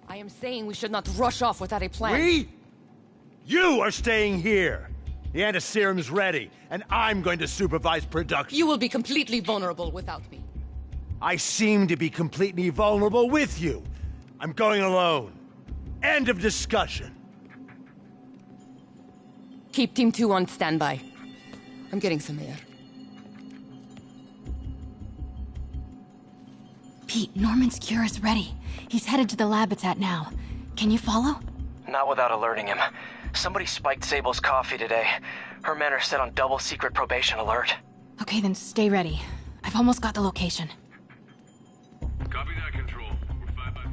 I am saying we should not rush off without a plan.
We? You are staying here. The antiserum's ready, and I'm going to supervise production.
You will be completely vulnerable without me.
I seem to be completely vulnerable with you. I'm going alone. End of discussion.
Keep Team 2 on standby. I'm getting some air.
Pete, Norman's cure is ready. He's headed to the lab it's at now. Can you follow?
Not without alerting him. Somebody spiked Sable's coffee today. Her men are set on double secret probation alert.
Okay, then stay ready. I've almost got the location.
Copy that, Control. We're 5 by 5.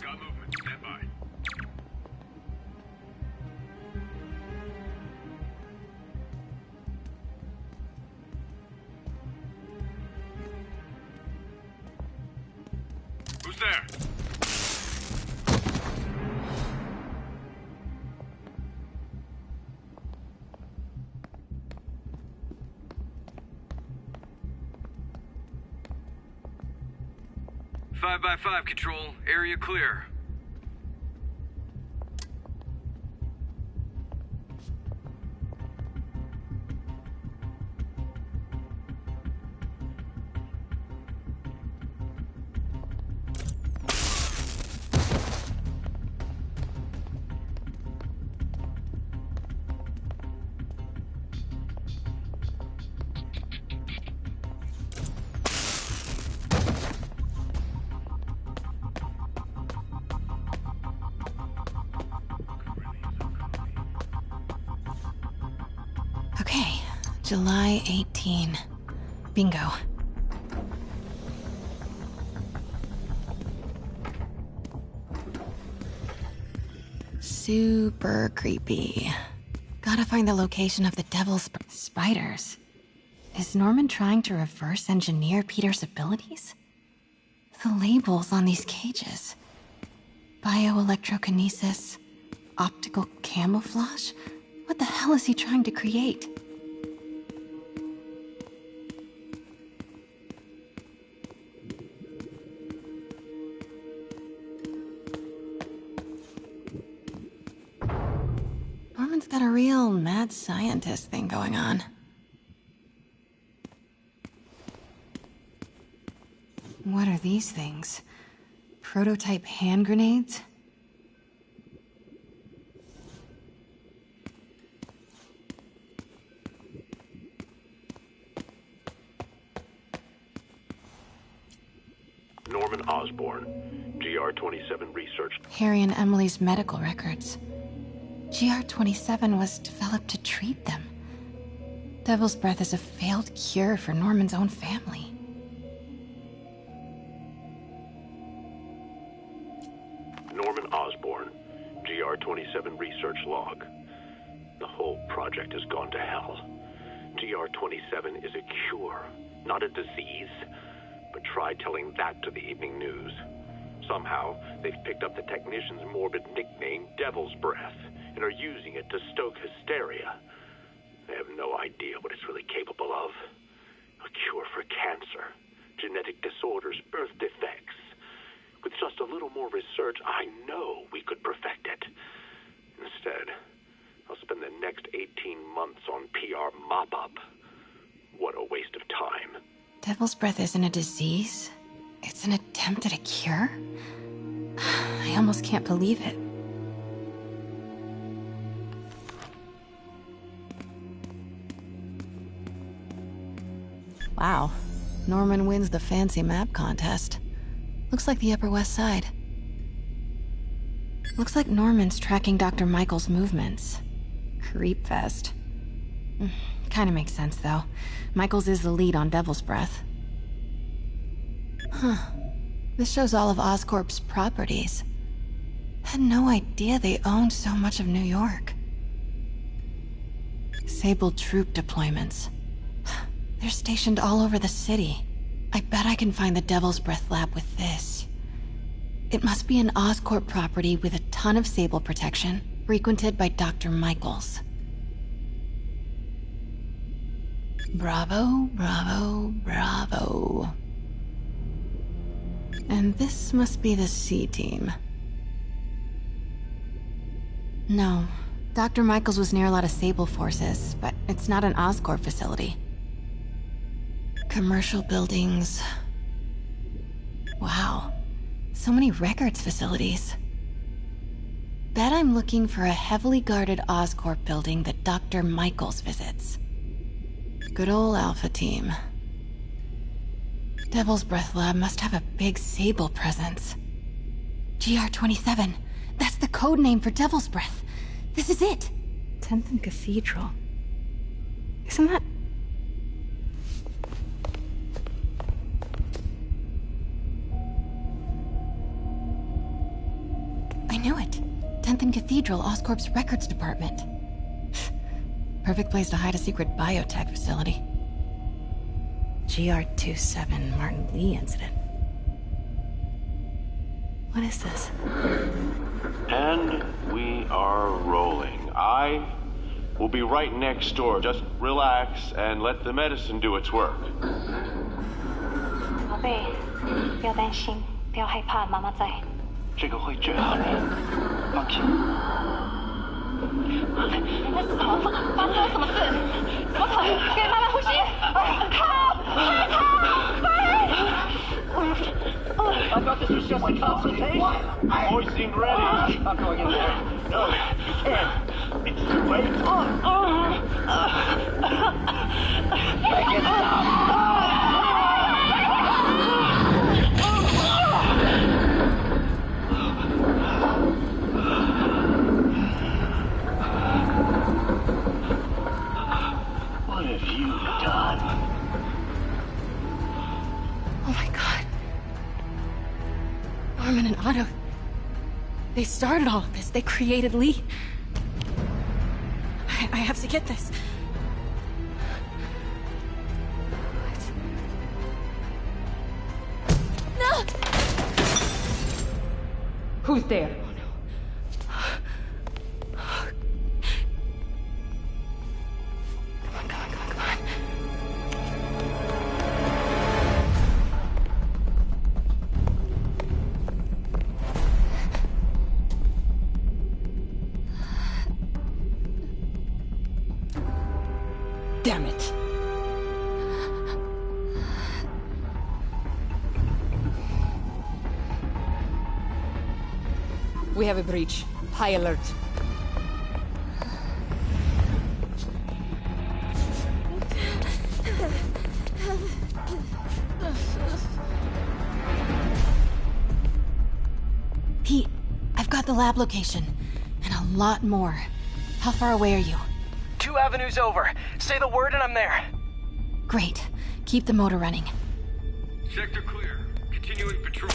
Got movement. Stand by. Who's there? Five by 5, Control. Area clear.
Okay, July 18. Bingo. Super creepy. Gotta find the location of the devil's spiders. Is Norman trying to reverse engineer Peter's abilities? The labels on these cages. Bioelectrokinesis, optical camouflage? What the hell is he trying to create? Norman's got a real mad scientist thing going on. What are these things? Prototype hand grenades?
Norman Osborn, GR-27 Research.
Harry and Emily's medical records. GR-27 was developed to treat them. Devil's Breath is a failed cure for Norman's own family.
Norman Osborn, GR-27 Research Log. The whole project has gone to hell. GR-27 is a cure, not a disease. But try telling that to the evening news. Somehow, they've picked up the technician's morbid nickname, Devil's Breath, and are using it to stoke hysteria. They have no idea what it's really capable of. A cure for cancer. genetic disorders, birth defects. With just a little more research, I know we could perfect it. Instead, I'll spend the next 18 months on PR mop-up. What a waste of time.
Devil's breath isn't a disease. It's an attempt at a cure? I almost can't believe it. Wow. Norman wins the fancy map contest. Looks like the Upper West Side. Looks like Norman's tracking Dr. Michael's movements. Creep fest. Kinda makes sense, though. Michaels is the lead on Devil's Breath. Huh. This shows all of Oscorp's properties. Had no idea they owned so much of New York. Sable troop deployments. They're stationed all over the city. I bet I can find the Devil's Breath lab with this. It must be an Oscorp property with a ton of Sable protection, frequented by Dr. Michaels. Bravo, bravo, bravo. And this must be the C team. No, Dr. Michaels was near a lot of Sable forces, but it's not an Oscorp facility. Commercial buildings. Wow, so many records facilities. Bet I'm looking for a heavily guarded Oscorp building that Dr. Michaels visits. Good old Alpha team. Devil's Breath Lab must have a big Sable presence. GR-27. That's the code name for Devil's Breath. This is it. 10th and Cathedral. Isn't that... I knew it. 10th and Cathedral, Oscorp's records department. Perfect place to hide a secret biotech facility. GR-27 Martin Lee incident. What is this?
And we are rolling. I will be right next door. Just relax and let the medicine do its work.
宝贝，不要担心，不要害怕，妈妈在。
这个会治好的，放心。
你在怎么了？发生了什么事？怎么可能？给妈妈呼吸！靠！I
thought this was just a consultation. Boys seemed ready. How can I get there? No, you can't. It's too late. Make it stop. What have you done?
Oh my god. Norman and Otto. They started all of this. They created Lee. I have to get this. What? No!
Who's there? Damn it. We have a breach. High alert.
Pete, I've got the lab location. And a lot more. How far away are you?
2 avenues over. Say the word and I'm there.
Great. Keep the motor running.
Sector clear. Continuing patrol.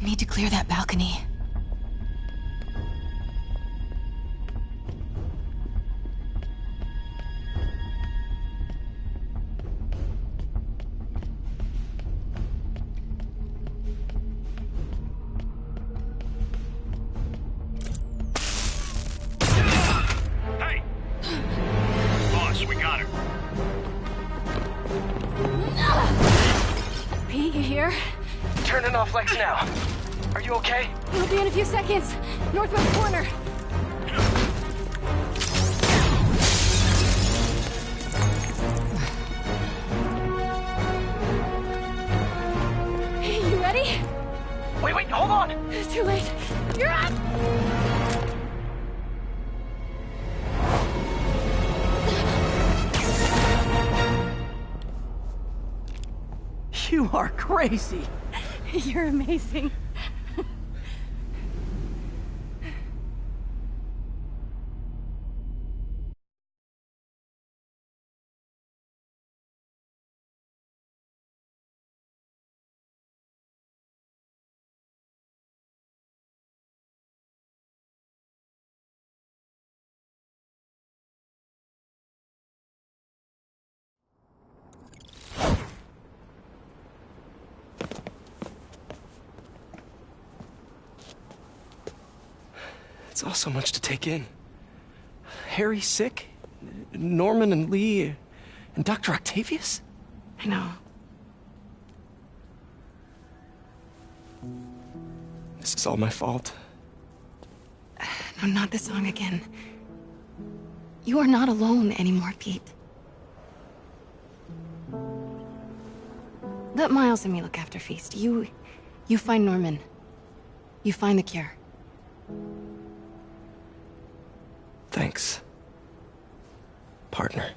Need to clear that balcony.
Hey! Boss, we got her.
Pete, you here?
Turning off Lex now. Are you okay?
We'll be in a few seconds. Northwest corner. You ready?
Wait, hold on!
It's too late. You're up!
You are crazy.
You're amazing.
It's all so much to take in. Harry sick, Norman and Lee, and Dr. Octavius?
I know.
This is all my fault.
No, not the song again. You are not alone anymore, Pete. Let Miles and me look after Feast. You find Norman. You find the cure.
Thanks, partner.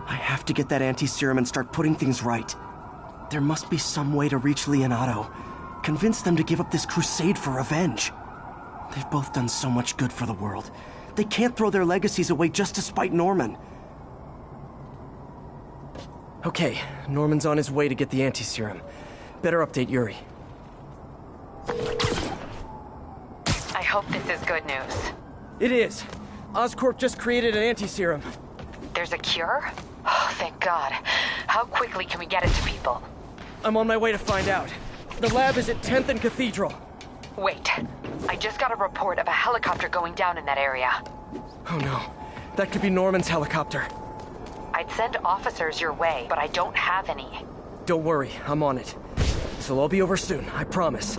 I have to get that anti-serum and start putting things right. There must be some way to reach Lee and Otto. Convince them to give up this crusade for revenge. They've both done so much good for the world. They can't throw their legacies away just to spite Norman. Okay, Norman's on his way to get the anti-serum. Better update Yuri.
I hope this is good news.
It is. Oscorp just created an anti-serum.
There's a cure? Oh, thank God. How quickly can we get it to people?
I'm on my way to find out. The lab is at 10th and Cathedral.
Wait. I just got a report of a helicopter going down in that area.
Oh no. That could be Norman's helicopter.
I'd send officers your way, but I don't have any.
Don't worry, I'm on it. This'll all be over soon, I promise.